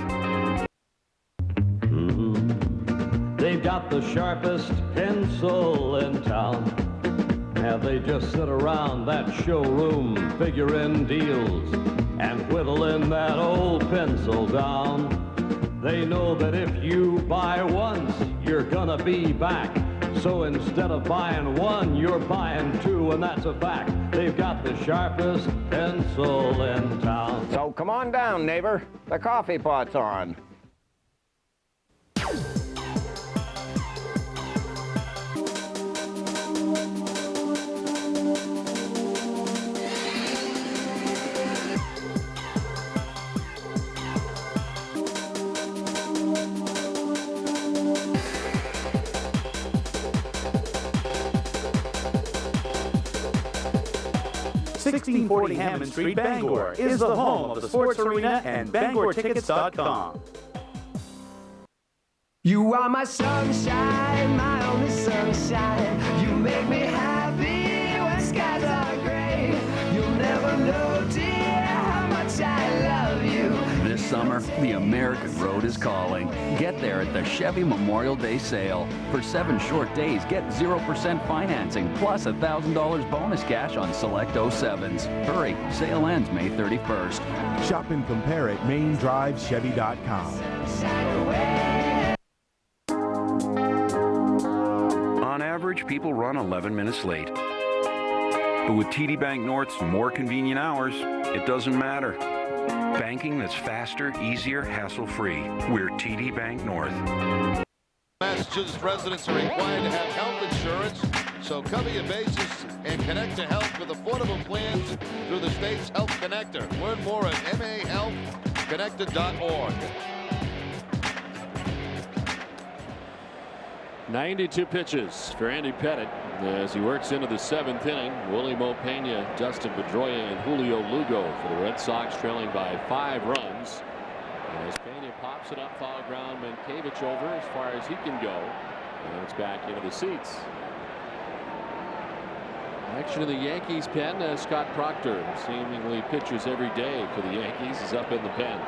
Speaker 14: They've got the sharpest pencil in town. Have they just sit around that showroom figuring deals and whittling that old pencil down? They know that if you buy once, you're gonna be back. So instead of buying 1, you're buying 2, and that's a fact. They've got the sharpest pencil in town.
Speaker 15: So come on down, neighbor. The coffee pot's on.
Speaker 18: (1640) Hammond Street, Bangor is the home of the sports arena and BangorTickets.com.
Speaker 19: You are my sunshine, my only sunshine. You make me happy when skies are gray. You'll never know, dear, how much I love you.
Speaker 21: This summer, the American Road is calling. Get there at the Chevy Memorial Day sale. For 7 short days, get 0% financing plus $1,000 bonus cash on select 07s. Hurry, sale ends May 31st.
Speaker 23: Shop and compare at MainDriveChevy.com.
Speaker 10: On average, people run 11 minutes late. But with TD Bank North's more convenient hours, it doesn't matter. Banking that's faster, easier, hassle-free. We're TD Bank North.
Speaker 2: Massachusetts residents are required to have health insurance, so cover your bases and connect to health with affordable plans through the state's Health Connector. Learn more at mahealthconnected.org.
Speaker 1: 92 pitches for Andy Pettitte as he works into the 7th inning. Willie Mo Pena, Dustin Pedroia, and Julio Lugo for the Red Sox, trailing by 5 runs. As Pena pops it up foul ground, Mientkiewicz over as far as he can go, and it's back into the seats. Action in the Yankees pen. Scott Proctor, seemingly pitches every day for the Yankees, is up in the pen.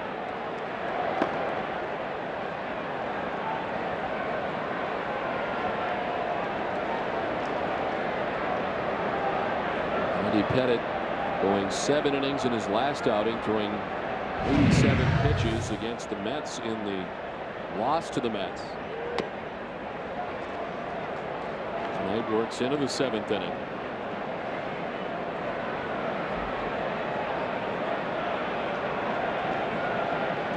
Speaker 1: Pettitte going 7 innings in his last outing, throwing 87 pitches against the Mets in the loss to the Mets. Tonight works into the 7th inning.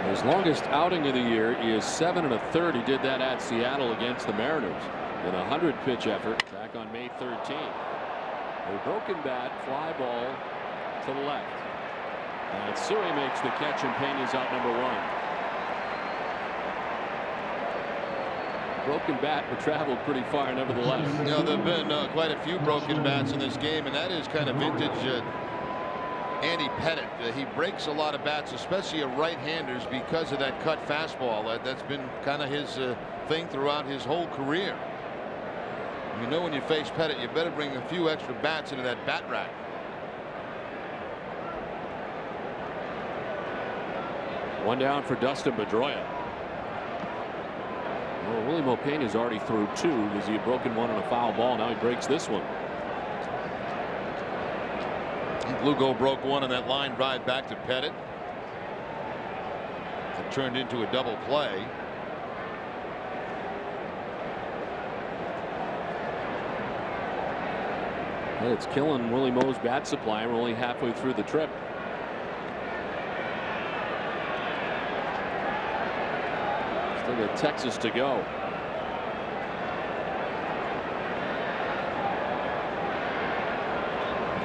Speaker 1: His longest outing of the year is 7 1/3. He did that at Seattle against the Mariners in a 100-pitch effort back on May 13th. A broken bat, fly ball to the left. And Suey makes the catch, and Pena's out number 1. Broken bat, but traveled pretty far nevertheless.
Speaker 2: You know, there have been quite a few broken bats in this game, and that is kind of vintage Andy Pettitte. He breaks a lot of bats, especially of right-handers, because of that cut fastball. That's been kind of his thing throughout his whole career. You know, when you face Pettitte, you better bring a few extra bats into that bat rack.
Speaker 1: One down for Dustin Pedroia. Well, Willie Mopena's already threw 2 because he had broken one on a foul ball. Now he breaks this one.
Speaker 2: Lugo broke one on that line drive back to Pettitte. It turned into a double play.
Speaker 1: It's killing Willie Mo's bat supply. We're only halfway through the trip. Still got Texas to go.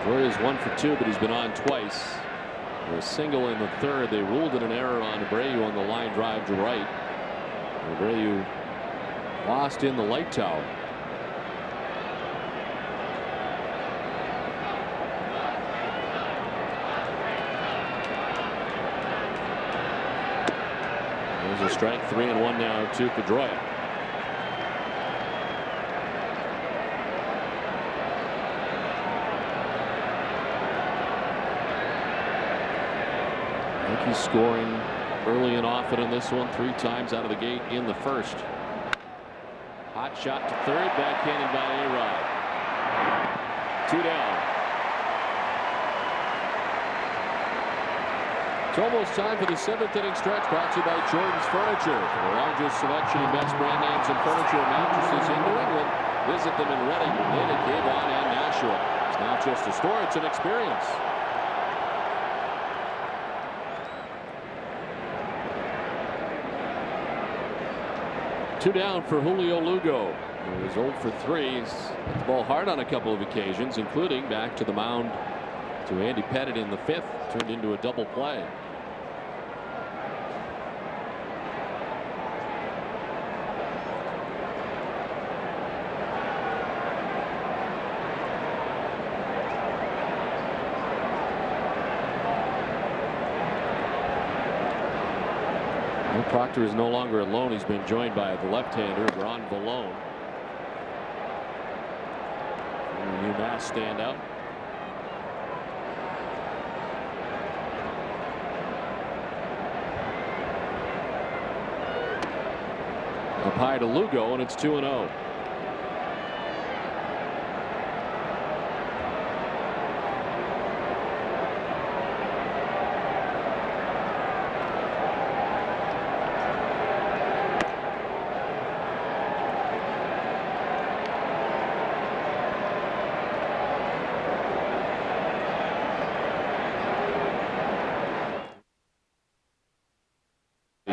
Speaker 1: Pedroia's 1 for 2, but he's been on twice. A single in the 3rd. They ruled it an error on Abreu on the line drive to right. Abreu lost in the light tower. There's a strike. 3-1 now to Pedroia. Yankees scoring early and often in this one, 3 times out of the gate in the 1st. Hot shot to 3rd, backhanded by A-Rod. 2 down. It's almost time for the 7th inning stretch, brought to you by Jordan's Furniture. For the largest selection of best brand names in furniture and mattresses in New England, visit them in Reading, Natick, Avon, and Nashua. It's not just a store, it's an experience. Two down for Julio Lugo. He was 0 for 3. He's hit the ball hard on a couple of occasions, including back to the mound to Andy Pettitte in the 5th. Turned into a double play. Proctor is no longer alone. He's been joined by the left-hander, Ron Vallone. UMass stand up. Up high to Lugo, and it's 2-0.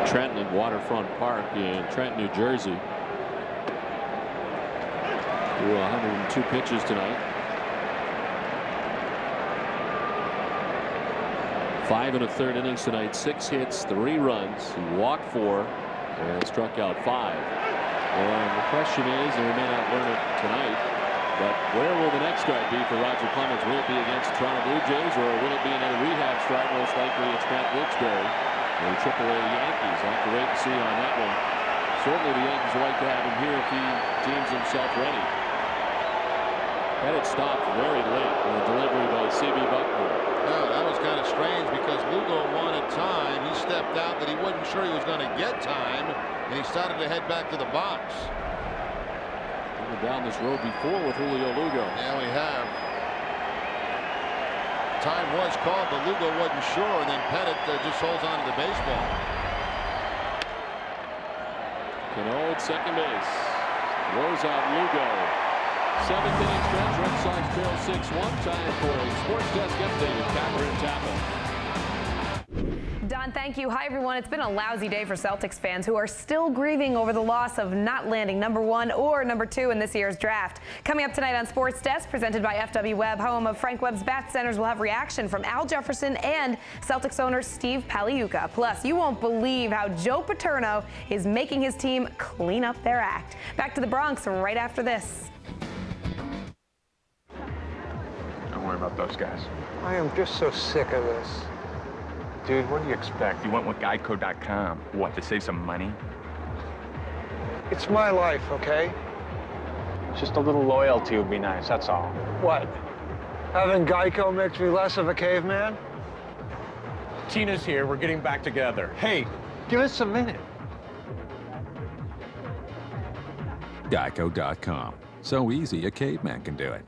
Speaker 1: Trenton and Waterfront Park in Trenton, New Jersey. Threw 102 pitches tonight. 5 1/3 innings tonight. 6 hits, 3 runs. He walked 4 and struck out 5. And the question is, and we may not learn it tonight, but where will the next start be for Roger Clemens? Will it be against the Toronto Blue Jays, or will it be another rehab start? Most likely it's Matt Wilkes-Barre. The AAA Yankees. I'll have to wait and see on that one. Certainly the Yankees would like to have him here if he deems himself ready. Pettitte stopped very late in the delivery by C.B. Buckner.
Speaker 2: Yeah, that was kind of strange because Lugo wanted time. He stepped out that he wasn't sure he was going to get time, and he started to head back to the box.
Speaker 1: We've been down this road before with Julio Lugo.
Speaker 2: Yeah, we have. Time was called, but Lugo wasn't sure, and then Pettitte just holds on to the baseball.
Speaker 1: Cano at second base. Throws out Lugo. 7th inning stretch. Red Sox trail 6-1. Time for a sports desk update with Catherine Tappan.
Speaker 6: Don, thank you. Hi, everyone. It's been a lousy day for Celtics fans who are still grieving over the loss of not landing #1 or #2 in this year's draft. Coming up tonight on Sports Desk, presented by FW Webb, home of Frank Webb's Bat Centers, will have reaction from Al Jefferson and Celtics owner Steve Paliuca. Plus, you won't believe how Joe Paterno is making his team clean up their act. Back to the Bronx right after this.
Speaker 7: Don't worry about those guys. I am just so sick of this. Dude, what do you expect? You went with Geico.com. What, to save some money? It's my life, okay? Just a little loyalty would be nice, that's all. What? Having Geico makes me less of a caveman? Tina's here, we're getting back together. Hey, give us a minute.
Speaker 11: Geico.com. So easy, a caveman can do it.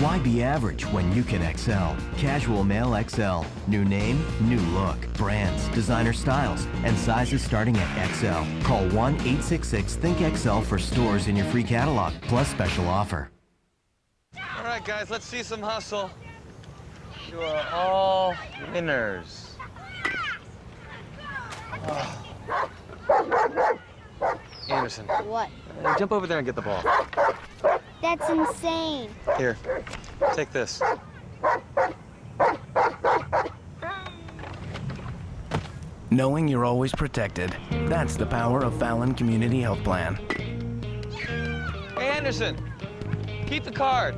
Speaker 17: Why be average when you can excel? Casual Male XL. New name, new look. Brands, designer styles, and sizes starting at XL. Call 1-866-THINK-XL for stores in your free catalog, plus special offer.
Speaker 24: All right, guys, let's see some hustle. You are all winners. Anderson.
Speaker 25: What?
Speaker 24: Jump over there and get the ball.
Speaker 25: That's insane.
Speaker 24: Here, take this.
Speaker 17: Knowing you're always protected. That's the power of Fallon Community Health Plan.
Speaker 24: Hey, Anderson, keep the card.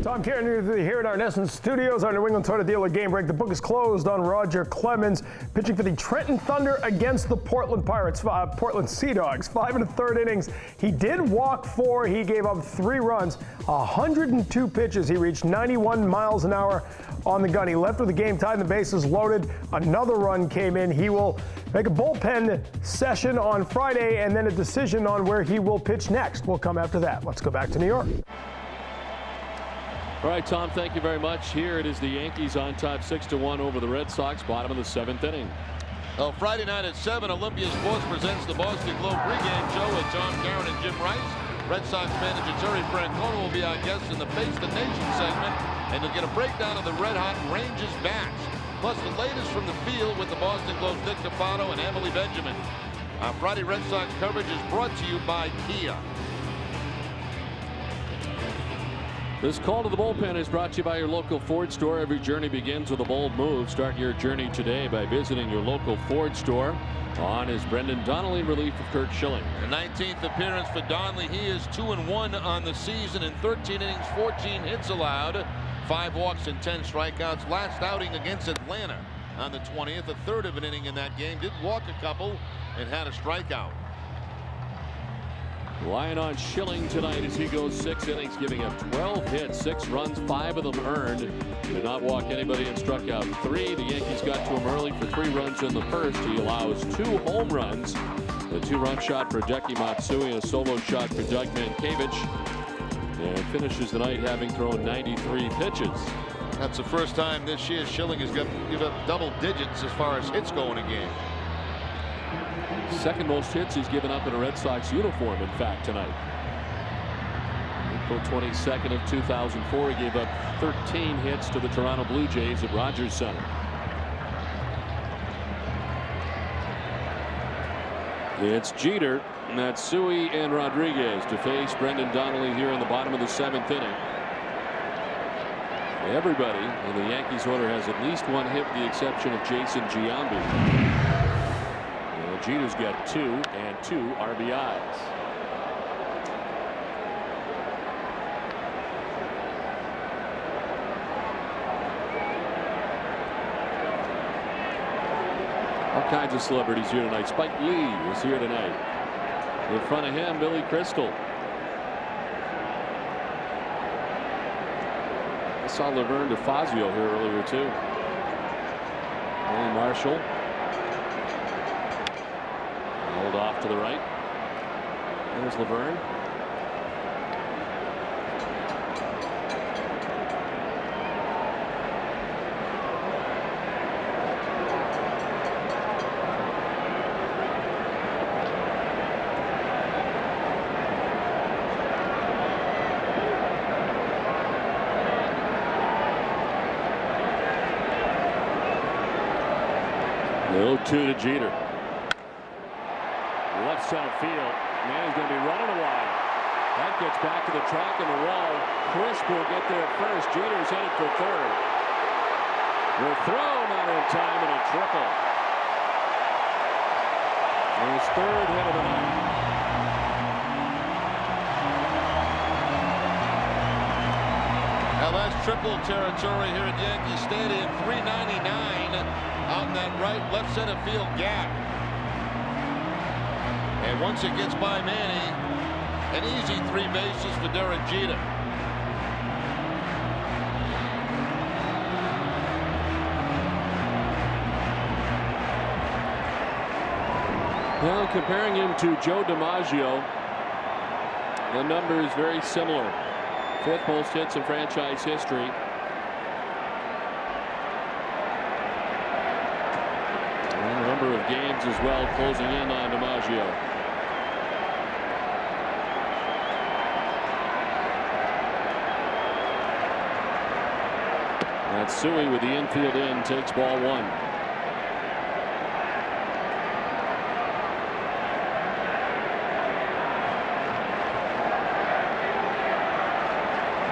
Speaker 26: Tom Karen here at our Nesson Studios, our New England Toyota dealer game break. The book is closed on Roger Clemens pitching for the Trenton Thunder against the Portland Pirates, Portland Sea Dogs. 5 1/3 innings. He did walk 4. He gave up 3 runs. 102 pitches. He reached 91 miles an hour on the gun. He left with the game tied and the bases loaded. Another run came in. He will make a bullpen session on Friday and then a decision on where he will pitch next. We'll come after that. Let's go back to New York.
Speaker 1: All right, Tom, thank you very much. Here it is the Yankees on top 6-1 over the Red Sox, bottom of the 7th inning.
Speaker 2: Well, Friday night at 7, Olympia Sports presents the Boston Globe pregame show with Tom Karen and Jim Rice. Red Sox manager Terry Francona will be our guest in the Face the Nation segment, and you'll get a breakdown of the red-hot Rangers bats, plus the latest from the field with the Boston Globe's Nick Capato and Emily Benjamin. Our Friday Red Sox coverage is brought to you by Kia.
Speaker 1: This call to the bullpen is brought to you by your local Ford store. Every journey begins with a bold move. Start your journey today by visiting your local Ford store. On is Brendan Donnelly in relief of Curt Schilling.
Speaker 2: The 19th appearance for Donnelly. He is 2-1 on the season in 13 innings, 14 hits allowed, 5 walks and 10 strikeouts. Last outing against Atlanta on the 20th, a third of an inning in that game. Did walk a couple and had a strikeout.
Speaker 1: Relying on Schilling tonight as he goes 6 innings, giving up 12 hits, 6 runs, 5 of them earned. He did not walk anybody and struck out 3. The Yankees got to him early for 3 runs in the first. He allows 2 home runs. A 2-run shot for Hideki Matsui and a solo shot for Doug Mankiewicz. And finishes the night having thrown 93 pitches.
Speaker 2: That's the first time this year Schilling has given up double digits as far as hits go in a game.
Speaker 1: Second most hits he's given up in a Red Sox uniform, in fact, tonight. April 22nd of 2004, he gave up 13 hits to the Toronto Blue Jays at Rogers Center. It's Jeter, Matsui, and Rodriguez to face Brendan Donnelly here in the bottom of the 7th inning. Everybody in the Yankees order has at least 1 hit, with the exception of Jason Giambi. Jeter's got 2 and 2 RBIs. kinds of celebrities here tonight. Spike Lee is here tonight. In front of him, Billy Crystal. I saw Laverne DeFazio here earlier too. Willie Marshall. Hold off to the right. There's Laverne. The 0-2 to Jeter. Left center field. Manny's going to be running a while. That gets back to the track and the wall. Crisp will get there first. Jeter's headed for third. The throw not in time and a triple. His third hit of the night.
Speaker 2: Now that's triple territory here at Yankee Stadium. 399 out in that left center field gap. And once it gets by Manny, an easy 3 bases for Derek Jeter.
Speaker 1: Well, comparing him to Joe DiMaggio, the number is very similar. 5th most hits in franchise history. And a number of games as well closing in on DiMaggio. Matsui with the infield in takes ball 1.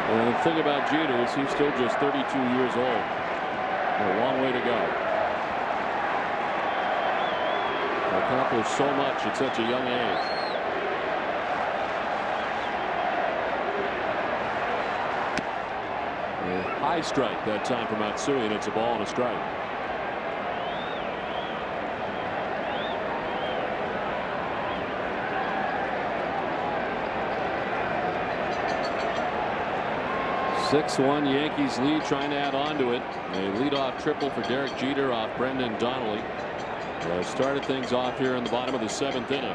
Speaker 1: And the thing about Jeter is he's still just 32 years old. A long way to go. Accomplished so much at such a young age. A high strike that time for Matsui, and it's a ball and a strike. Six-1 Yankees lead, trying to add on to it. A leadoff triple for Derek Jeter off Brendan Donnelly. Started things off here in the bottom of the 7th inning.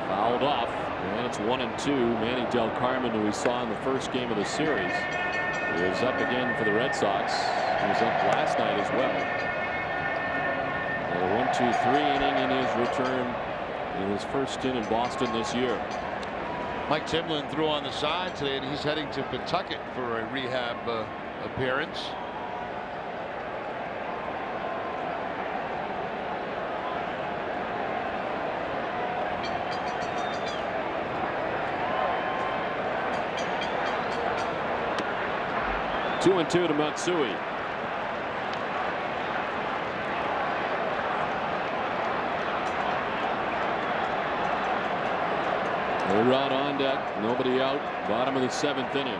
Speaker 1: Fouled off, and it's 1-2. Manny Del Carmen, who we saw in the first game of the series, is up again for the Red Sox. He was up last night as well. A 1-2-3 inning in his return in his first stint in Boston this year.
Speaker 2: Mike Timlin threw on the side today, and he's heading to Pettitte for a rehab appearance.
Speaker 1: Two and 2 to Matsui. Rod on deck, nobody out, bottom of the 7th inning.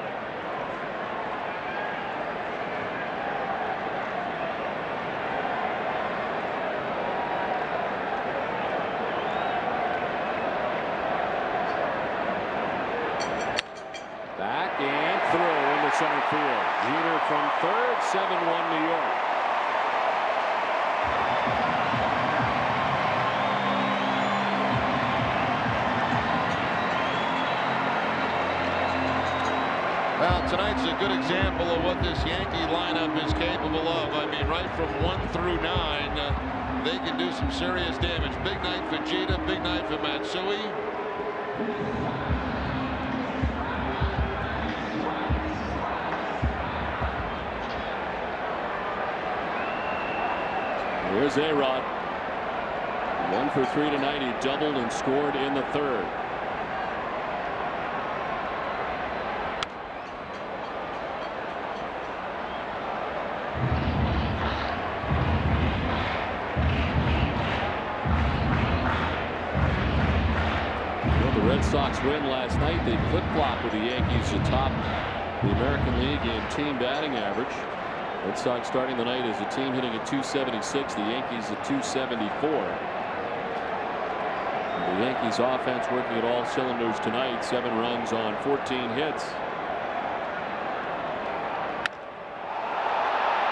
Speaker 1: Back and throw into center field. Jeter from third, 7-1 New York.
Speaker 2: Well, tonight's a good example of what this Yankee lineup is capable of. I mean, right from 1 through 9, they can do some serious damage. Big night for Jeter, big night for Matsui.
Speaker 1: Here's A-Rod. 1 for 3 tonight. He doubled and scored in the 3rd. Red Sox win last night. They flip-flop with the Yankees atop the American League in team batting average. Red Sox starting the night as a team hitting at 276. The Yankees at 274. The Yankees offense working at all cylinders tonight. 7 runs on 14 hits.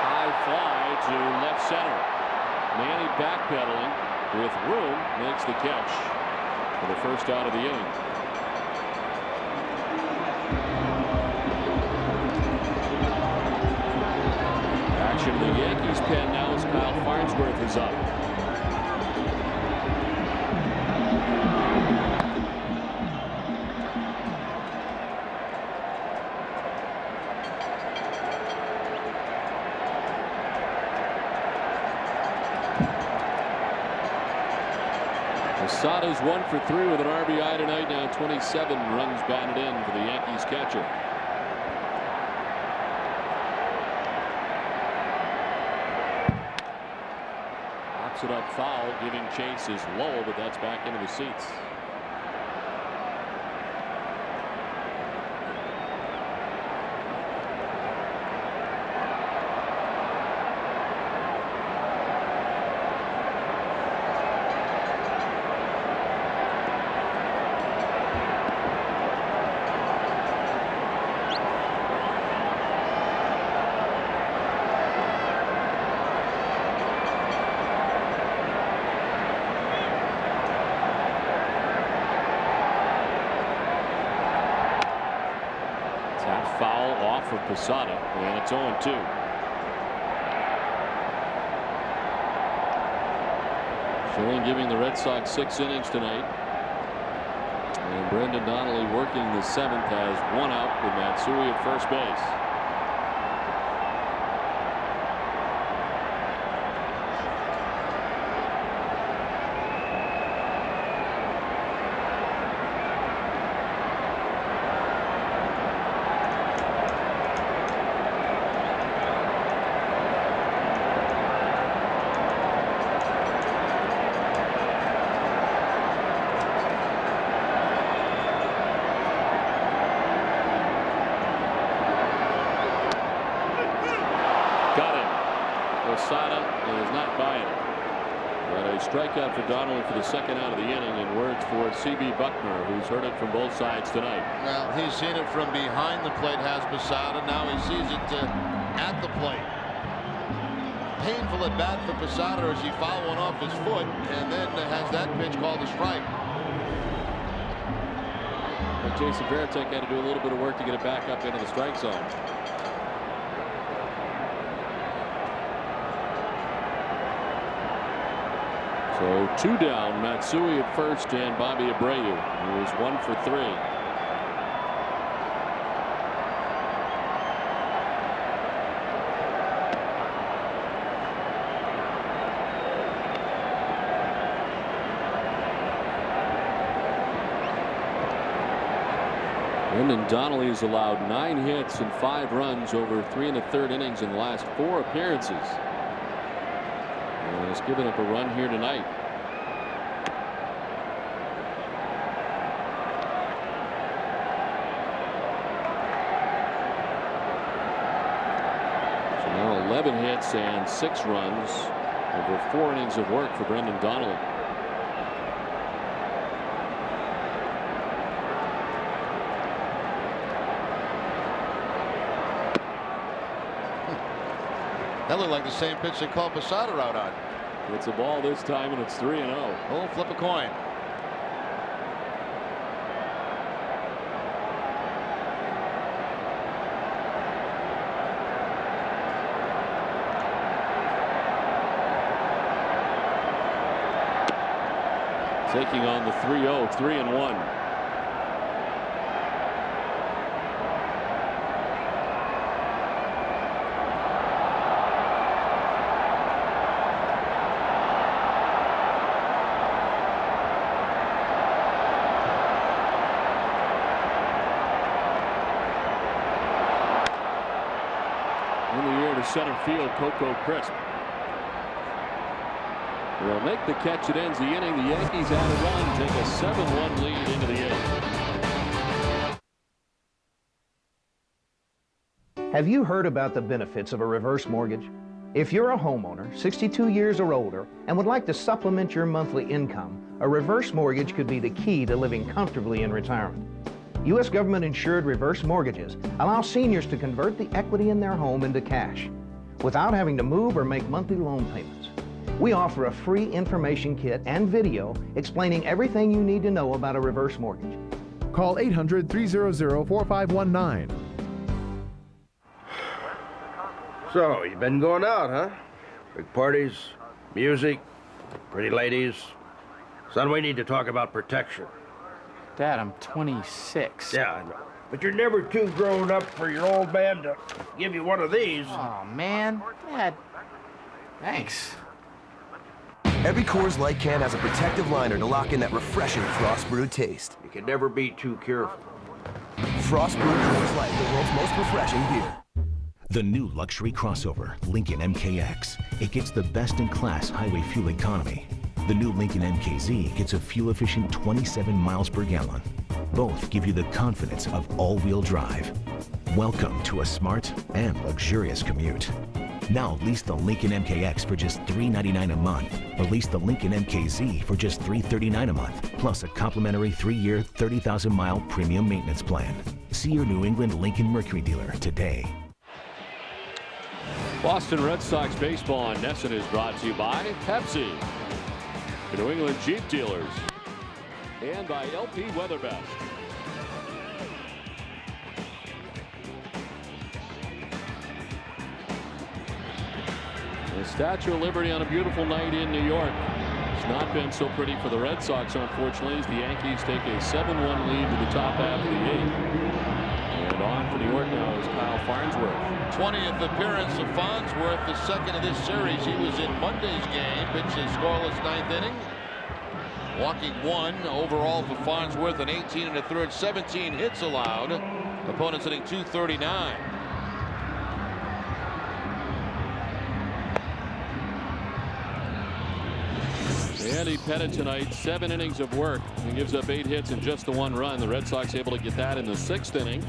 Speaker 1: High fly to left center. Manny backpedaling with room makes the catch for the first out of the inning. Action in the Yankees pen now as Kyle Farnsworth is up. Posada's 1 for 3 with an RBI tonight. Now 27 runs batted in for the Yankees catcher. Pops it up foul, giving chase is low, but that's back into the seats. Foul off of Posada, and it's 0-2. Schilling giving the Red Sox 6 innings tonight. And Brendan Donnelly working the 7th, has 1 out with Matsui at first base. Posada is not buying it. But a strikeout for Donnelly for the 2nd out of the inning, in words for C.B. Buckner, who's heard it from both sides tonight.
Speaker 2: Well, he's seen it from behind the plate, has Posada. Now he sees it at the plate. Painful at bat for Posada as he fouled one off his foot and then has that pitch called a strike.
Speaker 1: But Jason Varitek had to do a little bit of work to get it back up into the strike zone. So 2 down, Matsui at first and Bobby Abreu, who is 1 for 3. Brendan Donnelly has allowed 9 hits and 5 runs over 3 1/3 innings in the last 4 appearances. And he's given up a run here tonight. So now 11 hits and 6 runs over 4 innings of work for Brendan Donnelly.
Speaker 2: That looked like the same pitch they called Posada out on.
Speaker 1: It's a ball this time, and it's 3-0.
Speaker 2: Oh, flip a coin.
Speaker 1: Taking on the 3-0, 3-1. Center field, Coco Crisp will make the catch. It ends the inning. The Yankees add a run, take a 7-1 lead into the 8th.
Speaker 3: Have you heard about the benefits of a reverse mortgage? If you're a homeowner, 62 years or older, and would like to supplement your monthly income, a reverse mortgage could be the key to living comfortably in retirement. U.S. government-insured reverse mortgages allow seniors to convert the equity in their home into cash without having to move or make monthly loan payments. We offer a free information kit and video explaining everything you need to know about a reverse mortgage.
Speaker 23: Call 800-300-4519.
Speaker 15: So, you've been going out, huh? Big parties, music, pretty ladies. Son, we need to talk about protection.
Speaker 8: Dad, I'm 26.
Speaker 15: Yeah, I know. But you're never too grown up for your old man to give you one of these.
Speaker 8: Oh, man. Dad, thanks.
Speaker 9: Every Coors Light can has a protective liner to lock in that refreshing frost brewed taste.
Speaker 15: You can never be too careful.
Speaker 9: Frost brewed Coors Light, the world's most refreshing beer.
Speaker 16: The new luxury crossover, Lincoln MKX. It gets the best-in-class highway fuel economy. The new Lincoln MKZ gets a fuel-efficient 27 miles per gallon. Both give you the confidence of all-wheel drive. Welcome to a smart and luxurious commute. Now lease the Lincoln MKX for just $399 a month, or lease the Lincoln MKZ for just $339 a month, plus a complimentary 3-year, 30,000-mile premium maintenance plan. See your New England Lincoln Mercury dealer today.
Speaker 1: Boston Red Sox baseball on NESN is brought to you by Pepsi, the New England Jeep dealers, and by LP Weatherbest. The Statue of Liberty on a beautiful night in New York. It's not been so pretty for the Red Sox, unfortunately, as the Yankees take a 7-1 lead to the top half of the 8th. And on for New York now is Kyle Farnsworth.
Speaker 5: 20th appearance of Farnsworth, the second of this series. He was in Monday's game, pitched a scoreless 9th inning. Walking 1 overall for Farnsworth, an 18 1/3, 17 hits allowed. Opponents hitting .239.
Speaker 1: Andy Pettitte tonight, 7 innings of work. He gives up 8 hits and just the 1 run. The Red Sox able to get that in the 6th inning.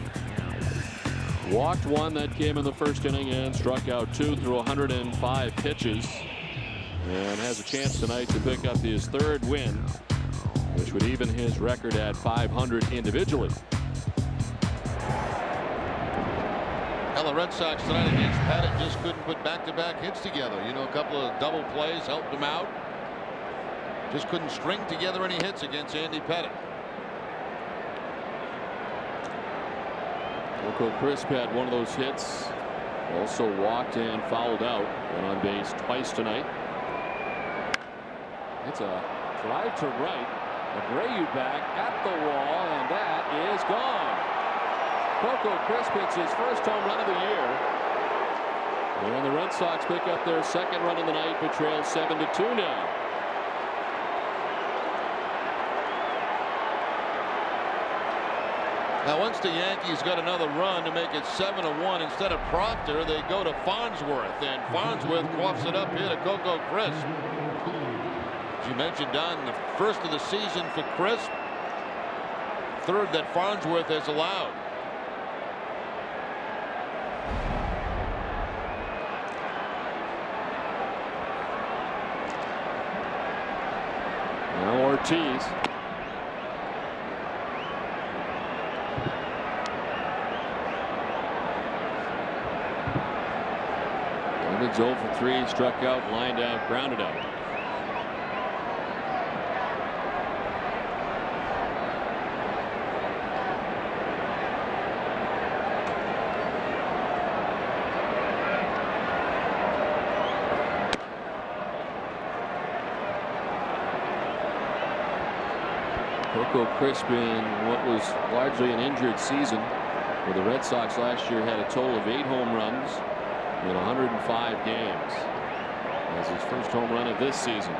Speaker 1: Walked 1 that came in the 1st inning and struck out 2 through 105 pitches. And has a chance tonight to pick up his 3rd win, which would even his record at 500 individually.
Speaker 5: Well, the Red Sox tonight against Pettitte just couldn't put back-to-back hits together. You know, a couple of double plays helped him out. Just couldn't string together any hits against Andy Pettitte.
Speaker 1: Coco Crisp had one of those hits. Also walked and fouled out. Went on base twice tonight. It's a drive to right. Abreu back at the wall, and that is gone. Coco Crisp hits his first home run of the year. And the Red Sox pick up their 2nd run of the night, but trail 7-2 now.
Speaker 5: Now, once the Yankees got another run to make it 7-1, instead of Proctor, they go to Farnsworth, and Farnsworth quaffs it up here to Coco Crisp. As you mentioned, Don, the 1st of the season for Crisp, 3rd that Farnsworth has allowed.
Speaker 1: Now Ortiz. It's 0 for 3, struck out, lined out, grounded out. Coco Crisp in what was largely an injured season, where the Red Sox last year had a total of 8 home runs in 105 games. As his first home run of this season.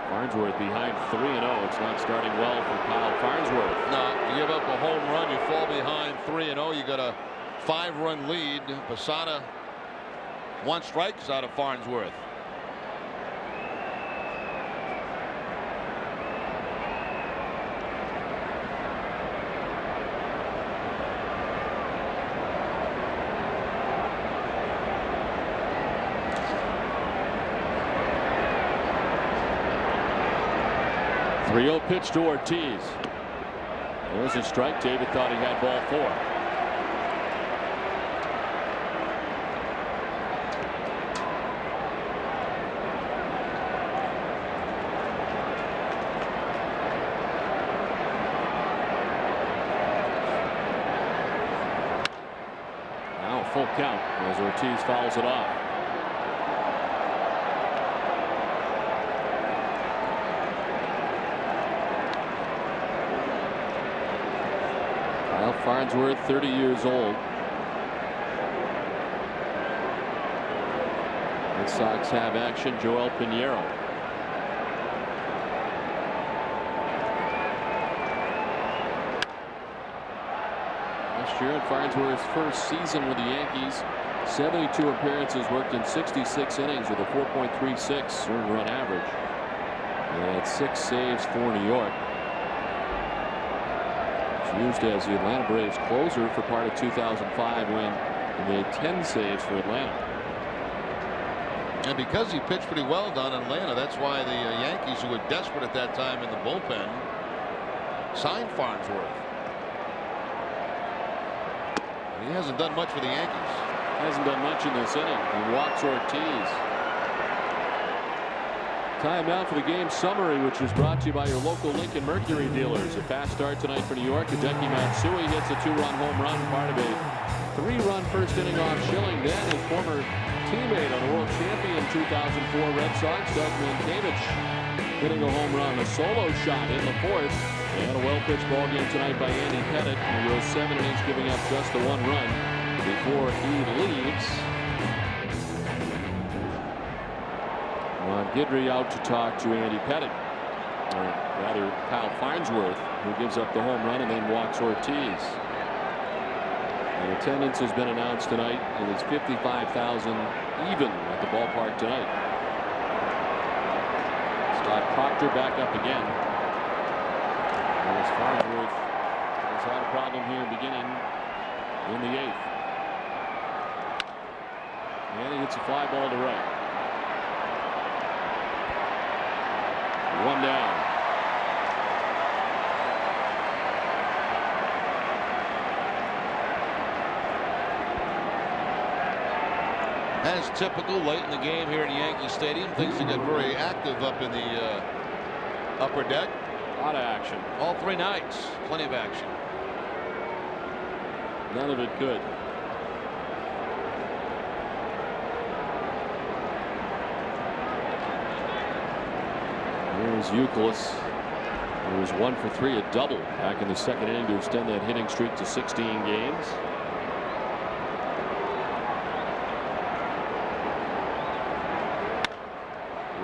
Speaker 1: Farnsworth behind 3-0. It's not starting well for Kyle Farnsworth.
Speaker 5: No, you give up a home run, you fall behind 3-0. You got a 5-run lead. Posada 1 strikes out of Farnsworth.
Speaker 1: 3-0 pitch to Ortiz. There's a strike. David thought he had ball 4. Now full count as Ortiz fouls it off. Farnsworth, 30 years old. Red Sox have action. Joel Pinheiro. Last year in Farnsworth's first season with the Yankees, 72 appearances, worked in 66 innings with a 4.36 earned run average. And had 6 saves for New York. Used as the Atlanta Braves closer for part of 2005 when he made 10 saves for Atlanta.
Speaker 2: And because he pitched pretty well down in Atlanta, that's why the Yankees, who were desperate at that time in the bullpen, signed Farnsworth. He hasn't done much for the Yankees.
Speaker 1: Hasn't done much in this inning. He walks Ortiz. Time now for the game summary, which is brought to you by your local Lincoln Mercury dealers. A fast start tonight for New York. Hideki Matsui hits a 2-run home run, part of a 3-run first inning off Schilling. Then his former teammate on the world champion 2004 Red Sox, Doug Mankiewicz, hitting a home run, a solo shot in the 4th. And a well-pitched ball game tonight by Andy Pettitte, who goes 7 innings, giving up just the 1 run before he leaves. Guidry out to talk to Andy Pettitte, or rather Kyle Farnsworth, who gives up the home run and then walks Ortiz. The attendance has been announced tonight. It is 55,000 even at the ballpark tonight. Scott Proctor back up again. As Farnsworth has had a problem here beginning in the 8th. And he hits a fly ball to right. 1 down.
Speaker 2: As typical, late in the game here at Yankee Stadium, things will get very active up in the upper deck.
Speaker 1: A lot of action.
Speaker 2: All 3 nights, plenty of action.
Speaker 1: None of it good. Here's Youkilis, who was 1 for 3, a double back in the 2nd inning to extend that hitting streak to 16 games.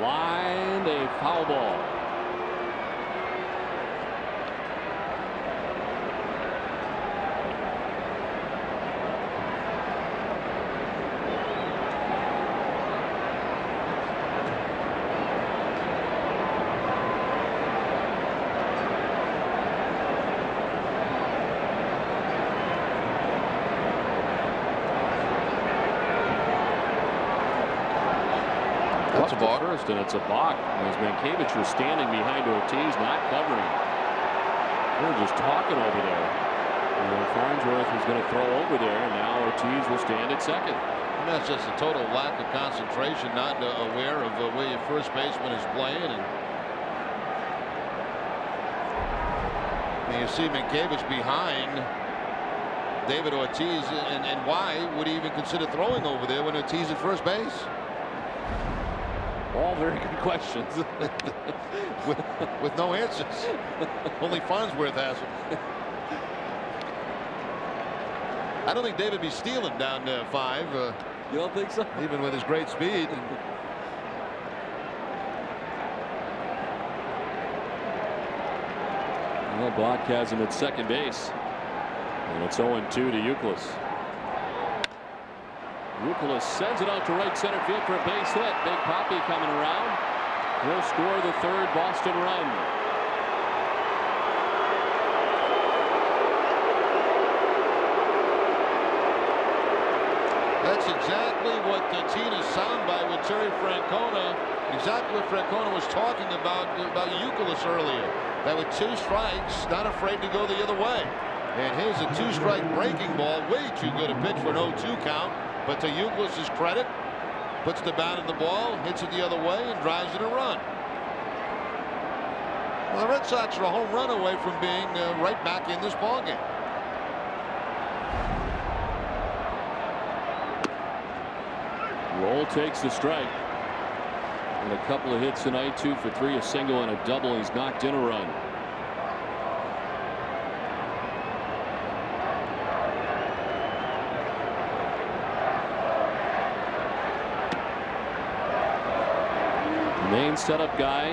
Speaker 1: Lined a foul ball.
Speaker 2: That's a balk.
Speaker 1: First, and it's a balk as Mankiewicz was standing behind Ortiz, not covering. They were just talking over there. Farnsworth was going to throw over there, and now Ortiz will stand at second.
Speaker 2: And that's just a total lack of concentration, not aware of where your first baseman is playing. And you see Mankiewicz behind David Ortiz, and why would he even consider throwing over there when Ortiz at first base?
Speaker 1: All very good questions.
Speaker 2: with no answers. Only Farnsworth has them. I don't think David would be stealing down 5.
Speaker 1: You don't think so?
Speaker 2: Even with his great speed.
Speaker 1: Well, Block has him at second base. And it's 0-2 to Youkilis. Youkilis sends it out to right center field for a base hit. Big Poppy coming around. He'll score the 3rd Boston run.
Speaker 2: That
Speaker 5: that's exactly what Tina's soundbite with Terry Francona, exactly what Francona was talking about Youkilis earlier. That with 2 strikes, not afraid to go the other way. And here's a 2-strike breaking ball, way too good a pitch for an 0-2 count. But to Youkilis' credit, puts the bat in the ball, hits it the other way, and drives in a run. Well, the Red Sox are a home run away from being right back in this ballgame.
Speaker 1: Roll takes the strike. And a couple of hits tonight, 2 for 3, a single and a double. He's knocked in a run. Main setup guy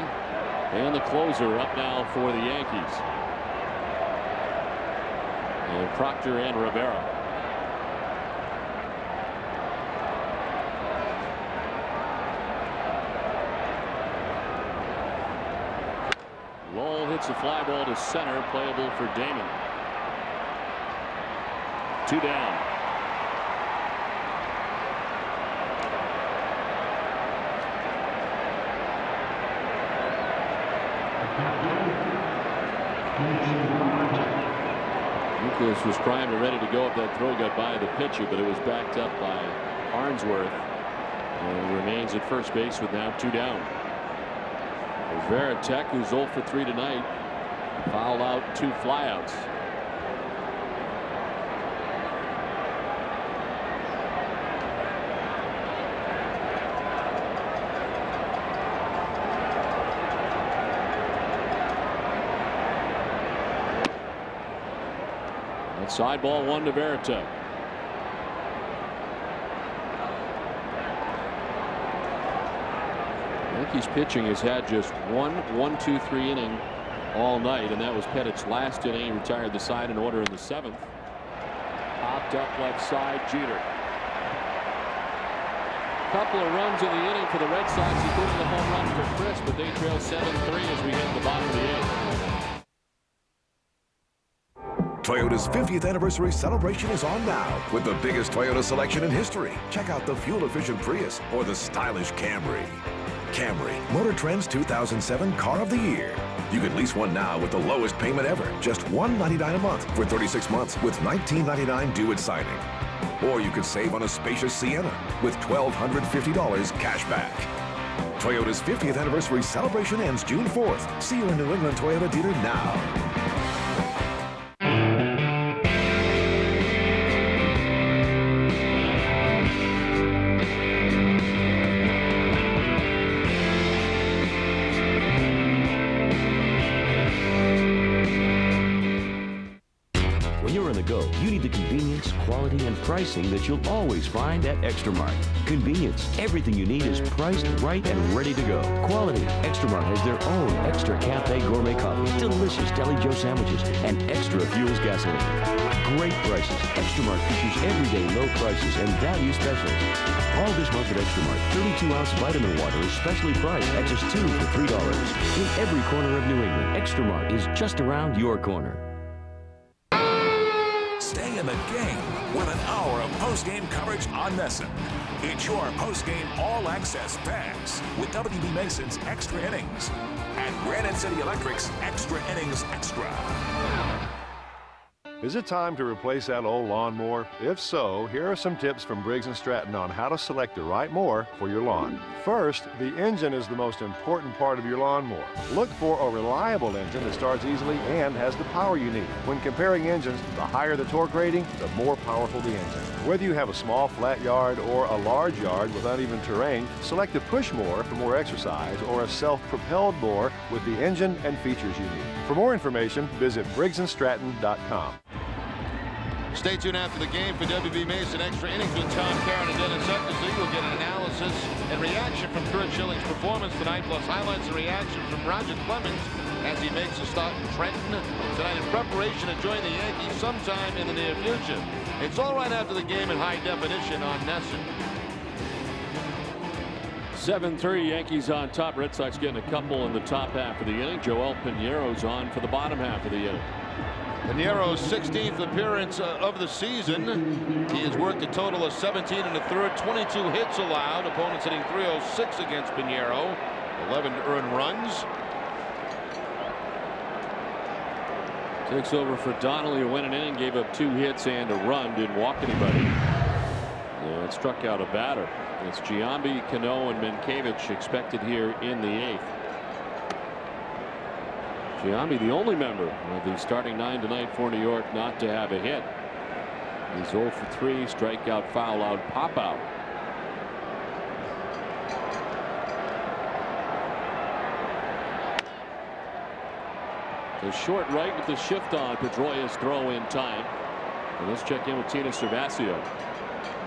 Speaker 1: and the closer up now for the Yankees. And Proctor and Rivera. Lowell hits a fly ball to center, playable for Damon. 2 down. Youkilis was primed and ready to go if that throw got by the pitcher, but it was backed up by Farnsworth and remains at first base with now 2 down. Pettitte, who's 0 for 3 tonight, fouled out 2 flyouts. Side ball 1 to Pettitte. Yankees pitching has had just 1-2-3 inning all night, and that was Pettitte's last inning. He retired the side in order in the 7th. Popped up left side, Jeter. Couple of runs in the inning for the Red Sox, including the home run for Chris, but they trail 7-3 as we hit the bottom of the 8th.
Speaker 9: Toyota's 50th anniversary celebration is on now with the biggest Toyota selection in history. Check out the fuel-efficient Prius or the stylish Camry. Camry, Motor Trend's 2007 Car of the Year. You can lease one now with the lowest payment ever, just $199 a month for 36 months with $19.99 due at signing. Or you could save on a spacious Sienna with $1,250 cash back. Toyota's 50th anniversary celebration ends June 4th. See your New England Toyota dealer now.
Speaker 4: You need the convenience, quality, and pricing that you'll always find at Extra Mart. Convenience. Everything you need is priced right and ready to go. Quality. Extra Mart has their own Extra Cafe Gourmet Coffee, delicious Deli Joe sandwiches, and Extra Fuels gasoline. Great prices. Extra Mart features everyday low prices and value specials. All this month at Extra Mart, 32-ounce vitamin water is specially priced at just $2 for $3. In every corner of New England, Extra Mart is just around your corner.
Speaker 11: Stay in the game with an hour of post-game coverage on NESN. It's your post-game all-access pass with WB Mason's Extra Innings and Granite City Electric's Extra Innings Extra.
Speaker 12: Is it time to replace that old lawnmower? If so, here are some tips from Briggs & Stratton on how to select the right mower for your lawn. First, the engine is the most important part of your lawnmower. Look for a reliable engine that starts easily and has the power you need. When comparing engines, the higher the torque rating, the more powerful the engine. Whether you have a small flat yard or a large yard with uneven terrain, select a push mower for more exercise or a self-propelled mower with the engine and features you need. For more information, visit briggsandstratton.com.
Speaker 2: Stay tuned after the game for WB Mason Extra Innings with Tom Caron and Dennis Eckersley. You'll get an analysis and reaction from Curt Schilling's performance tonight, plus highlights and reaction from Roger Clemens as he makes a start in Trenton tonight in preparation to join the Yankees sometime in the near future. It's all right after the game in high definition on NESN.
Speaker 1: 7-3 Yankees on top. Red Sox getting a couple in the top half of the inning. Joel Pinero's on for the bottom half of the inning.
Speaker 5: Piniero's 16th appearance of the season. He has worked a total of 17 in the third, 22 hits allowed. Opponents hitting .306 against Piñeiro, 11 earned runs.
Speaker 1: Takes over for Donnelly, who went an inning, gave up 2 hits and a run, didn't walk anybody. And struck out a batter. It's Giambi, Cano, and Mientkiewicz expected here in the 8th. Giambi, the only member of the starting 9 tonight for New York not to have a hit. He's 0 for 3, strikeout, foul out, pop out. The short right with the shift on. Pedroia's throw in time. And let's check in with Tina Cervasio.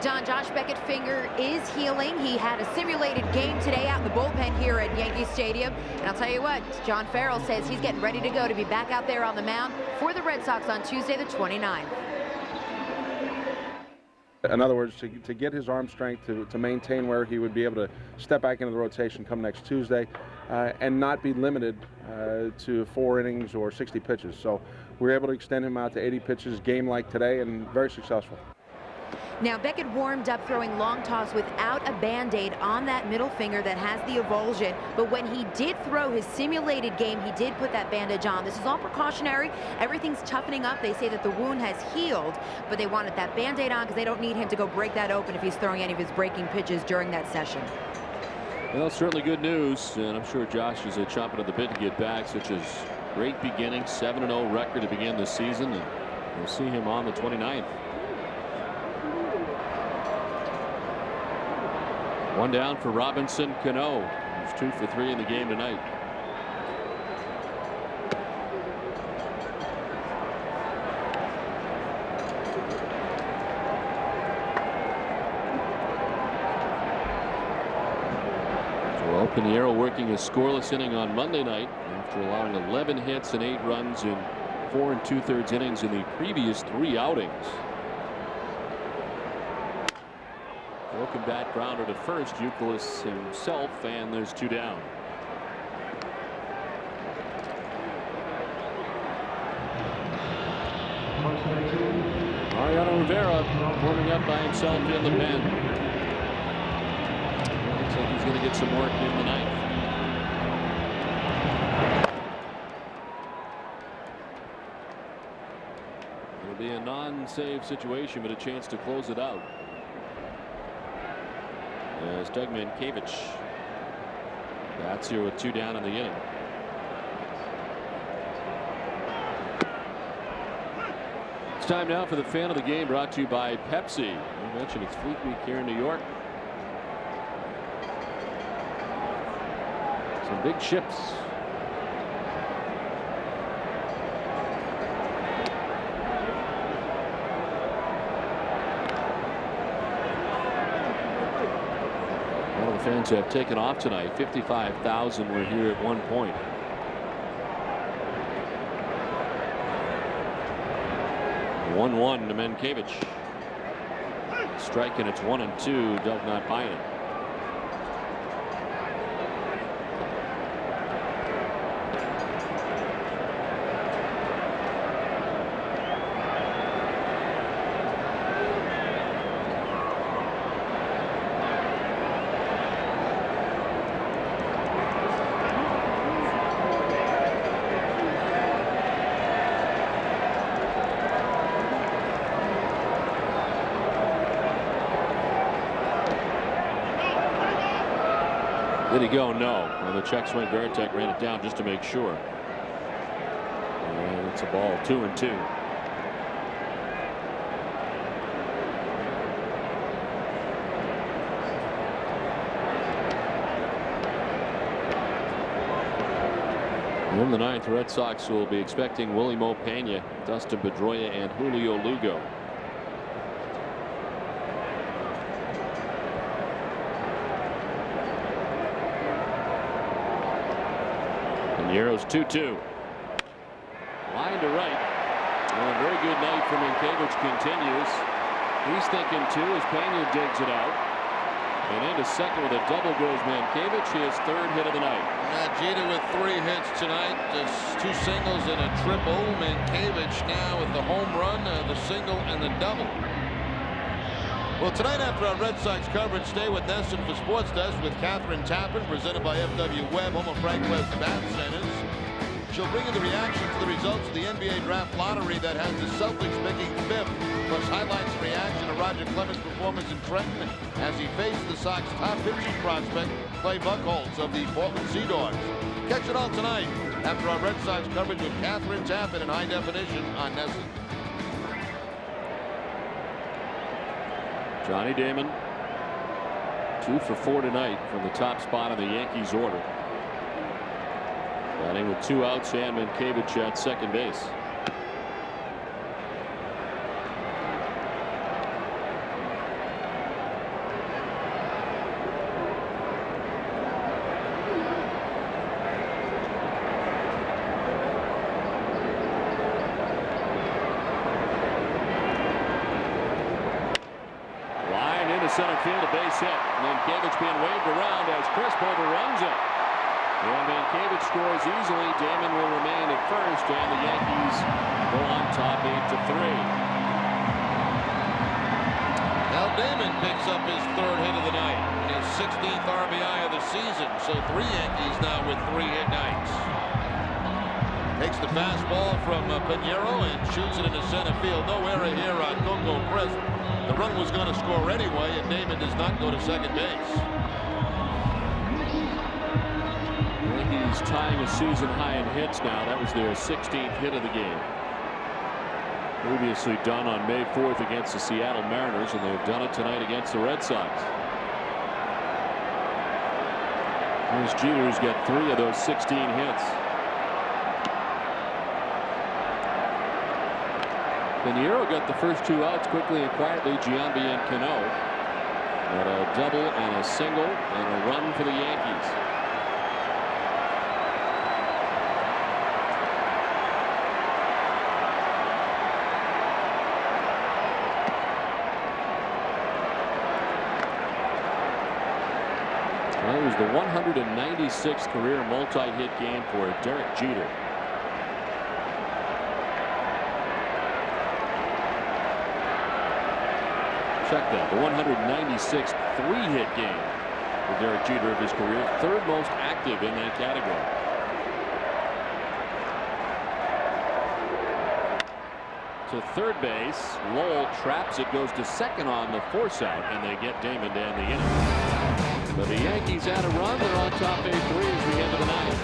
Speaker 13: Don, Josh Beckett's finger is healing. He had a simulated game today out in the bullpen here at Yankee Stadium. And I'll tell you what, John Farrell says he's getting ready to go to be back out there on the mound for the Red Sox on Tuesday the 29th.
Speaker 14: In other words, to get his arm strength to maintain where he would be able to step back into the rotation come next Tuesday and not be limited to 4 innings or 60 pitches. So we were able to extend him out to 80 pitches, game like today, and very successful.
Speaker 13: Now, Beckett warmed up throwing long toss without a Band-Aid on that middle finger that has the avulsion. But when he did throw his simulated game, he did put that bandage on. This is all precautionary. Everything's toughening up. They say that the wound has healed, but they wanted that Band-Aid on because they don't need him to go break that open if he's throwing any of his breaking pitches during that session.
Speaker 1: Well, certainly good news, and I'm sure Josh is chomping at the bit to get back. Such a great beginning, 7-0 record to begin the season, and we'll see him on the 29th. One down for Robinson Cano, who's 2 for 3 in the game tonight. Joel Piñeiro working a scoreless inning on Monday night after allowing 11 hits and 8 runs in 4 2/3 innings in the previous 3 outings. Broken bat grounder to first. Youkilis himself, and there's 2 down. Mariano Rivera warming up by himself in the pen. Looks like he's going to get some work in the 9th. It'll be a non-save situation, but a chance to close it out. As Doug Mientkiewicz bats here with 2 down in the inning. It's time now for the fan of the game, brought to you by Pepsi. We mentioned it's Fleet Week here in New York. Some big ships. Fans have taken off tonight. 55,000 were here at one point. One to Mientkiewicz. Striking, it's 1-2. Doug not buying it. Did he go? No. Well, the check swing, Veritek ran it down just to make sure. And it's a ball, 2-2. In the 9th, the Red Sox will be expecting Willie Mo Pena, Dustin Pedroia, and Julio Lugo. Piñeiro's 2-2. Line to right. Well, a very good night for Mientkiewicz continues. He's thinking 2 as Pena digs it out. And into second with a double goes Mankiewicz, his third hit of the night.
Speaker 5: Jeter with 3 hits tonight, just 2 singles and a triple. Mankiewicz now with the home run, the single, and the double. Well, tonight after our Red Sox coverage, stay with Nesson for Sports Desk with Catherine Tappan, presented by FW Webb, home of Frank Webb's Bat Centers. She'll bring you the reaction to the results of the NBA Draft Lottery that has the Celtics picking 5th, plus highlights and reaction to Roger Clemens' performance in Trenton as he faced the Sox top pitching prospect, Clay Buchholz of the Portland Sea Dogs. Catch it all tonight after our Red Sox coverage with Catherine Tappan in high definition on Nesson.
Speaker 1: Johnny Damon, 2 for 4 tonight from the top spot in the Yankees order. Batting with 2 outs and Mankiewicz at second base. Line into center field, a base hit. Mankiewicz being waved around as Crisp overruns it. And Mankiewicz scores easily. Damon will remain at first, and the Yankees go on top 8-3.
Speaker 5: Now Damon picks up his 3rd hit of the night, his 16th RBI of the season. So 3 Yankees now with 3 hit nights. Takes the fastball from Pinheiro and shoots it into center field. No error here on Coco Crisp. The run was going to score anyway, and Damon does not go to second base.
Speaker 1: Yankees tying a season high in hits now. That was their 16th hit of the game. Previously done on May 4th against the Seattle Mariners, and they've done it tonight against the Red Sox. Here's Jeter, who's got 3 of those 16 hits. Pinheiro got the first 2 outs quickly and quietly. Giambi and Cano got a double and a single and a run for the Yankees. Well, it was the 196th career multi-hit game for Derek Jeter. Check that, the 196th 3-hit game for Derek Jeter of his career, 3rd most active in that category. To third base, Lowell traps it, goes to second on the force out, and they get Damon to end the inning. But the Yankees had a run. They're on top 8-3 as we get to the ninth.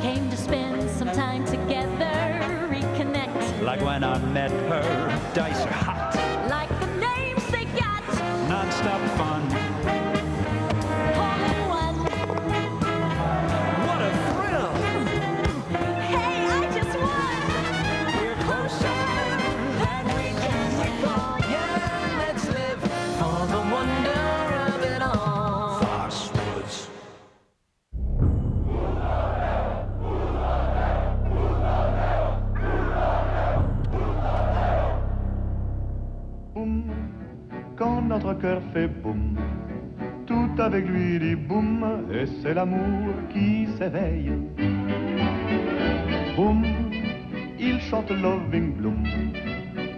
Speaker 10: Came to spend some time together, reconnect.
Speaker 18: Like when I met her, dice are hot.
Speaker 10: Like the names they got.
Speaker 18: Non-stop fun.
Speaker 10: Hole in one.
Speaker 18: What a thrill!
Speaker 10: Hey, I just won.
Speaker 18: We're closer than we can recall. Yeah, let's live for the wonder of it all. Foxwoods.
Speaker 19: Quand notre cœur fait boum, tout avec lui dit boum, et c'est l'amour qui s'éveille. Boum, il chante Loving Bloom,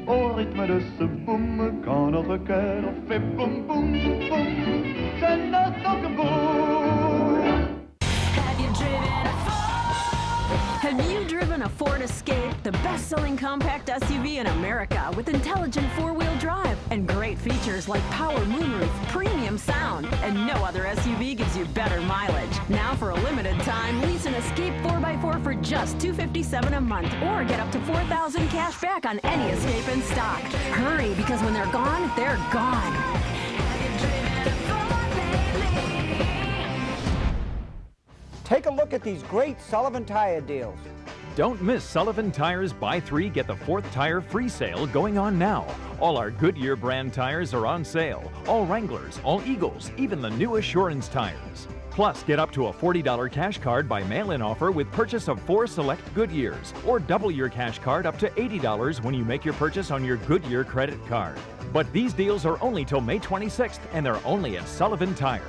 Speaker 19: au rythme de ce boum, quand notre cœur fait boum, boum, boum, c'est notre boum.
Speaker 10: Have you driven a Ford?
Speaker 20: Have you driven a Ford Escape, the best-selling compact SUV in America with intelligent four-wheel drive and great features like power moonroof, premium sound, and no other SUV gives you better mileage. Now for a limited time, lease an Escape 4x4 for just $257 a month or get up to $4,000 cash back on any Escape in stock. Hurry, because when they're gone, they're gone.
Speaker 21: Take a look at these great Sullivan tire deals.
Speaker 22: Don't miss Sullivan Tire's Buy 3, Get the 4th Tire free sale going on now. All our Goodyear brand tires are on sale. All Wranglers, all Eagles, even the new Assurance tires. Plus, get up to a $40 cash card by mail-in offer with purchase of 4 select Goodyears, or double your cash card up to $80 when you make your purchase on your Goodyear credit card. But these deals are only till May 26th, and they're only at Sullivan Tire.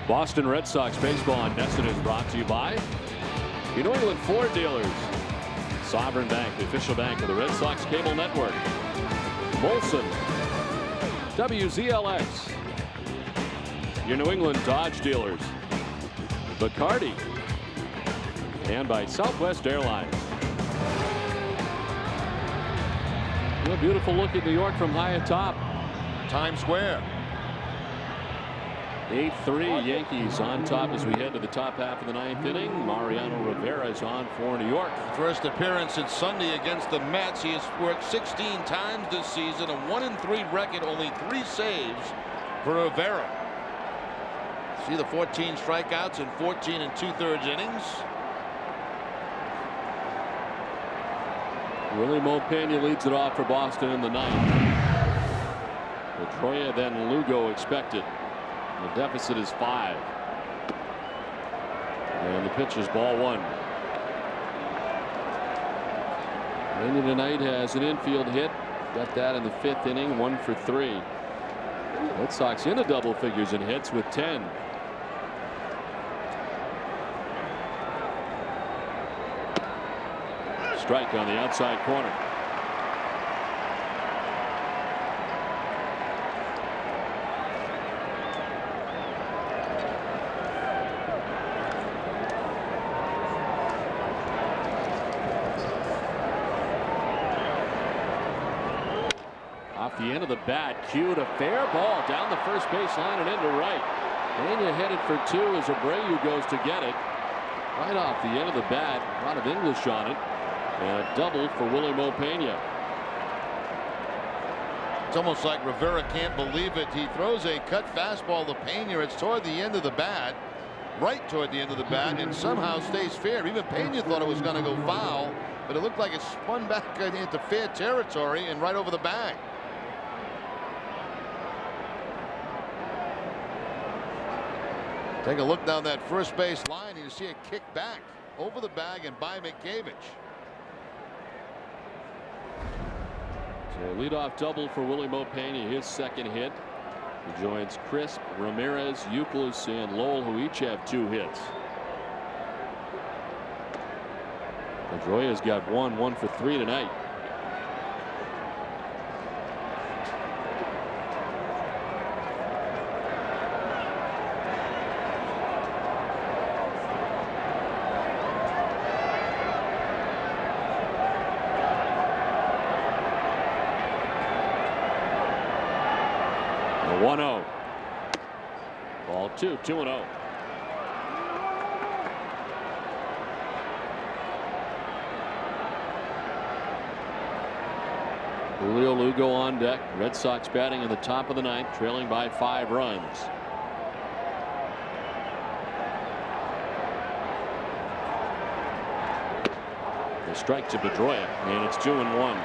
Speaker 1: Boston Red Sox baseball on NESN is brought to you by your New England Ford dealers, Sovereign Bank, the official bank of the Red Sox cable network, Molson, WZLX, your New England Dodge dealers, Bacardi, and by Southwest Airlines. A beautiful look at New York from high atop
Speaker 2: Times Square.
Speaker 1: 8-3 Yankees on top as we head to the top half of the 9th inning. Mariano Rivera is on for New York.
Speaker 5: First appearance since Sunday against the Mets. He has worked 16 times this season, a 1-3 record, only 3 saves for Rivera. See the 14 strikeouts in 14 2/3 innings.
Speaker 1: Willie Mopena leads it off for Boston in the 9th. Pedroia, then Lugo expected. The deficit is 5. And the pitch is ball 1. Mania tonight has an infield hit. Got that in the 5th inning, 1 for 3. Red Sox into double figures in hits with 10. Strike on the outside corner. Off the end of the bat, cued a fair ball down the first baseline and into right. Pena headed for 2 as Abreu goes to get it. Right off the end of the bat, a lot of English on it. And a double for Willie Mopena.
Speaker 2: It's almost like Rivera can't believe it. He throws a cut fastball to Pena. It's toward the end of the bat, right toward the end of the bat, and somehow stays fair. Even Pena thought it was going to go foul, but it looked like it spun back into fair territory and right over the bag. Take a look down that first base line, and you see it kick back over the bag and by McCavish.
Speaker 1: So leadoff double for Willie Mopena, his second hit. He joins Crisp, Ramirez, Youkilis, and Lowell, who each have 2 hits. Pedroia's got 1 for 3 tonight. The 1-0. Ball 2, 2-0. Julio Lugo on deck. Red Sox batting in the top of the 9th, trailing by 5 runs. The strike to Pedroia, and it's 2-1.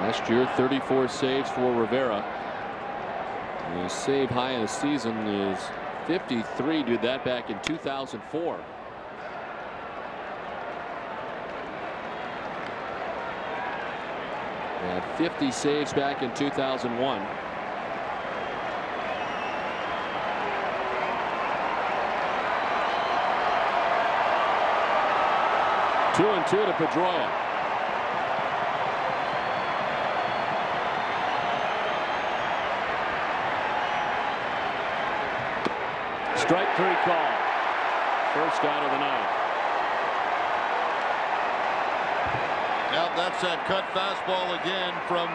Speaker 1: Last year, 34 saves for Rivera. His save high in the season is 53. Did that back in 2004. Had 50 saves back in 2001. Two and 2 to Pedroia. Strike 3 call. First out of the 9th.
Speaker 2: Now that's that cut fastball again from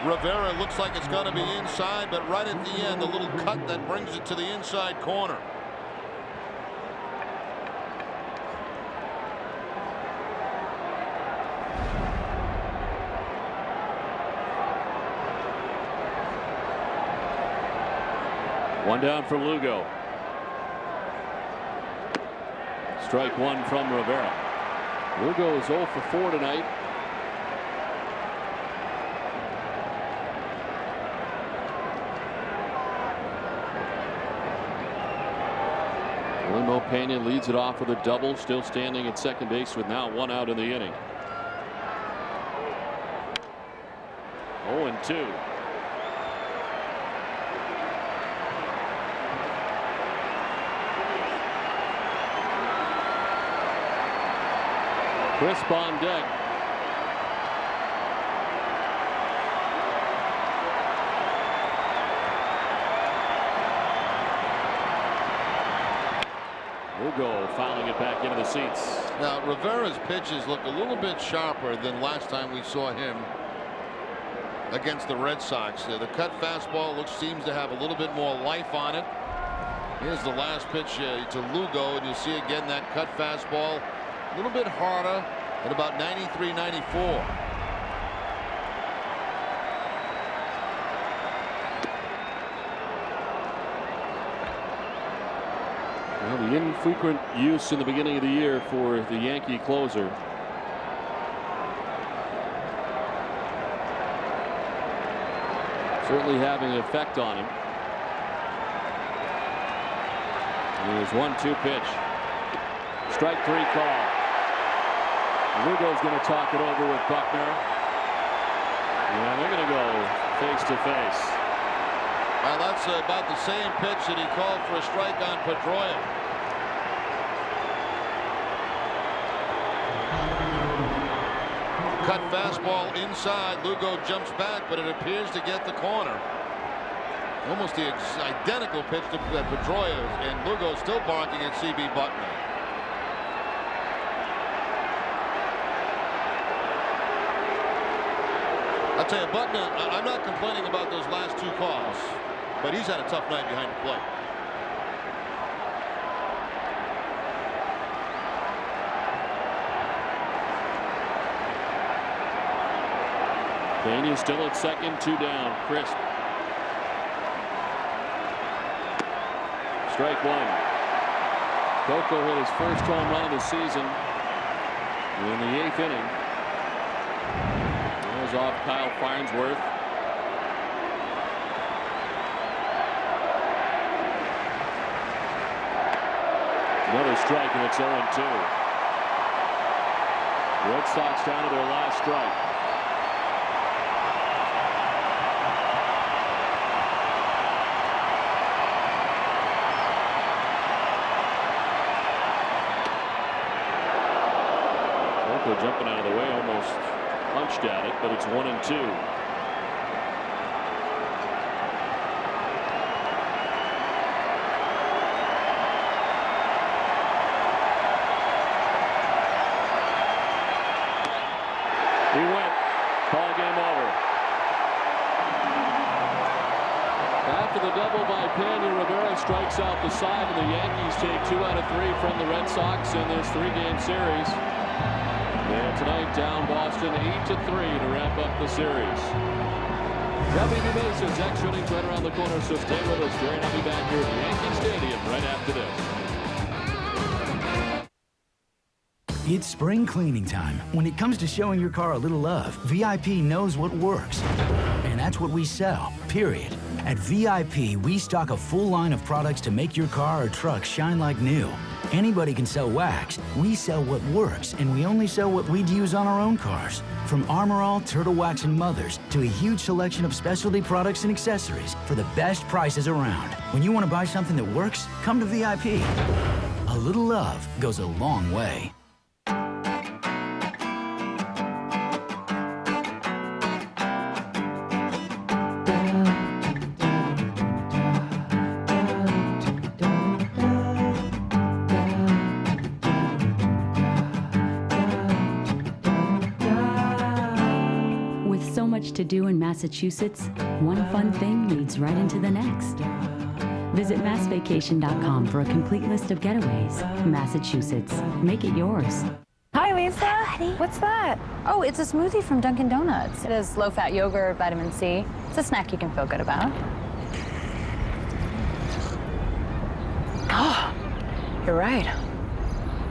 Speaker 2: Rivera. Looks like it's going to be inside, but right at the end, the little cut that brings it to the inside corner.
Speaker 1: One down for Lugo. Strike 1 from Rivera. Lugo is 0 for 4 tonight. Pena leads it off with a double, still standing at second base with now 1 out in the inning. 0-2. Crisp on deck. Lugo fouling it back into the seats.
Speaker 2: Now Rivera's pitches look a little bit sharper than last time we saw him against the Red Sox. The cut fastball seems to have a little bit more life on it. Here's the last pitch to Lugo, and you see again that cut fastball a little bit harder at about 93, 94.
Speaker 1: Well, the infrequent use in the beginning of the year for the Yankee closer. Certainly having an effect on him. Here's 1-2 pitch. Strike 3 call. Lugo's going to talk it over with Buckner. And they're going to go face to face.
Speaker 2: Well, that's about the same pitch that he called for a strike on Pedroia. Cut fastball inside. Lugo jumps back, but it appears to get the corner. Almost the identical pitch to Pedroia, and Lugo still barking at C.B. Buckner. I'll tell you, Buckner, I'm not complaining about those last 2 calls, but he's had a tough night behind the plate.
Speaker 1: Pena still at second, 2 down. Crisp. Strike 1. Coco hit his first home run of the season in the 8th inning. That was off Kyle Farnsworth. Another strike, and it's 0-2. Red Sox down to their last strike. Jumping out of the way, almost punched at it, but it's 1-2. He went. Ball game over. After the double by Pena, Rivera strikes out the side, and the Yankees take 2 out of 3 from the Red Sox in this 3-game series. And tonight down Boston 8-3 to wrap up the series. WB Mason's extra innings right around the corner, so stay with us. Jerry and I'll be back here at Yankee Stadium right after this.
Speaker 6: It's spring cleaning time. When it comes to showing your car a little love, VIP knows what works. And that's what we sell, period. At VIP, we stock a full line of products to make your car or truck shine like new. Anybody can sell wax. We sell what works, and we only sell what we'd use on our own cars. From Armor All, Turtle Wax, and Mothers to a huge selection of specialty products and accessories for the best prices around. When you want to buy something that works, come to VIP. A little love goes a long way.
Speaker 7: To do in Massachusetts, one fun thing leads right into the next. Visit massvacation.com for a complete list of getaways. Massachusetts, make it yours.
Speaker 17: Hi, Lisa. Hi, what's that? Oh, it's a smoothie from Dunkin' Donuts. It has low-fat yogurt, vitamin C. It's a snack you can feel good about. Oh, you're right.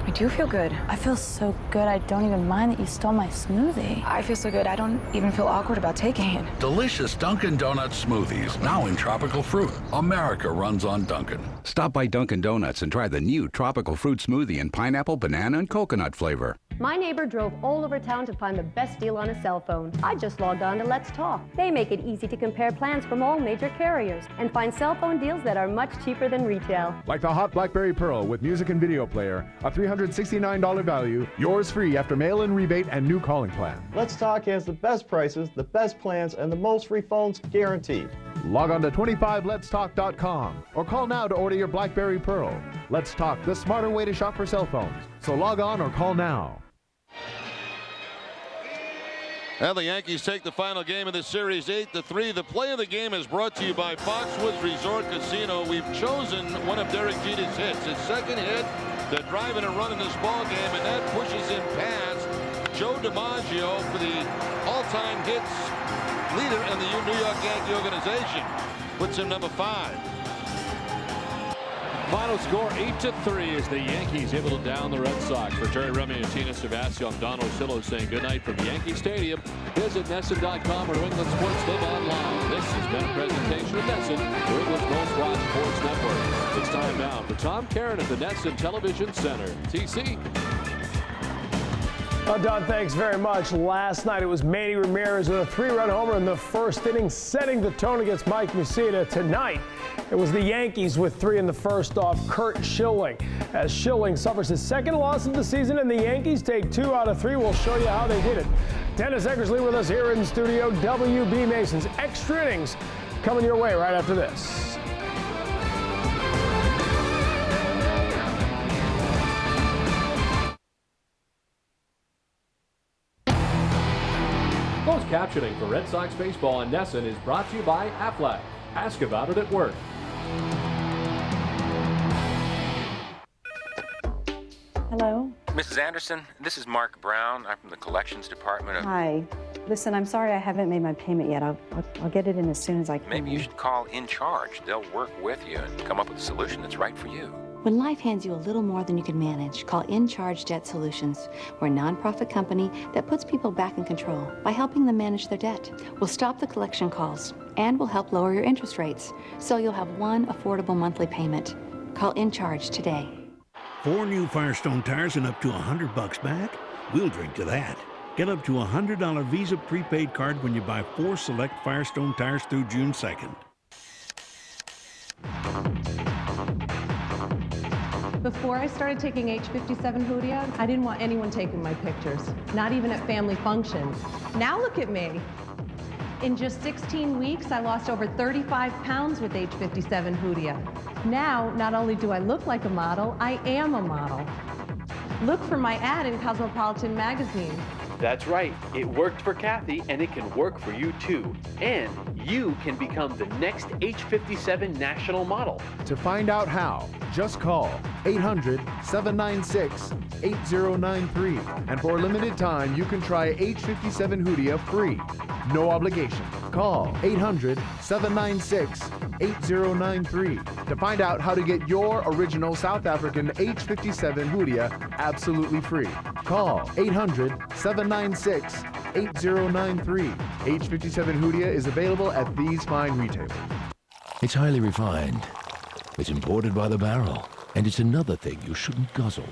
Speaker 17: I do feel good. I feel so good, I don't even mind that you stole my smoothie. I feel so good, I don't even feel awkward about taking it.
Speaker 3: Delicious Dunkin' Donuts smoothies, now in tropical fruit. America runs on Dunkin'.
Speaker 8: Stop by Dunkin' Donuts and try the new tropical fruit smoothie in pineapple, banana, and coconut flavor.
Speaker 23: My neighbor drove all over town to find the best deal on a cell phone. I just logged on to Let's Talk. They make it easy to compare plans from all major carriers and find cell phone deals that are much cheaper than retail.
Speaker 24: Like the hot BlackBerry Pearl with music and video player, a $369 value, yours free after mail-in rebate and new calling plan.
Speaker 25: Let's Talk has the best prices, the best plans, and the most free phones guaranteed.
Speaker 24: Log on to 25letstalk.com or call now to order your BlackBerry Pearl. Let's Talk, the smarter way to shop for cell phones. So log on or call now.
Speaker 5: And the Yankees take the final game of the series 8-3. The play of the game is brought to you by Foxwoods Resort Casino. We've chosen one of Derek Jeter's hits. His second hit to drive in a run in this ball game, and that pushes him past Joe DiMaggio for the all-time hits leader in the New York Yankee organization. Puts him number 5.
Speaker 1: Final score 8-3 as the Yankees able to down the Red Sox. For Jerry Remy and Tina Savasio, I'm Don Orsillo saying goodnight from Yankee Stadium. Visit NESN.com or New England Sports Live online. This has been a presentation of NESN, New England's most watched sports network. It's time now for Tom Karen at the NESN Television Center. TC.
Speaker 26: Don, thanks very much. Last night it was Manny Ramirez with a 3-run homer in the first inning, setting the tone against Mike Mussina. Tonight it was the Yankees with 3 in the first off Curt Schilling. As Schilling suffers his second loss of the season and the Yankees take 2 out of 3, we'll show you how they did it. Dennis Eckersley with us here in studio. WB Mason's Extra Innings coming your way right after this.
Speaker 1: Closed captioning for Red Sox baseball on NESN is brought to you by Aflac. Ask about it at work.
Speaker 27: Hello?
Speaker 28: Mrs. Anderson, this is Mark Brown. I'm from the collections department of...
Speaker 27: Hi. Listen, I'm sorry I haven't made my payment yet. I'll get it in as soon as I can.
Speaker 28: Maybe you should call In Charge. They'll work with you and come up with a solution that's right for you.
Speaker 29: When life hands you a little more than you can manage, call In Charge Debt Solutions. We're a nonprofit company that puts people back in control by helping them manage their debt. We'll stop the collection calls and we'll help lower your interest rates so you'll have one affordable monthly payment. Call In Charge today.
Speaker 30: 4 new Firestone tires and up to $100 back? We'll drink to that. Get up to a $100 Visa prepaid card when you buy 4 select Firestone tires through June 2nd.
Speaker 31: Before I started taking H57 Hoodia, I didn't want anyone taking my pictures, not even at family functions. Now look at me. In just 16 weeks, I lost over 35 pounds with H57 Hoodia. Now, not only do I look like a model, I am a model. Look for my ad in Cosmopolitan magazine.
Speaker 32: That's right. It worked for Kathy, and it can work for you too. And you can become the next H57 national model.
Speaker 24: To find out how, just call 800-796-8093. And for a limited time, you can try H57 Hoodia free. No obligation. Call 800-796-8093 to find out how to get your original South African H57 Hoodia absolutely free. Call 800-796-8093. H57 Hoodia is available at these fine retailers.
Speaker 16: It's highly refined. It's imported by the barrel. And it's another thing you shouldn't guzzle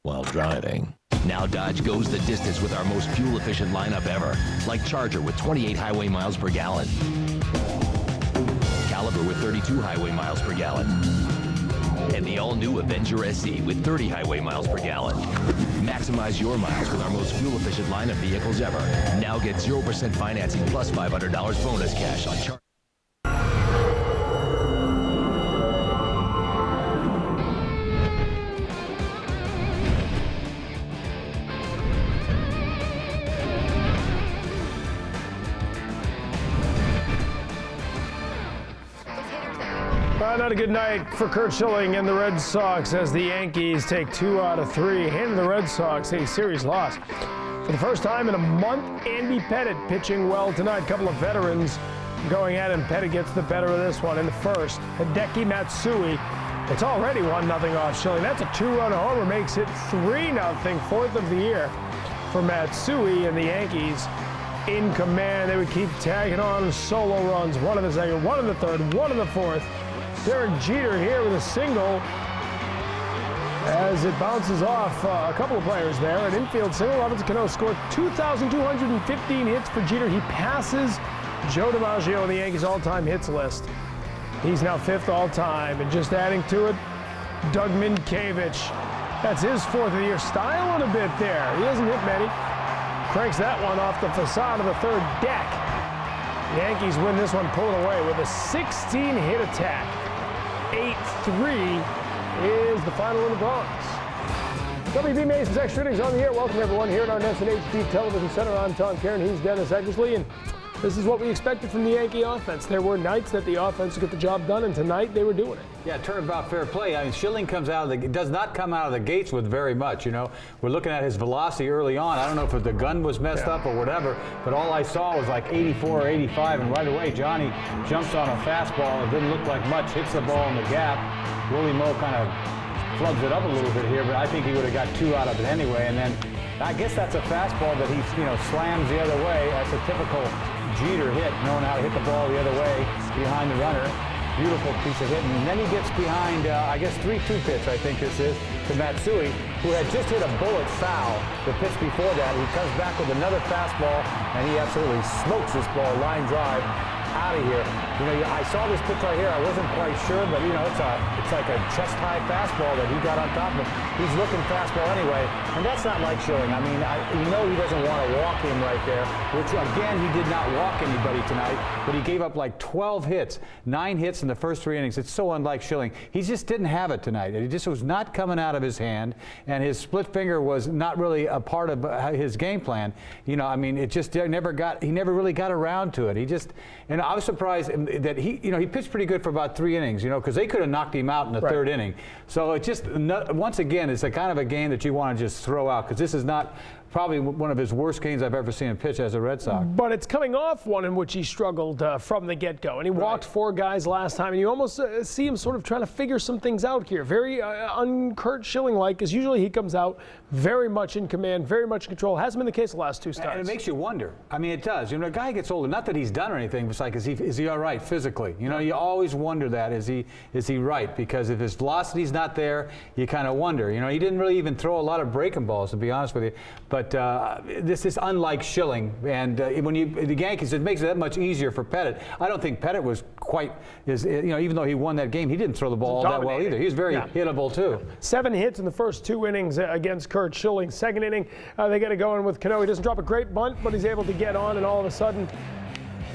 Speaker 16: while driving. Now Dodge goes the distance with our most fuel-efficient lineup ever. Like Charger with 28 highway miles per gallon. Caliber with 32 highway miles per gallon. And the all-new Avenger SE with 30 highway miles per gallon. Maximize your miles with our most fuel-efficient line of vehicles ever. Now get 0% financing plus $500 bonus cash on Charger.
Speaker 26: Not a good night for Curt Schilling and the Red Sox as the Yankees take 2 out of 3, handing the Red Sox a series loss. For the first time in a month, Andy Pettitte pitching well tonight. A couple of veterans going at him. Pettitte gets the better of this one in the first. Hideki Matsui It's already 1-0 off Schilling. That's a 2-run homer, makes it 3-0, fourth of the year for Matsui, and the Yankees in command. They would keep tagging on solo runs, one in the second, one in the third, one in the fourth. Derek Jeter here with a single as it bounces off a couple of players there. An infield single. Robinson Cano scored 2,215 hits for Jeter. He passes Joe DiMaggio on the Yankees all-time hits list. He's now 5th all-time, and just adding to it, Doug Minkiewicz. That's his 4th of the year. Styling a bit there. He hasn't hit many. Cranks that one off the facade of the third deck. The Yankees win this one, pull it away with a 16-hit attack. 8-3 is the final in the Bronx. WB Mason's Extra Innings on the air. Welcome everyone here at our Nesson HD Television Center. I'm Tom Karen. He's Dennis Edgersley, and this is what we expected from the Yankee offense. There were nights that the offense would get the job done, and tonight they were doing it.
Speaker 4: Yeah, turnabout fair play. I mean, Schilling does not come out of the gates with very much. You know, we're looking at his velocity early on. I don't know if the gun was messed up or whatever, but all I saw was like 84 or 85, and right away Johnny jumps on a fastball. It didn't look like much. Hits the ball in the gap. Willie Moe kind of flubs it up a little bit here, but I think he would have got 2 out of it anyway. And then I guess that's a fastball that he slams the other way. That's a typical Jeter hit, knowing how to hit the ball the other way behind the runner. Beautiful piece of hitting. And then he gets behind, I guess, 3-2 pitch, I think this is, to Matsui, who had just hit a bullet foul the pitch before that. He comes back with another fastball, and he absolutely smokes this ball, line drive, out of here. You know, I saw this pitch right here. I wasn't quite sure, but, you know, it's like a chest-high fastball that he got on top of. He's looking fastball anyway, and that's not like Schilling. I mean, you know he doesn't want to walk him right there, which, again, he did not walk anybody tonight, but he gave up like 12 hits, 9 hits in the first 3 innings. It's so unlike Schilling. He just didn't have it tonight. It just was not coming out of his hand, and his split finger was not really a part of his game plan. You know, I mean, it just he never really got around to it. He just, and I was surprised that he pitched pretty good for about 3 innings, you know, because they could have knocked him out in the third inning. So it just, once again, it's the kind of a game that you want to just throw out, because this is not probably one of his worst games I've ever seen him pitch as a Red Sox.
Speaker 26: But it's coming off one in which he struggled from the get-go. And he walked 4 guys last time, and you almost see him sort of trying to figure some things out here. Very un-Curt Schilling-like, because usually he comes out very much in command, very much in control. Hasn't been the case the last 2 starts.
Speaker 4: And it makes you wonder. I mean, it does. You know, a guy gets older, not that he's done or anything, but it's like, is he all right physically? You know, you always wonder that. Is he right? Because if his velocity's not there, you kind of wonder. You know, he didn't really even throw a lot of breaking balls, to be honest with you. But this is unlike Schilling, and when the Yankees, it makes it that much easier for Pettitte. I don't think Pettitte was quite even though he won that game, he didn't throw the ball that well either. He was very hittable too.
Speaker 26: 7 hits in the first 2 innings against Curt Schilling. Second inning, they get it going with Cano. He doesn't drop a great bunt, but he's able to get on, and all of a sudden,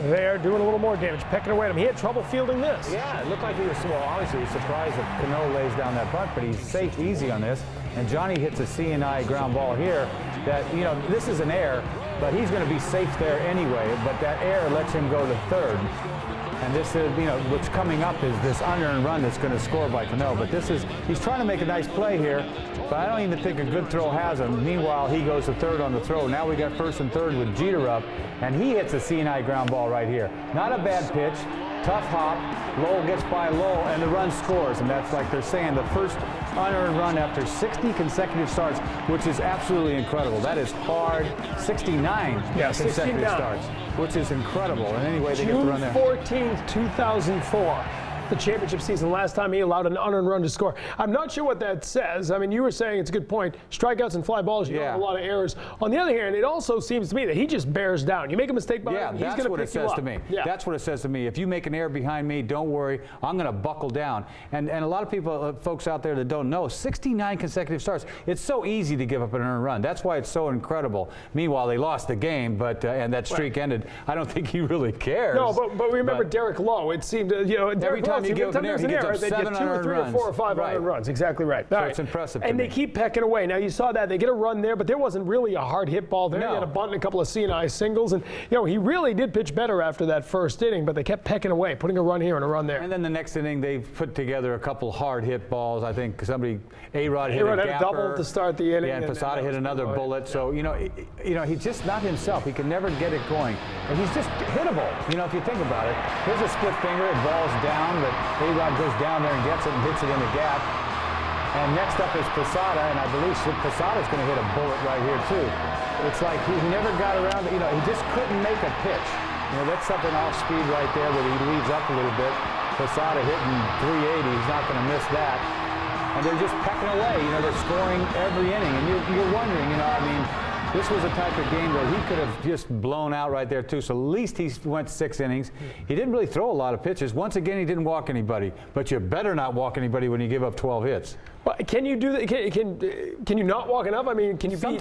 Speaker 26: they're doing a little more damage, pecking away at him. He had trouble fielding this.
Speaker 4: Yeah, it looked like he was, obviously he's surprised that Cano lays down that bunt, but he's safe easy on this. And Johnny hits a C&I ground ball here that, you know, this is an error, but he's going to be safe there anyway. But that error lets him go to third. And this is, you know, what's coming up is this unearned run that's going to score by Cano. But he's trying to make a nice play here, but I don't even think a good throw has him. Meanwhile, he goes to third on the throw. Now we got first and third with Jeter up, and he hits a C&I ground ball right here. Not a bad pitch. Tough hop, Lowell gets by Lowell, and the run scores. And that's, like they're saying, the first unearned run after 60 consecutive starts, which is absolutely incredible. That is hard. 69 consecutive starts, which is incredible. And anyway, they get the run there.
Speaker 26: June 14th, 2004. The championship season, last time he allowed an unearned run to score. I'm not sure what that says. I mean, you were saying it's a good point. Strikeouts and fly balls, you don't have a lot of errors. On the other hand, it also seems to me that he just bears down. You make a mistake behind him, he's going to pick you up.
Speaker 4: That's what it says to me. If you make an error behind me, don't worry. I'm going to buckle down. And a lot of people, folks out there that don't know, 69 consecutive starts. It's so easy to give up an earned run. That's why it's so incredible. Meanwhile, they lost the game, but and that streak ended. I don't think he really cares.
Speaker 26: No, but remember Derek Lowe. It seemed, you know,
Speaker 4: every time you give up an error, he gets up 7
Speaker 26: 2 or 3 or 4 or 5 unearned runs. Exactly right.
Speaker 4: So it's impressive.
Speaker 26: And they keep pecking away. Now you saw that they get a run there, but there wasn't really a hard hit ball there. He had a bunt and a couple of C&I singles, and you know he really did pitch better after that first inning. But they kept pecking away, putting a run here and a run there.
Speaker 4: And then the next inning, they put together a couple hard hit balls. I think somebody, A-Rod hit a
Speaker 26: double to start the inning.
Speaker 4: Yeah, and Posada hit another bullet. So you know, he's just not himself. He can never get it going, and he's just hittable. You know, if you think about it, here's a split finger. It balls down. but A-Rod goes down there and gets it and hits it in the gap. And next up is Posada, and I believe Posada's going to hit a bullet right here, too. It's like he never got around, he just couldn't make a pitch. That's something off speed right there where he leads up a little bit. Posada hitting 380, he's not going to miss that. And they're just pecking away, they're scoring every inning. And you're wondering, this was a type of game where he could have just blown out right there, too. So at least he went 6 innings. He didn't really throw a lot of pitches. Once again, he didn't walk anybody. But you better not walk anybody when you give up 12 hits.
Speaker 26: Well, can you do that? Can you not walk enough? I mean, can you can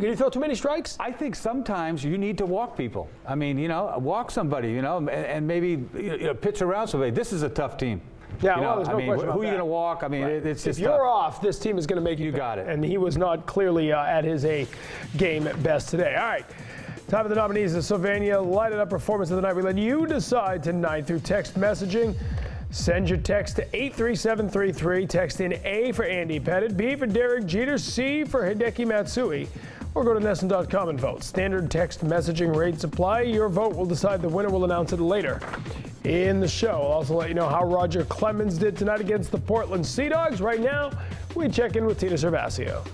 Speaker 26: you throw too many strikes?
Speaker 4: I think sometimes you need to walk people. I mean, walk somebody, and maybe pitch around somebody. This is a tough team.
Speaker 26: Yeah, well, there's no question about
Speaker 4: who are you
Speaker 26: that.
Speaker 4: going to walk? I mean, it's just
Speaker 26: if you're
Speaker 4: tough.
Speaker 26: off, this team is going to make you
Speaker 4: got it.
Speaker 26: And he was not clearly at his A game at best today. All right. Time for the nominees of Sylvania Lighted Up Performance of the Night. We let you decide tonight through text messaging. Send your text to 83733. Text in A for Andy Pettitte, B for Derek Jeter, C for Hideki Matsui, or go to NESN.com and vote. Standard text messaging rates apply. Your vote will decide the winner. We'll announce it later in the show. I'll also let you know how Roger Clemens did tonight against the Portland Sea Dogs. Right now, we check in with Tina Cervasio.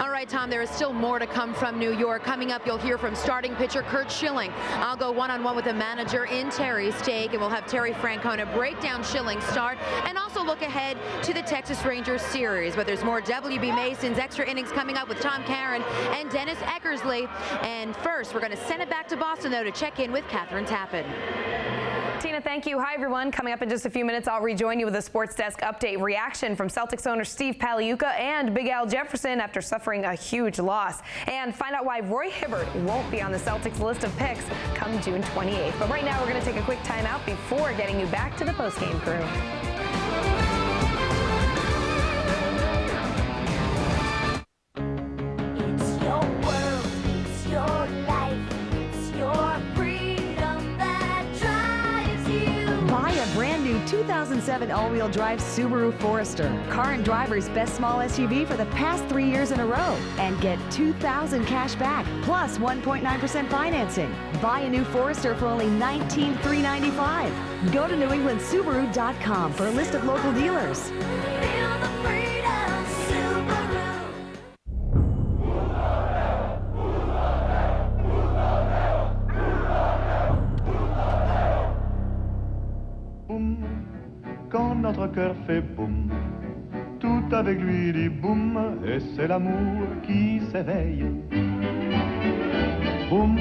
Speaker 9: All right, Tom, there is still more to come from New York. Coming up, you'll hear from starting pitcher Curt Schilling. I'll go one-on-one with the manager in Terry's take, and we'll have Terry Francona break down Schilling's start and also look ahead to the Texas Rangers series. But there's more WB Mason's extra innings coming up with Tom Caron and Dennis Eckersley. And first, we're going to send it back to Boston, though, to check in with Catherine Tappan.
Speaker 10: Tina, thank you. Hi, everyone. Coming up in just a few minutes, I'll rejoin you with a Sports Desk update reaction from Celtics owner Steve Paliuca and Big Al Jefferson after suffering a huge loss. And find out why Roy Hibbert won't be on the Celtics list of picks come June 28th. But right now, we're going to take a quick timeout before getting you back to the postgame crew.
Speaker 11: It's your world, it's your life, it's your freedom that drives you.
Speaker 12: Buy a brand new 2007 all-wheel drive Subaru Forester, current driver's best small SUV for the past 3 years in a row, and get $2,000 cash back plus 1.9% financing. Buy a new Forester for only $19,395. Go to NewEnglandSubaru.com for a list of local dealers.
Speaker 11: Feel the freedom, Subaru.
Speaker 13: Quand notre cœur fait boum, tout avec lui dit boum, et c'est l'amour qui s'éveille. Boum,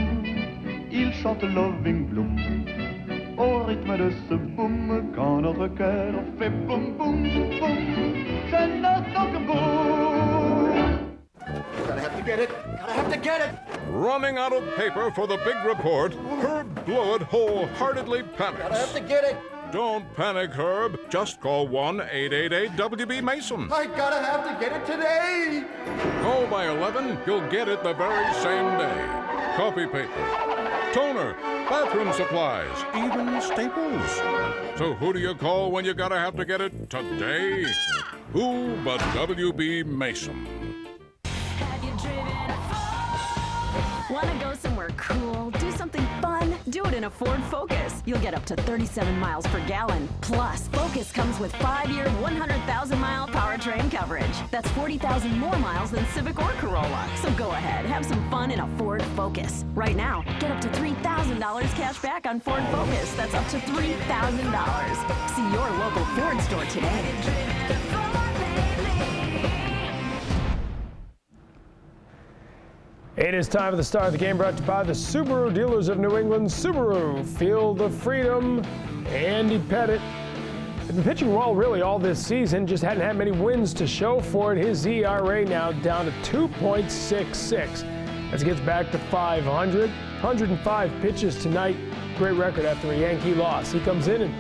Speaker 13: il chante Loving Bloom, au rythme de ce boum, quand notre cœur fait boum, boum, boum, je n'entends que boum.
Speaker 14: Gotta have to get it, gotta have to get it.
Speaker 15: Running out of paper for the big report, Herb Blewett wholeheartedly panics.
Speaker 14: Gotta have to get it.
Speaker 15: Don't panic, Herb. Just call 1-888-WB-MASON.
Speaker 14: I gotta have to get it today.
Speaker 15: Call by 11, you'll get it the very same day. Copy paper, toner, bathroom supplies, even staples. So who do you call when you gotta have to get it today? Who but WB Mason?
Speaker 7: Want to go somewhere cool? Do something fun? Do it in a Ford Focus. You'll get up to 37 miles per gallon. Plus, Focus comes with 5-year, 100,000-mile powertrain coverage. That's 40,000 more miles than Civic or Corolla. So go ahead, have some fun in a Ford Focus. Right now, get up to $3,000 cash back on Ford Focus. That's up to $3,000. See your local Ford store today.
Speaker 26: It is time for the start of the game, brought to you by the Subaru dealers of New England. Subaru, feel the freedom. Andy Pettitte has been pitching well really all this season, just hadn't had many wins to show for it. His ERA now down to 2.66 as he gets back to 500. 105 pitches tonight. Great record after a Yankee loss. He comes in and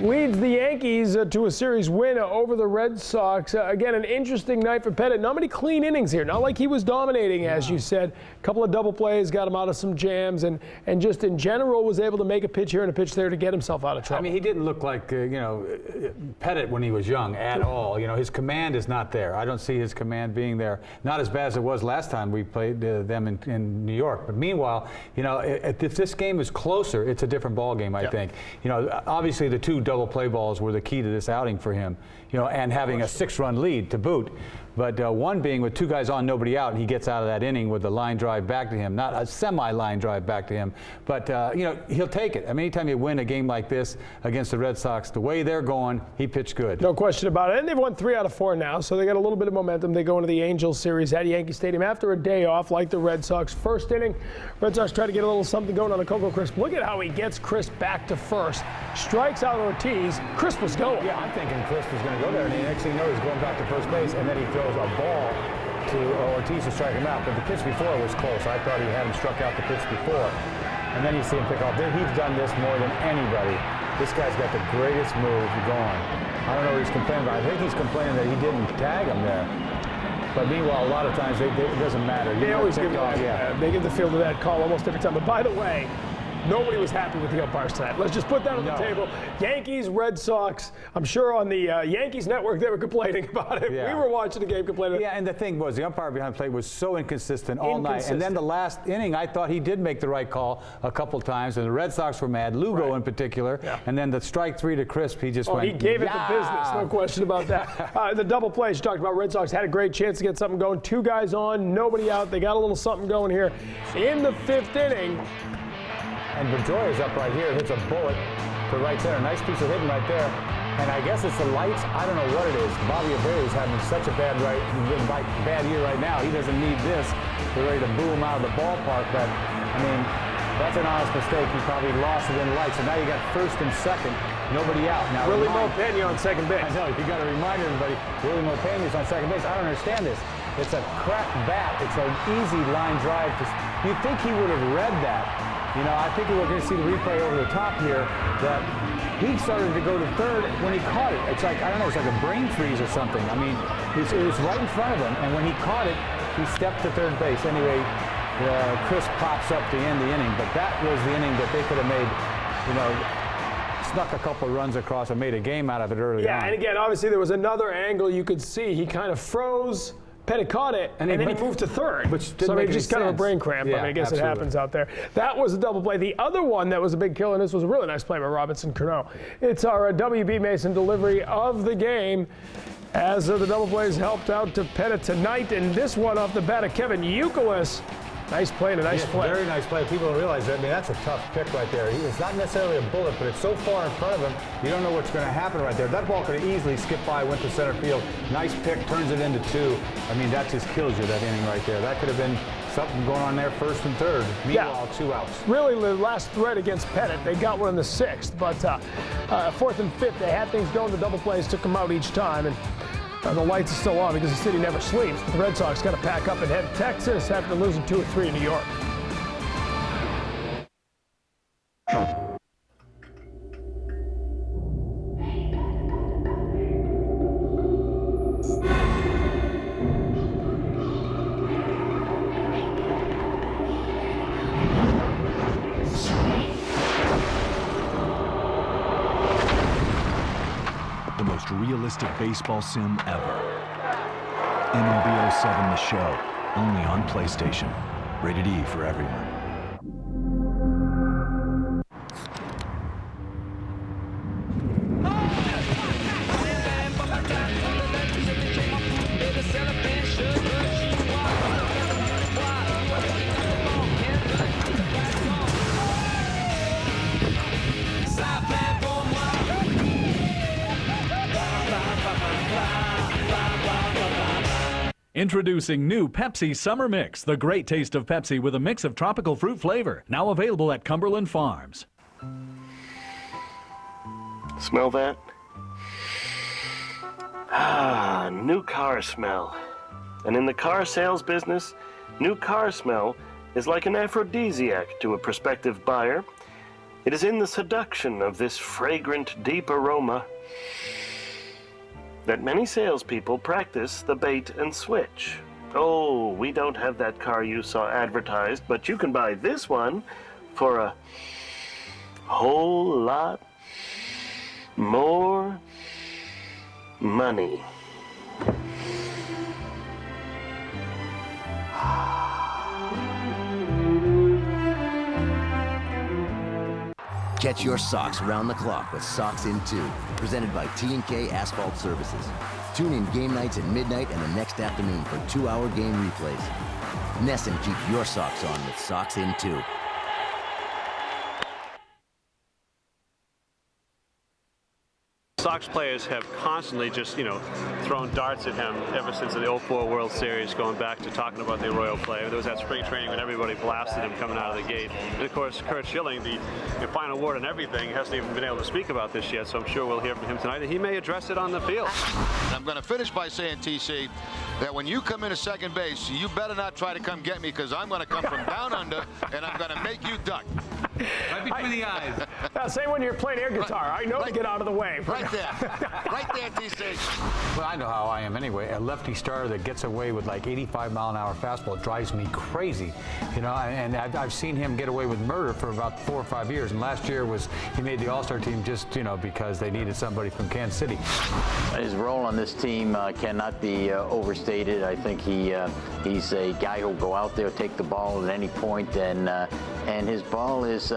Speaker 26: leads the Yankees to a series win over the Red Sox. Again, an interesting night for Pettitte. Not many clean innings here. Not like he was dominating, as you said. A couple of double plays got him out of some jams, and just in general was able to make a pitch here and a pitch there to get himself out of trouble.
Speaker 4: I mean, he didn't look like, Pettitte when he was young at all. His command is not there. I don't see his command being there. Not as bad as it was last time we played them in New York. But meanwhile, if this game is closer, it's a different ball game, I think. Obviously the two double play balls were the key to this outing for him, and having a 6-run lead to boot. But one being with 2 guys on, nobody out, and he gets out of that inning with the line drive back to him. Not a semi-line drive back to him, but he'll take it. I mean, anytime you win a game like this against the Red Sox, the way they're going, he pitched good.
Speaker 26: No question about it. And they've won 3 out of 4 now, so they got a little bit of momentum. They go into the Angels series at Yankee Stadium after a day off, like the Red Sox. First inning, Red Sox try to get a little something going on a Coco Crisp. Look at how he gets Crisp back to first. Strikes out Ortiz. Crisp was going.
Speaker 4: Yeah, I'm thinking Crisp was going to go there, and the next thing you know, he's going back to first base, and then he throws a ball to Ortiz to strike him out. But the pitch before was close. I thought he had him struck out the pitch before. And then you see him pick off. He's done this more than anybody. This guy's got the greatest move going. I don't know what he's complaining about. I think he's complaining that he didn't tag him there. But meanwhile, a lot of times it doesn't matter.
Speaker 26: They always give they give the field to that call almost every time. But by the way, nobody was happy with the umpires tonight. Let's just put that on the table. Yankees, Red Sox. I'm sure on the Yankees network they were complaining about it.
Speaker 4: Yeah.
Speaker 26: We were watching the game complaining.
Speaker 4: Yeah, and the thing was, the umpire behind the plate was so inconsistent all night. And then the last inning, I thought he did make the right call a couple times, and the Red Sox were mad, Lugo in particular. Yeah. And then the strike 3 to Crisp, he just went.
Speaker 26: He gave it the business, no question about that. The double plays you talked about, Red Sox had a great chance to get something going. 2 guys on, nobody out. They got a little something going here in the 5th inning.
Speaker 4: And Pedroia's up right here, hits a bullet to right center. Nice piece of hitting right there. And I guess it's the lights. I don't know what it is. Bobby Abreu's having such a bad year right now. He doesn't need this. They're ready to boo him out of the ballpark. But, I mean, that's an honest mistake. He probably lost it in the lights. So now you got first and second. Nobody out. Now
Speaker 26: Willie Montagna on second base.
Speaker 4: I know. You got to remind everybody, Willie Montagna's on second base. I don't understand this. It's a crack bat. It's an easy line drive. You'd think he would have read that. I think we're going to see the replay over the top here that he started to go to third when he caught it. It's like, I don't know, it's like a brain freeze or something. I mean, it was right in front of him, and when he caught it, he stepped to third base. Anyway, Chris pops up to end the inning, but that was the inning that they could have made, snuck a couple of runs across and made a game out of it early on.
Speaker 26: Yeah, and again, obviously there was another angle you could see. He kind of froze. Pettitte caught it, and then he moved to third. So I mean, just kind of a brain cramp.
Speaker 4: Yeah,
Speaker 26: I guess it happens out there. That was a double play. The other one that was a big kill, and this was a really nice play by Robinson Cano. It's our W.B. Mason delivery of the game as the double plays helped out to Pettitte tonight. And this one off the bat of Kevin Youkilis. Nice play and a nice play.
Speaker 4: Very nice play. People don't realize that. I mean, that's a tough pick right there. It's not necessarily a bullet, but it's so far in front of him, you don't know what's going to happen right there. That ball could have easily skipped by, went to center field. Nice pick, turns it into 2. I mean, that just kills you, that inning right there. That could have been something going on there, first and third. Meanwhile, 2 outs.
Speaker 26: Really, the last threat against Pettitte, they got one in the 6th, but 4th and 5th, they had things going. The double plays took them out each time, and the lights are still on because the city never sleeps. The Red Sox got to pack up and head to Texas after losing 2 or 3 in New York.
Speaker 2: The most realistic baseball sim ever. MLB 07 The Show, only on PlayStation. Rated E for everyone.
Speaker 3: Introducing new Pepsi Summer Mix, the great taste of Pepsi with a mix of tropical fruit flavor. Now available at Cumberland Farms.
Speaker 6: Smell that? Ah, new car smell. And in the car sales business, new car smell is like an aphrodisiac to a prospective buyer. It is in the seduction of this fragrant, deep aroma that many salespeople practice the bait and switch. Oh, we don't have that car you saw advertised, but you can buy this one for a whole lot more money.
Speaker 1: Catch your socks around the clock with Socks in 2, presented by T&K Asphalt Services. Tune in game nights at midnight and the next afternoon for 2-hour game replays. Nesson keeps your socks on with Socks in 2.
Speaker 5: Sox players have constantly just, thrown darts at him ever since the 04 World Series, going back to talking about the Arroyo play. There was that spring training when everybody blasted him coming out of the gate. And of course, Curt Schilling, the final word on everything, hasn't even been able to speak about this yet, so I'm sure we'll hear from him tonight, and he may address it on the field.
Speaker 8: I'm going to finish by saying, TC, that when you come into second base, you better not try to come get me, because I'm going to come from down under, and I'm going to make you duck.
Speaker 4: Right between the eyes.
Speaker 26: Say when you're playing air guitar, I know to get out of the way.
Speaker 8: Right there. Right there, TC.
Speaker 4: Well, I know how I am anyway. A lefty starter that gets away with like 85-mile-an-hour fastball drives me crazy. And I've seen him get away with murder for about 4 or 5 years. And last year he made the All-Star team just, because they needed somebody from Kansas City.
Speaker 17: His role on this team cannot be overstated. I think he's a guy who'll go out there, take the ball at any point, and his ball is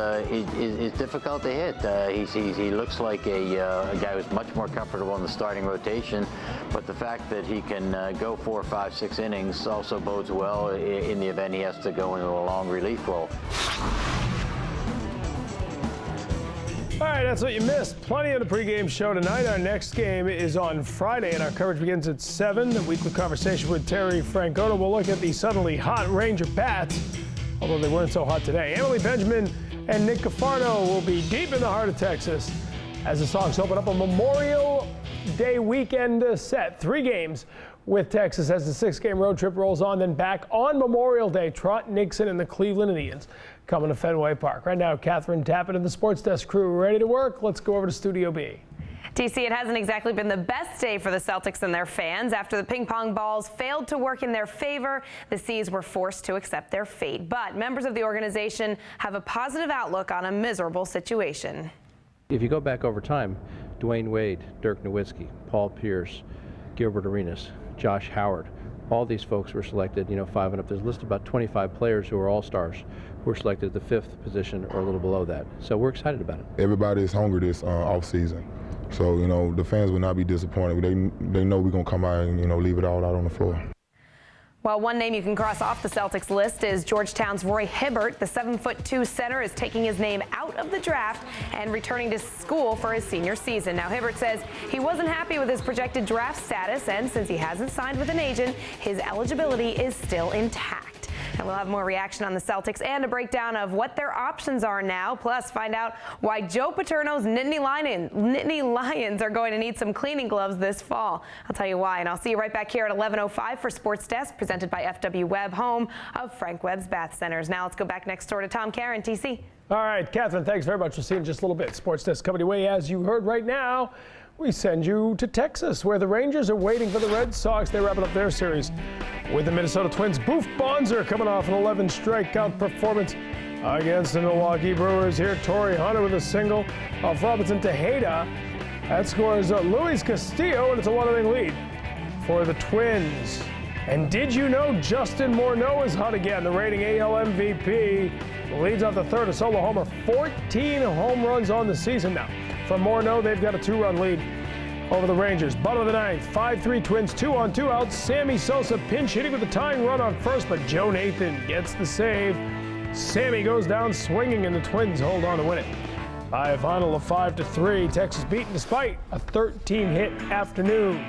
Speaker 17: difficult to hit. He looks like a guy who's much more comfortable in the starting rotation, but the fact that he can go 4, 5, 6 innings also bodes well in the event he has to go into a long relief role.
Speaker 26: All right, that's what you missed. Plenty of the pregame show tonight. Our next game is on Friday, and our coverage begins at 7. The weekly conversation with Terry Francona. We'll look at the suddenly hot Ranger Bats, although they weren't so hot today. Emily Benjamin and Nick Cafardo will be deep in the heart of Texas as the Sox open up a Memorial Day weekend set. 3 games with Texas as the 6-game road trip rolls on. Then back on Memorial Day, Trot Nixon and the Cleveland Indians coming to Fenway Park. Right now, Catherine Tappett and the Sports Desk crew ready to work. Let's go over to Studio B.
Speaker 10: TC, it hasn't exactly been the best day for the Celtics and their fans. After the ping pong balls failed to work in their favor, the C's were forced to accept their fate. But members of the organization have a positive outlook on a miserable situation.
Speaker 18: If you go back over time, Dwayne Wade, Dirk Nowitzki, Paul Pierce, Gilbert Arenas, Josh Howard, all these folks were selected, 5 and up. There's a list of about 25 players who are all-stars who were selected at the 5th position or a little below that. So we're excited about it.
Speaker 19: Everybody is hungry this off-season. So, the fans will not be disappointed. They know we're going to come out and, leave it all out on the floor.
Speaker 10: Well, one name you can cross off the Celtics list is Georgetown's Roy Hibbert. The 7'2" center is taking his name out of the draft and returning to school for his senior season. Now, Hibbert says he wasn't happy with his projected draft status, and since he hasn't signed with an agent, his eligibility is still intact. And we'll have more reaction on the Celtics and a breakdown of what their options are now, plus find out why Joe Paterno's Nittany Lions are going to need some cleaning gloves this fall. I'll tell you why, and I'll see you right back here at 11:05 for Sports Desk, presented by FW Webb, home of Frank Webb's Bath Centers. Now let's go back next door to Tom Karen, TC.
Speaker 26: All right, Catherine, thanks very much. We'll see you in just a little bit. Sports Desk coming your way. As you heard right now, we send you to Texas, where the Rangers are waiting for the Red Sox. They're wrapping up their series with the Minnesota Twins. Boof Bonser coming off an 11 strikeout performance against the Milwaukee Brewers. Here, Torrey Hunter with a single off Robinson Tejeda. That scores Luis Castillo, and it's a 1-0 lead for the Twins. And did you know Justin Morneau is hot again? The reigning AL MVP leads off the third, a solo homer. 14 home runs on the season now. From Morneau, they've got a 2-run lead over the Rangers. Bottom of the ninth, 5-3 Twins, 2-on-2 outs. Sammy Sosa pinch hitting with the tying run on first, but Joe Nathan gets the save. Sammy goes down swinging, and the Twins hold on to win it. By a final of 5-3, Texas beaten despite a 13-hit afternoon.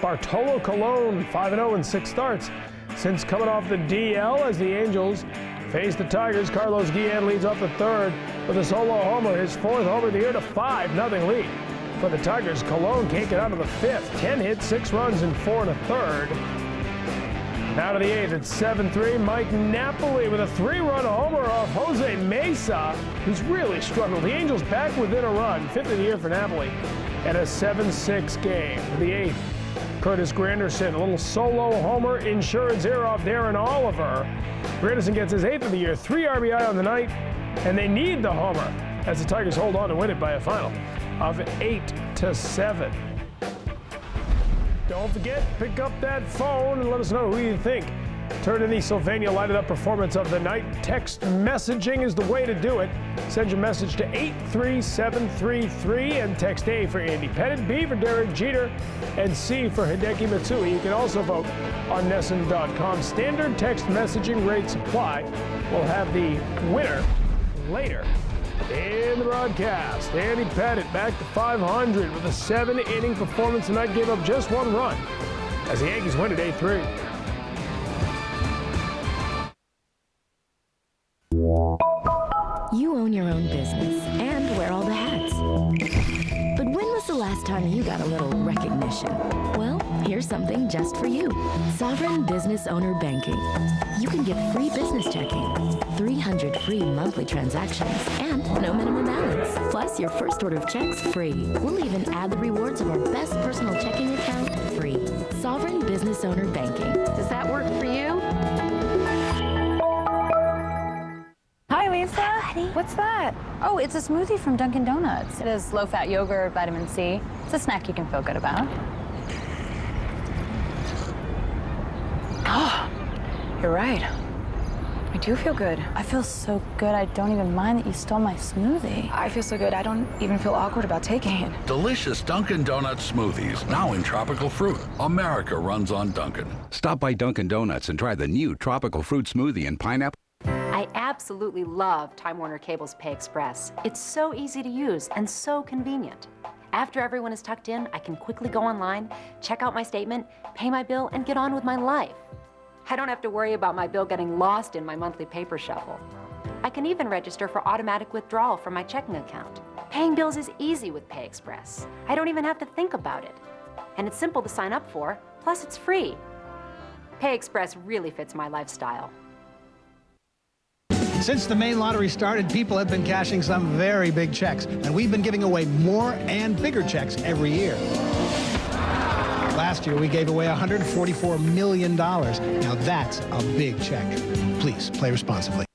Speaker 26: Bartolo Colon, 5-0 in 6 starts since coming off the DL as the Angels face the Tigers. Carlos Guillen leads off the third with a solo homer, his 4th homer of the year, to 5-0 lead for the Tigers. Colon can't get out of the 5th. 10 hits, 6 runs, and 4 1/3. Now to the 8th, it's 7-3. Mike Napoli with a 3-run homer off Jose Mesa, who's really struggled. The Angels back within a run, 5th of the year for Napoli, and a 7-6 game. To the 8th, Curtis Granderson, a little solo homer, insurance error off Darren Oliver. Granderson gets his 8th of the year, 3 RBI on the night, and they need the homer as the Tigers hold on to win it by a final of 8-7. Don't forget, pick up that phone and let us know who you think turned in the Sylvania lighted up performance of the night. Text messaging is the way to do it. Send your message to 83733 and text A for Andy Pettitte, B for Derek Jeter, and C for Hideki Matsui. You can also vote on NESN.com. Standard text messaging rates apply. We'll have the winner later in the broadcast. Andy Pettitte back to 500 with a 7-inning performance tonight. Gave up just 1 run as the Yankees win at 8-3.
Speaker 20: You own your own business and wear all the hats. But when was the last time you got a little recognition? Well, here's something just for you. Sovereign Business Owner Banking. You can get free business checking, 300 free monthly transactions, and no minimum balance. Plus, your first order of checks free. We'll even add the rewards of our best personal checking account free. Sovereign Business Owner Banking.
Speaker 9: Does that work for you?
Speaker 21: Hi, Lisa. Honey. What's that? Oh, it's a smoothie from Dunkin' Donuts. It has low-fat yogurt, vitamin C. It's a snack you can feel good about. Oh, you're right. I do feel good. I feel so good, I don't even mind that you stole my smoothie. I feel so good, I don't even feel awkward about taking it.
Speaker 22: Delicious Dunkin' Donuts smoothies, now in tropical fruit. America runs on Dunkin'.
Speaker 23: Stop by Dunkin' Donuts and try the new tropical fruit smoothie and pineapple.
Speaker 24: I absolutely love Time Warner Cable's Pay Express. It's so easy to use and so convenient. After everyone is tucked in, I can quickly go online, check out my statement, pay my bill, and get on with my life. I don't have to worry about my bill getting lost in my monthly paper shuffle. I can even register for automatic withdrawal from my checking account. Paying bills is easy with Pay Express. I don't even have to think about it. And it's simple to sign up for, plus it's free. Pay Express really fits my lifestyle.
Speaker 25: Since the main lottery started, people have been cashing some very big checks, and we've been giving away more and bigger checks every year. Last year, we gave away $144 million. Now that's a big check. Please play responsibly.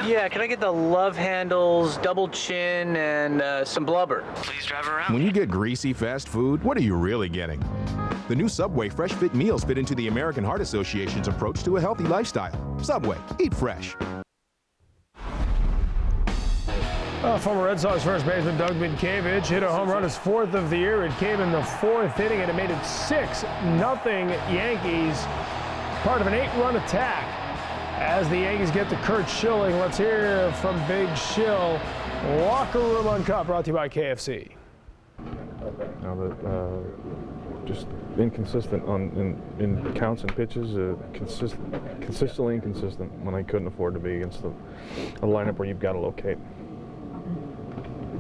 Speaker 27: Yeah, can I get the love handles, double chin, and some blubber? Please drive around.
Speaker 28: When you get greasy fast food, what are you really getting? The new Subway Fresh Fit meals fit into the American Heart Association's approach to a healthy lifestyle. Subway, eat fresh.
Speaker 26: Former Red Sox first baseman Doug Mientkiewicz hit a home run, his 4th of the year. It came in the 4th inning, and it made it 6-0 Yankees, part of an 8-run attack. As the Yankees get to Curt Schilling, let's hear from Big Schill. Locker Room Uncut, brought to you by KFC.
Speaker 29: Just inconsistent in counts and pitches, consistently inconsistent when I couldn't afford to be against a lineup where you've got to locate.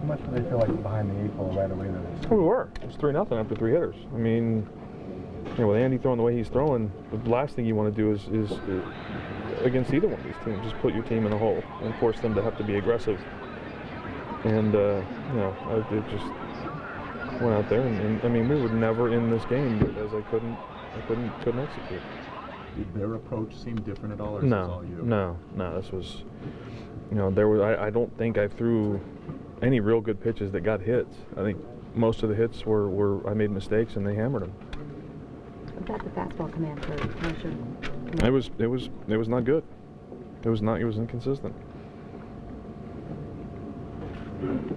Speaker 30: How much do they feel like behind the 8 ball right away?
Speaker 29: We were. It was 3-0 after 3 hitters. I mean, with Andy throwing the way he's throwing, the last thing you want to do is against either one of these teams, just put your team in a hole and force them to have to be aggressive. And it just went out there, and I mean, we were never in this game because I couldn't execute.
Speaker 30: Did their approach seem different at all, or
Speaker 29: No,
Speaker 30: is this all you?
Speaker 29: no. This was, I don't think I threw any real good pitches that got hits. I think most of the hits were I made mistakes and they hammered them.
Speaker 24: About the fastball command for motion.
Speaker 29: It was not good. It was inconsistent.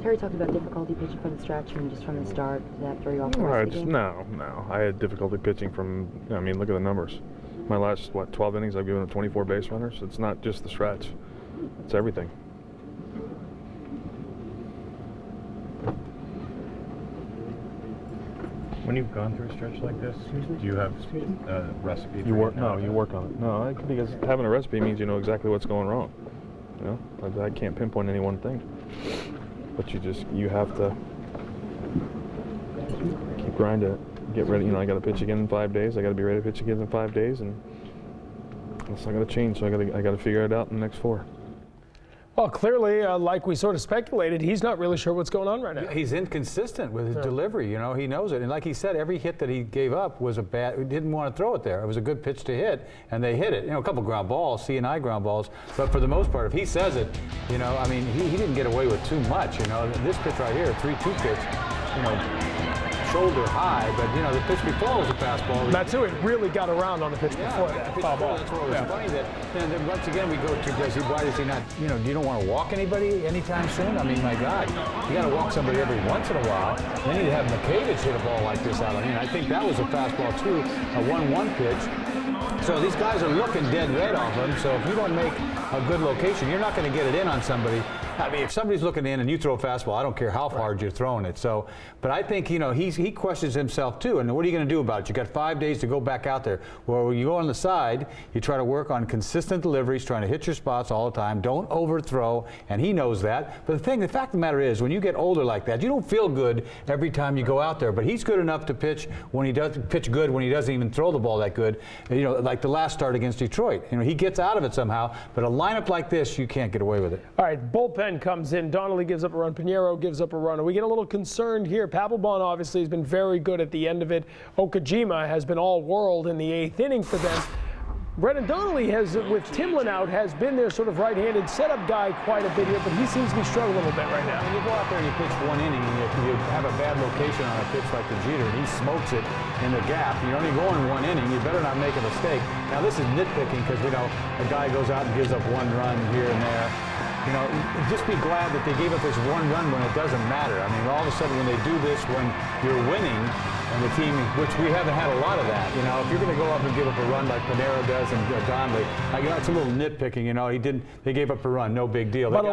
Speaker 24: Terry talked about difficulty pitching from the stretch and just from the start. Did that throw you off the rest of the game?
Speaker 29: No. I had difficulty pitching from. I mean, look at the numbers. My last 12 innings, I've given up 24 base runners. It's not just the stretch. It's everything.
Speaker 30: When you've gone through a stretch like this, do you have a recipe?
Speaker 29: You work on it. No, because having a recipe means you know exactly what's going wrong. I can't pinpoint any one thing. But you have to keep grinding it. Get ready. I got to pitch again in 5 days. I got to be ready to pitch again in 5 days, and That's not going to change, so I got to figure it out in the next 4.
Speaker 26: Well, clearly, like we sort of speculated, he's not really sure what's going on right now.
Speaker 4: He's inconsistent with his delivery, you know, he knows it. And like he said, every hit that he gave up was a bad, he didn't want to throw it there. It was a good pitch to hit, and they hit it. You know, a couple ground balls, C&I ground balls, but for the most part, if he says it, you know, I mean, he didn't get away with too much, you know. This pitch right here, 3-2 pitch, you know, shoulder high, but you know, the pitch before was a fastball.
Speaker 26: That's who it really got around on the pitch before that. Foul ball.
Speaker 4: That's what was funny that, and then once again we go to, why does he not, you know, you don't want to walk anybody anytime soon? I mean, my God, you got to walk somebody every once in a while. Then you'd have McCavish hit a ball like this out. I mean, I think that was a fastball too, a 1-1 pitch. So these guys are looking dead red off him, so if you don't make a good location, you're not going to get it in on somebody. I mean, if somebody's looking in and you throw a fastball, I don't care how hard you're throwing it. So, but I think, you know, he questions himself too. And what are you going to do about it? You got 5 days to go back out there. Well, you go on the side, you try to work on consistent deliveries, trying to hit your spots all the time. Don't overthrow, and he knows that. But the fact of the matter is, when you get older like that, you don't feel good every time you go out there. But he's good enough to pitch when he does pitch good, when he doesn't even throw the ball that good. You know, like the last start against Detroit. You know, he gets out of it somehow. But a lineup like this, you can't get away with it.
Speaker 26: All right, bullpen comes in. Donnelly gives up a run. Pinheiro gives up a run. We get a little concerned here. Papelbon obviously has been very good at the end of it. Okajima has been all world in the 8th inning for them. Brendan Donnelly has, with Timlin out, has been their sort of right-handed setup guy quite a bit here, but he seems to be struggling a little bit right now.
Speaker 4: When you go out there and you pitch 1 inning and you have a bad location on a pitch like the Jeter, and he smokes it in the gap, you're only going 1 inning, you better not make a mistake. Now this is nitpicking because, you know, a guy goes out and gives up 1 run here and there. You know, just be glad that they gave up this 1 run when it doesn't matter. I mean, all of a sudden when they do this when you're winning, and the team, which we haven't had a lot of that, you know, if you're going to go up and give up a run like Pinheiro does and Donnelly, you know, it's a little nitpicking, you know, they gave up a run, no big deal.
Speaker 26: But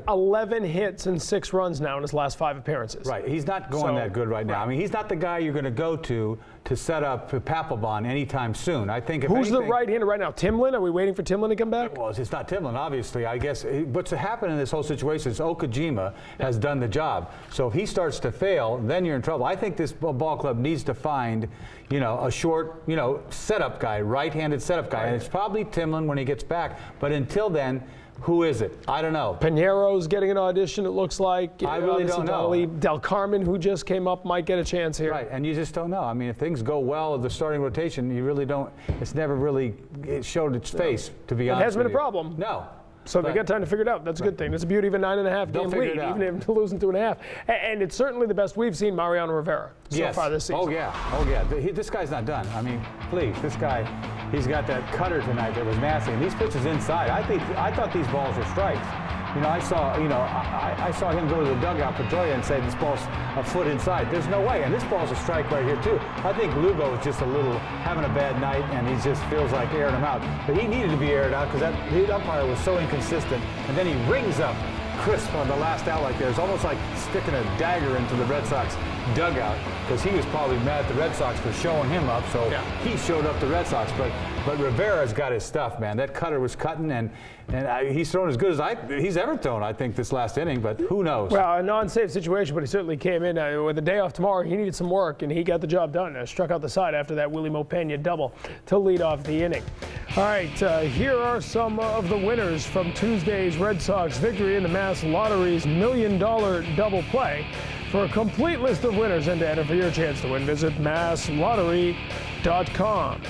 Speaker 26: 11 hits and 6 runs now in his last 5 appearances.
Speaker 4: Right, he's not going that good right now. I mean, he's not the guy you're going to go to set up Papelbon anytime soon. I think if
Speaker 26: Who's
Speaker 4: anything,
Speaker 26: the right-hander right now? Timlin? Are we waiting for Timlin to come back?
Speaker 4: Well, it's not Timlin, obviously. I guess what's happened in this whole situation is Okajima has done the job. So if he starts to fail, then you're in trouble. I think this ball club needs to find, you know, a short, you know, setup guy, right-handed setup guy. And it's probably Timlin when he gets back. But until then, who is it? I don't know.
Speaker 26: Pinheiro's getting an audition, it looks like.
Speaker 4: I really don't know.
Speaker 26: Del Carmen, who just came up, might get a chance here.
Speaker 4: Right, and you just don't know. I mean, if things go well with the starting rotation, you really don't. It's never really showed its face, to be honest.
Speaker 26: It hasn't been a problem.
Speaker 4: No.
Speaker 26: So they got time to figure it out. That's a good thing. That's the beauty of a 9.5 game lead, even if losing 2.5. And it's certainly the best we've seen Mariano Rivera so far this season.
Speaker 4: Oh yeah. This guy's not done. I mean, please, this guy, he's got that cutter tonight that was nasty, and these pitches inside. I thought these balls were strikes. You know, I saw him go to the dugout for Joya and say this ball's a foot inside. There's no way, and this ball's a strike right here too. I think Lugo is just a little having a bad night, and he just feels like airing him out. But he needed to be aired out because that lead umpire was so inconsistent, and then he rings up crisp on the last out like that. It's almost like sticking a dagger into the Red Sox dugout because he was probably mad at the Red Sox for showing him up, so he showed up the Red Sox. But Rivera's got his stuff, man. That cutter was cutting, and he's thrown as good as he's ever thrown, I think, this last inning, but who knows?
Speaker 26: Well, a non-safe situation, but he certainly came in. With a day off tomorrow, he needed some work, and he got the job done. Struck out the side after that Willie Mopena double to lead off the inning. All right, here are some of the winners from Tuesday's Red Sox victory in the Mass Lottery's $1 million double play. For a complete list of winners and to enter for your chance to win, visit masslottery.com.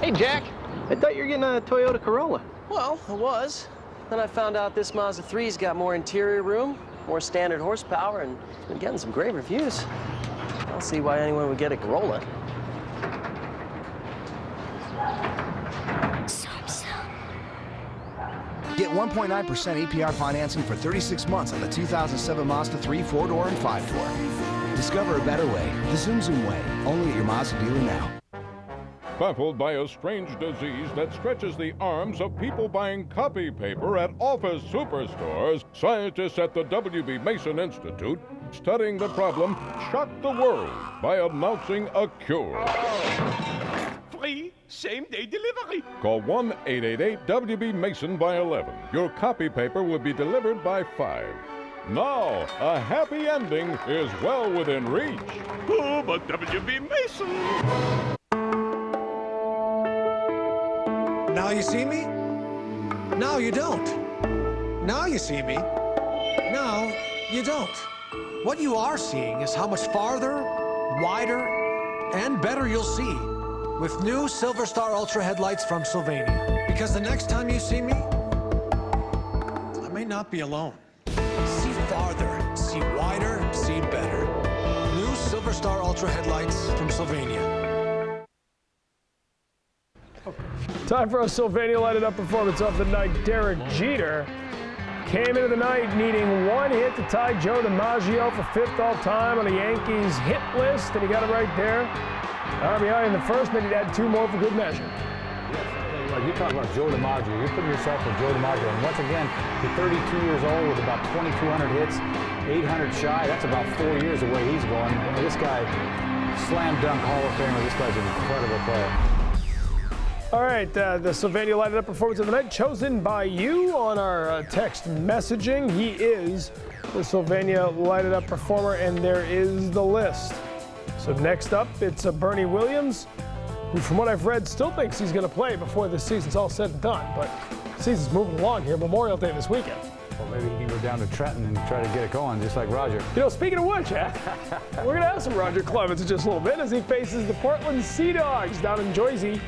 Speaker 2: Hey, Jack. I thought you were getting a Toyota Corolla.
Speaker 3: Well, I was. Then I found out this Mazda 3's got more interior room, more standard horsepower, and it's been getting some great reviews. I don't see why anyone would get a Corolla.
Speaker 6: Get 1.9% APR financing for 36 months on the 2007 Mazda 3, 4-door, and 5-door. Discover a better way, the Zoom Zoom way, only at your Mazda dealer now.
Speaker 7: Baffled by a strange disease that stretches the arms of people buying copy paper at office superstores, scientists at the W.B. Mason Institute, studying the problem, shocked the world by announcing a cure.
Speaker 11: Flee,
Speaker 1: Same-day delivery.
Speaker 7: Call 1-888-WB-MASON by 11. Your copy paper will be delivered by 5. Now, a happy ending is well within reach.
Speaker 1: Oh, but WB Mason.
Speaker 5: Now you see me? Now you don't. Now you see me? Now you don't. What you are seeing is how much farther, wider, and better you'll see with new Silver Star Ultra headlights from Sylvania. Because the next time you see me, I may not be alone. See farther, see wider, see better. New Silver Star Ultra headlights from Sylvania.
Speaker 26: Time for a Sylvania lighted up performance of the night. Derek Jeter came into the night needing one hit to tie Joe DiMaggio for 5th all-time on the Yankees hit list, and he got it right there. RBI in the first, then he'd add 2 more for good measure.
Speaker 4: Like you talk about Joe DiMaggio, you're putting yourself with Joe DiMaggio, and once again, he's 32 years old with about 2,200 hits, 800 shy. That's about 4 years the way he's going. I mean, this guy, slam dunk Hall of Famer. This guy's an incredible player.
Speaker 26: All right, the Sylvania lighted up performance of the night, chosen by you on our text messaging. He is the Sylvania lighted up performer, and there is the list. So next up, it's Bernie Williams, who, from what I've read, still thinks he's going to play before this season's all said and done. But the season's moving along here. Memorial Day this weekend.
Speaker 4: Well, maybe he can go down to Trenton and try to get it going, just like Roger.
Speaker 26: You know, speaking of which, we're going to have some Roger Clemens in just a little bit as he faces the Portland Sea Dogs down in Jersey.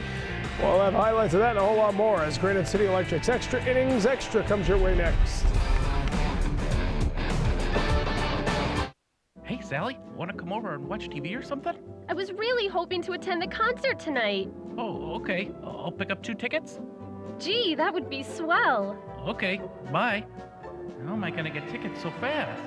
Speaker 26: We'll have highlights of that and a whole lot more as Granite City Electric's Extra Innings Extra comes your way next.
Speaker 8: Hey, Sally, want to come over and watch TV or something?
Speaker 11: I was really hoping to attend the concert tonight.
Speaker 8: Oh, okay. I'll pick up 2 tickets.
Speaker 11: Gee, that would be swell.
Speaker 8: Okay, bye. How am I going to get tickets so fast?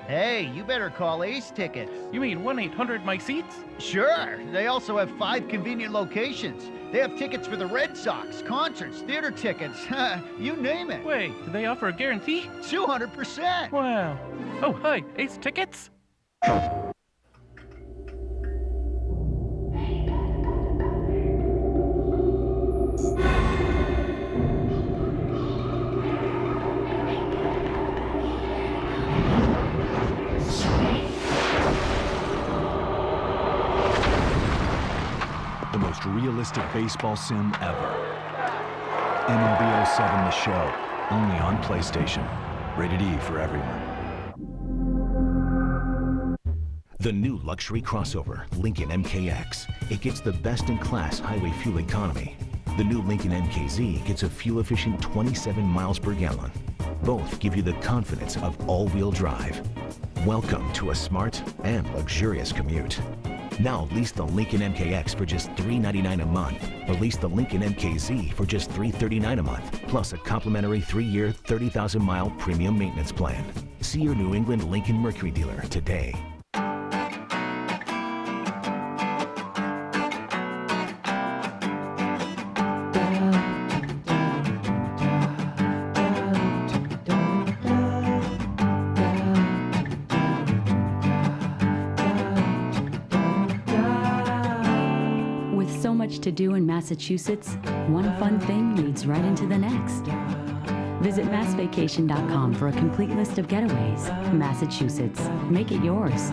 Speaker 12: Hey, you better call Ace Tickets.
Speaker 8: You mean 1-800-MY-SEATS?
Speaker 12: Sure. They also have 5 convenient locations. They have tickets for the Red Sox, concerts, theater tickets, you name it.
Speaker 8: Wait, do they offer a guarantee?
Speaker 12: 200%.
Speaker 8: Wow. Oh, hi, Ace Tickets?
Speaker 13: The most realistic baseball sim ever. MLB 07 The Show, only on PlayStation. Rated E for everyone. The new luxury crossover, Lincoln MKX. It gets the best-in-class highway fuel economy. The new Lincoln MKZ gets a fuel-efficient 27 miles per gallon. Both give you the confidence of all-wheel drive. Welcome to a smart and luxurious commute. Now lease the Lincoln MKX for just $399 a month, or lease the Lincoln MKZ for just $339 a month, plus a complimentary 3-year, 30,000-mile premium maintenance plan. See your New England Lincoln Mercury dealer today.
Speaker 20: To do in Massachusetts, one fun thing leads right into the next. Visit massvacation.com for a complete list of getaways. Massachusetts, make it yours.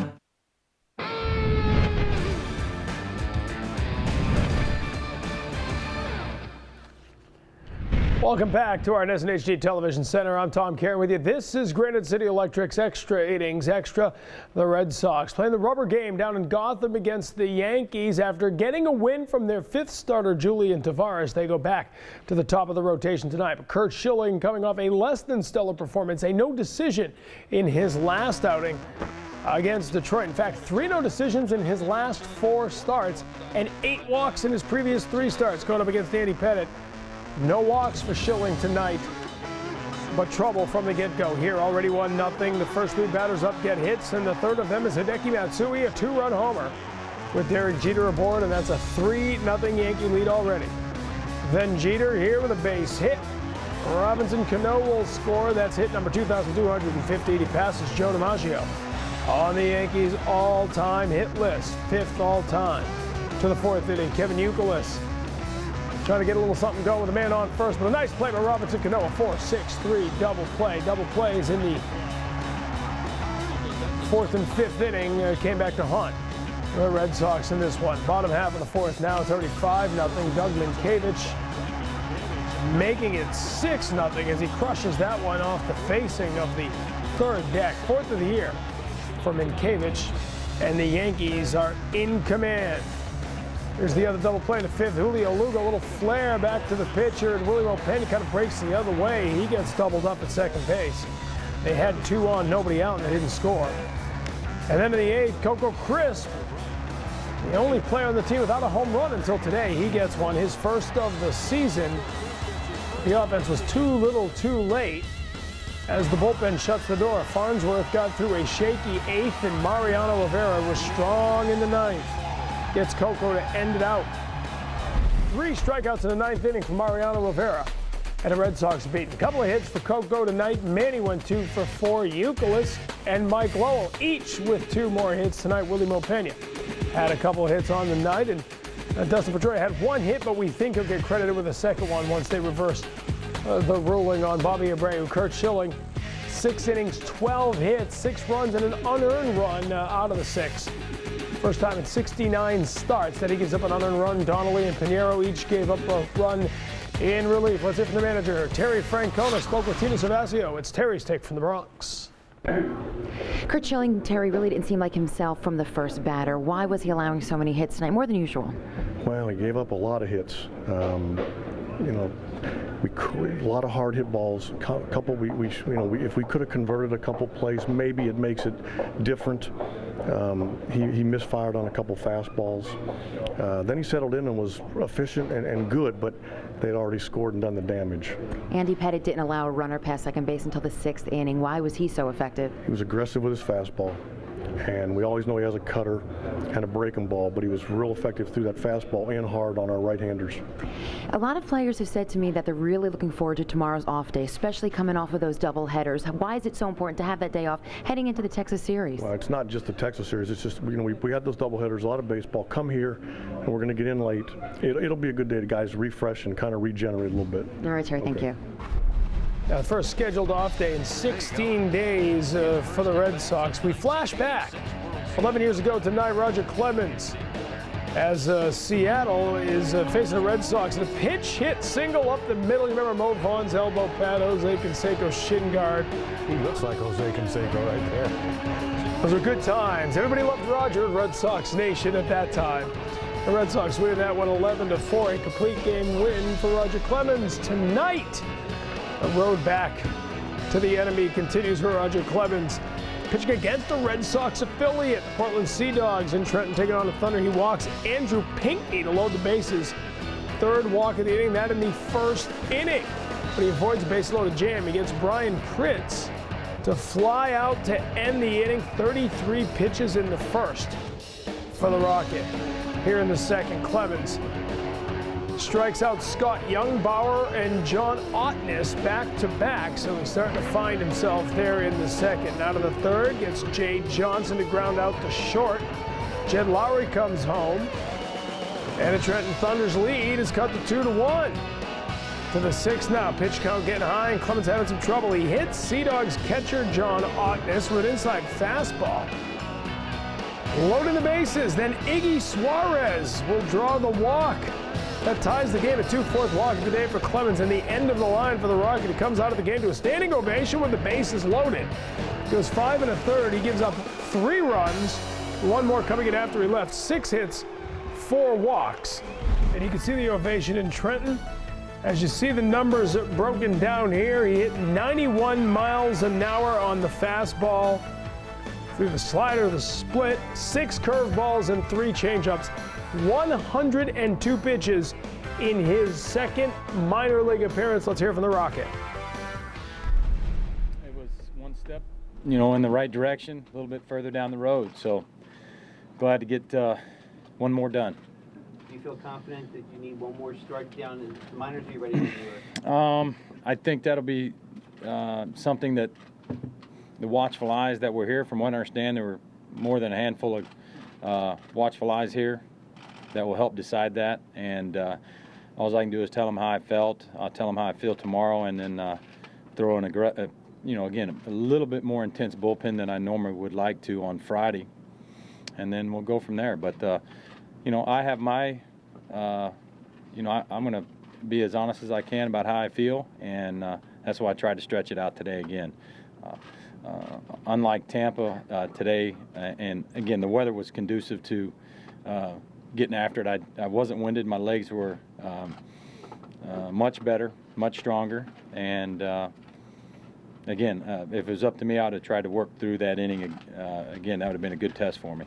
Speaker 26: Welcome back to our SNHD Television Center. I'm Tom Karen with you. This is Granite City Electric's Extra Innings Extra. The Red Sox playing the rubber game down in Gotham against the Yankees. After getting a win from their 5th starter, Julian Tavares, they go back to the top of the rotation tonight. But Curt Schilling coming off a less than stellar performance, a no decision in his last outing against Detroit. In fact, 3 no decisions in his last 4 starts and 8 walks in his previous 3 starts going up against Andy Pettitte. No walks for Schilling tonight, but trouble from the get-go. Here, already 1-0. The first 3 batters up get hits, and the third of them is Hideki Matsui, a 2-run homer with Derek Jeter aboard, and that's a 3-0 Yankee lead already. Then Jeter here with a base hit. Robinson Cano will score. That's hit number 2,250. He passes Joe DiMaggio on the Yankees' all-time hit list, 5th all-time. To the 4th inning, Kevin Youkilis Trying to get a little something going with a man on first, but a nice play by Robinson Cano. 4-6-3 double play. Double plays in the 4th and 5th inning. Came back to haunt the Red Sox in this one. Bottom half of the 4th now. It's already 5-0. Doug Minkiewicz making it 6-0 as he crushes that one off the facing of the 3rd deck. 4th of the year for Minkiewicz, and the Yankees are in command. Here's the other double play in the 5th. Julio Lugo, a little flare back to the pitcher, and Willie Penny kind of breaks the other way. He gets doubled up at second base. They had 2 on, nobody out, and they didn't score. And then in the 8th, Coco Crisp, the only player on the team without a home run until today. He gets one, his first of the season. The offense was too little too late as the bullpen shuts the door. Farnsworth got through a shaky 8th, and Mariano Rivera was strong in the 9th. Gets Coco to end it out. 3 strikeouts in the 9th inning for Mariano Rivera, and the Red Sox beaten. A couple of hits for Coco tonight. Manny went 2 for 4. Youkilis and Mike Lowell each with 2 more hits tonight. Willie Pena had a couple of hits on the night, and Dustin Pedroia had 1 hit, but we think he'll get credited with a second one once they reverse the ruling on Bobby Abreu. Curt Schilling, 6 innings, 12 hits, 6 runs, and an unearned run out of the 6. First time in 69 starts that he gives up an unearned run. Donnelly and Pinheiro each gave up a run in relief. Let's hear from the manager. Terry Francona spoke with Tina Savasio. It's Terry's take from the Bronx.
Speaker 24: Curt Schilling, Terry, really didn't seem like himself from the first batter. Why was he allowing so many hits tonight, more than usual?
Speaker 9: Well, he gave up a lot of hits. You know, a lot of hard hit balls. Couple, if we could have converted a couple plays, maybe it makes it different. He misfired on a couple fastballs. Then he settled in and was efficient and good, but they'd already scored and done the damage.
Speaker 24: Andy Pettitte didn't allow a runner past second base until the 6th inning. Why was he so effective?
Speaker 9: He was aggressive with his fastball, and we always know he has a cutter and a breaking ball, but he was real effective through that fastball and hard on our right-handers.
Speaker 24: A lot of players have said to me that they're really looking forward to tomorrow's off day, especially coming off of those double headers. Why is it so important to have that day off heading into the Texas series?
Speaker 9: Well, it's not just the Texas series. It's just, we had those double headers, a lot of baseball. Come here, and we're going to get in late. It'll be a good day to guys refresh and kind of regenerate a little bit.
Speaker 24: All right, Terry, thank you.
Speaker 26: Now, the first scheduled off day in 16 days for the Red Sox. We flash back 11 years ago tonight. Roger Clemens, as Seattle is facing the Red Sox, and a pinch hit single up the middle. You remember Mo Vaughn's elbow pad, Jose Canseco's shin guard.
Speaker 4: He looks like Jose Canseco right there.
Speaker 26: Those were good times. Everybody loved Roger in Red Sox Nation at that time. The Red Sox winning that one 11-4, a complete game win for Roger Clemens. Tonight, the road back to the enemy continues for Roger Clemens. Pitching against the Red Sox affiliate, Portland Sea Dogs in Trenton taking on the Thunder. He walks Andrew Pinckney to load the bases. 3rd walk of the inning, that in the 1st inning. But he avoids a base-loaded jam. He gets Brian Pritz to fly out to end the inning. 33 pitches in the 1st for the Rocket. Here in the 2nd, Clemens strikes out Scott Youngbauer and John Ottness back-to-back, so he's starting to find himself there in the 2nd. Out of the 3rd, gets Jay Johnson to ground out to short. Jed Lowry comes home, and the Trenton Thunder's lead is cut to 2-1. To the 6th now, pitch count getting high, and Clemens having some trouble. He hits Sea Dogs catcher John Ottness with an inside fastball. Loading the bases, then Iggy Suarez will draw the walk. That ties the game at 2, 4th walk of the day for Clemens, and the end of the line for the Rocket. He comes out of the game to a standing ovation with the bases loaded. Goes 5 1/3. He gives up 3 runs, 1 more coming in after he left. 6 hits, 4 walks. And you can see the ovation in Trenton. As you see the numbers broken down here, he hit 91 miles an hour on the fastball, through the slider, the split, 6 curveballs and 3 changeups. 102 pitches in his 2nd minor league appearance. Let's hear from the Rocket.
Speaker 10: It was one step, in the right direction, a little bit further down the road. So glad to get one more done.
Speaker 14: Do you feel confident that you need one more strike down in the minors? Are you ready to do it?
Speaker 10: I think that'll be something that the watchful eyes that were here, from what I understand, there were more than a handful of watchful eyes here that will help decide that. And all I can do is tell them how I felt. I'll tell them how I feel tomorrow, and then throw in again, a little bit more intense bullpen than I normally would like to on Friday, and then we'll go from there. But I have my, I'm going to be as honest as I can about how I feel, and that's why I tried to stretch it out today again. Unlike Tampa today, and again, the weather was conducive to getting after it. I wasn't winded. My legs were much better, much stronger, and again, if it was up to me, I would have tried to work through that inning again. That would have been a good test for me.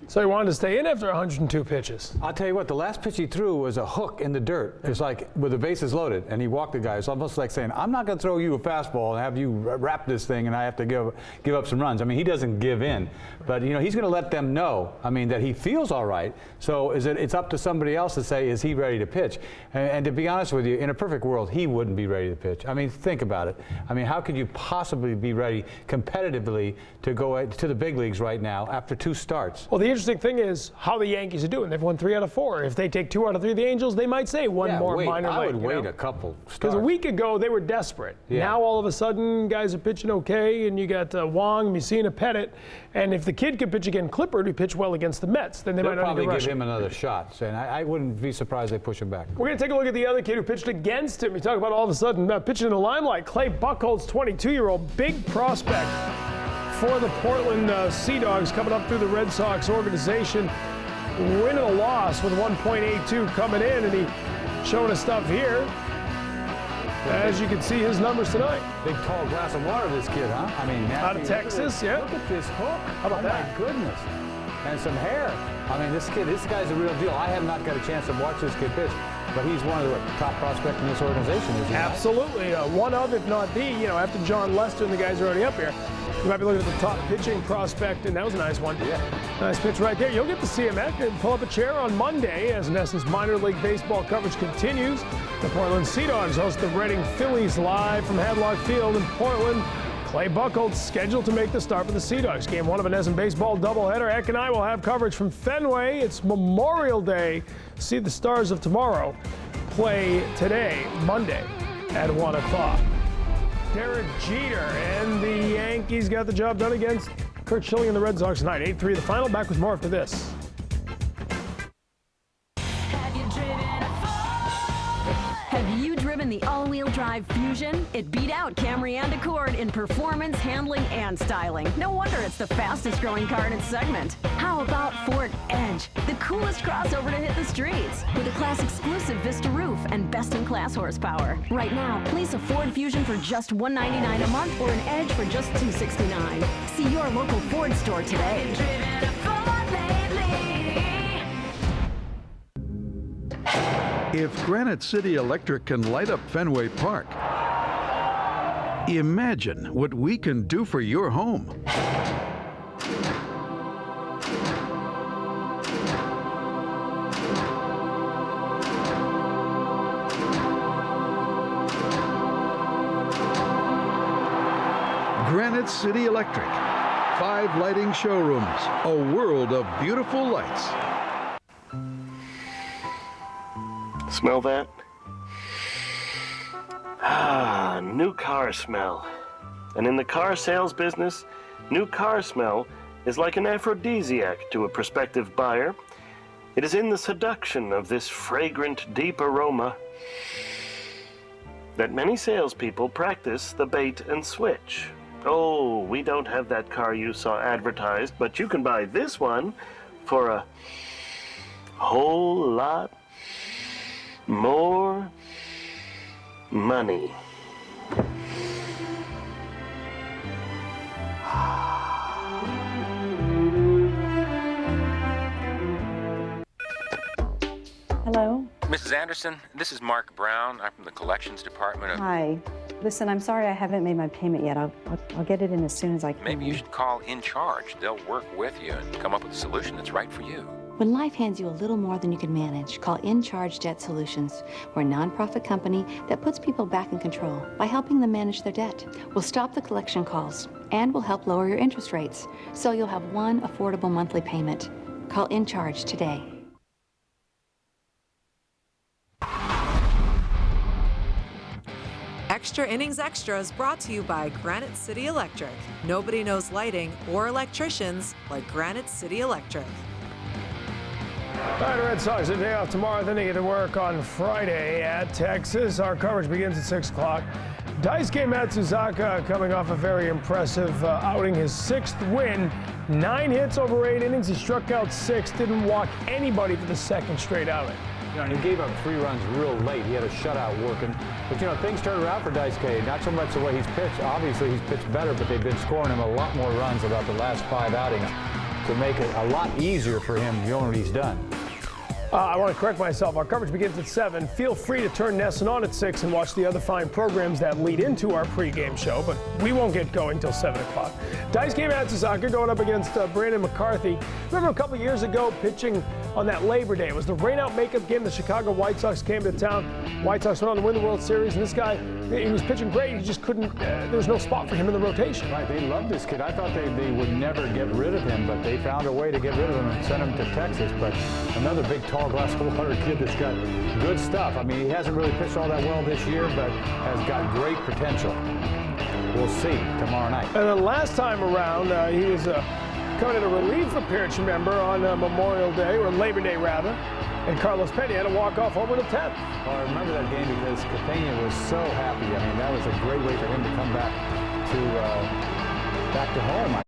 Speaker 26: So he wanted to stay in after 102 pitches.
Speaker 4: I'll tell you what, the last pitch he threw was a hook in the dirt. It's like with the bases loaded, and he walked the guy. It's almost like saying, I'm not going to throw you a fastball and have you wrap this thing, and I have to give up some runs. I mean, he doesn't give in. But, he's going to let them know, that he feels all right. So it's up to somebody else to say, is he ready to pitch? And to be honest with you, in a perfect world, he wouldn't be ready to pitch. Think about it. How could you possibly be ready competitively to go to the big leagues right now after 2 starts?
Speaker 26: Well, the interesting thing is how the Yankees are doing. They've won 3 out of 4. If they take 2 out of 3 of the Angels, they might say one more minor league.
Speaker 4: I would wait a couple starts.
Speaker 26: Because a week ago, they were desperate.
Speaker 4: Yeah.
Speaker 26: Now, all of a sudden, guys are pitching okay, and you got Wong, Messina, Pettitte. And if the kid could pitch again, Clippard, who pitched well against the Mets, then they might not
Speaker 4: probably
Speaker 26: need to rush
Speaker 4: give him another shot. And I wouldn't be surprised they push him back.
Speaker 26: We're going to take a look at the other kid who pitched against him. You talk about all of a sudden pitching in the limelight. Clay Buchholz, 22-year-old, big prospect for the Portland Sea Dogs, coming up through the Red Sox organization. Win and a loss with 1.82 coming in, and he showing us stuff here. As you can see, his numbers tonight.
Speaker 4: Big tall glass of water, this kid, huh?
Speaker 26: Out of Texas, yeah.
Speaker 4: Look at this hook.
Speaker 26: How about that?
Speaker 4: My goodness. And some hair. This guy's a real deal. I have not got a chance to watch this kid pitch, but he's one of the top prospects in this organization, isn't he?
Speaker 26: Absolutely. One of, if not the, after John Lester and the guys are already up here. You might be looking at the top pitching prospect, and that was a nice one.
Speaker 4: Yeah.
Speaker 26: Nice pitch right there. You'll get to see him and pull up a chair on Monday as, in essence, minor league baseball coverage continues. The Portland Sea Dogs host the Reading Phillies live from Hadlock Field in Portland. Clay Buchholz scheduled to make the start for the Sea Dogs. Game 1 of an NY baseball doubleheader. Eck and I will have coverage from Fenway. It's Memorial Day. See the Stars of tomorrow play today, Monday, at 1 o'clock. Derek Jeter and the Yankees got the job done against Curt Schilling and the Red Sox tonight. 8-3 the final. Back with more after this.
Speaker 15: Have you driven the all-wheel drive Fusion? It beat out Camry and Accord in performance, handling, and styling. No wonder it's the fastest growing car in its segment. How about Ford Edge, the coolest crossover to hit the streets, with a class-exclusive Vista roof and best-in-class horsepower. Right now, lease a Ford Fusion for just $199 a month or an Edge for just $269. See your local Ford store today.
Speaker 16: If Granite City Electric can light up Fenway Park, imagine what we can do for your home. Granite City Electric. 5 lighting showrooms, a world of beautiful lights.
Speaker 17: Smell that? New car smell. And in the car sales business, new car smell is like an aphrodisiac to a prospective buyer. It is in the seduction of this fragrant, deep aroma that many salespeople practice the bait and switch. Oh, we don't have that car you saw advertised, but you can buy this one for a whole lot more money.
Speaker 18: Hello?
Speaker 19: Mrs. Anderson, this is Mark Brown. I'm from the collections department of...
Speaker 18: Hi. Listen, I'm sorry I haven't made my payment yet. I'll get it in as soon as I can.
Speaker 19: Maybe you should call In Charge. They'll work with you and come up with a solution that's right for you.
Speaker 24: When life hands you a little more than you can manage, call In Charge Debt Solutions. We're a nonprofit company that puts people back in control by helping them manage their debt. We'll stop the collection calls and we'll help lower your interest rates so you'll have one affordable monthly payment. Call In Charge today.
Speaker 2: Extra Innings Extras brought to you by Granite City Electric. Nobody knows lighting or electricians like Granite City Electric.
Speaker 26: All right, Red Sox a day off tomorrow, then they get to work on Friday at Texas. Our coverage begins at 6 o'clock. Daisuke Matsuzaka coming off a very impressive outing, his 6th win. 9 hits over 8 innings. He struck out 6, didn't walk anybody for the 2nd straight outing.
Speaker 4: You know, and he gave up 3 runs real late. He had a shutout working. But, you know, things turned around for Daisuke. Not so much the way he's pitched. Obviously, he's pitched better, but they've been scoring him a lot more runs about the last 5 outings to make it a lot easier for him doing what he's done.
Speaker 26: I want to correct myself. Our coverage begins at 7. Feel free to turn Nesson on at 6 and watch the other fine programs that lead into our pregame show, but we won't get going till 7 o'clock. Daisuke Matsuzaka going up against Brandon McCarthy. Remember a couple years ago pitching on that Labor Day? It was the rainout makeup game. The Chicago White Sox came to town. White Sox went on to win the World Series, and this guy, he was pitching great. He just couldn't, there was no spot for him in the rotation.
Speaker 4: Right, they loved this kid. I thought they would never get rid of him, but they found a way to get rid of him and send him to Texas. But another big, tall glass of water kid that's got good stuff. I mean, he hasn't really pitched all that well this year, but has got great potential. We'll see tomorrow night.
Speaker 26: And then last time around, he was coming in a relief appearance, remember, on Memorial Day, or Labor Day rather, and Carlos Pettitte had a walk-off over the 10th.
Speaker 4: Well, I remember that game because Catania was so happy. I mean, that was a great way for him to come back to home.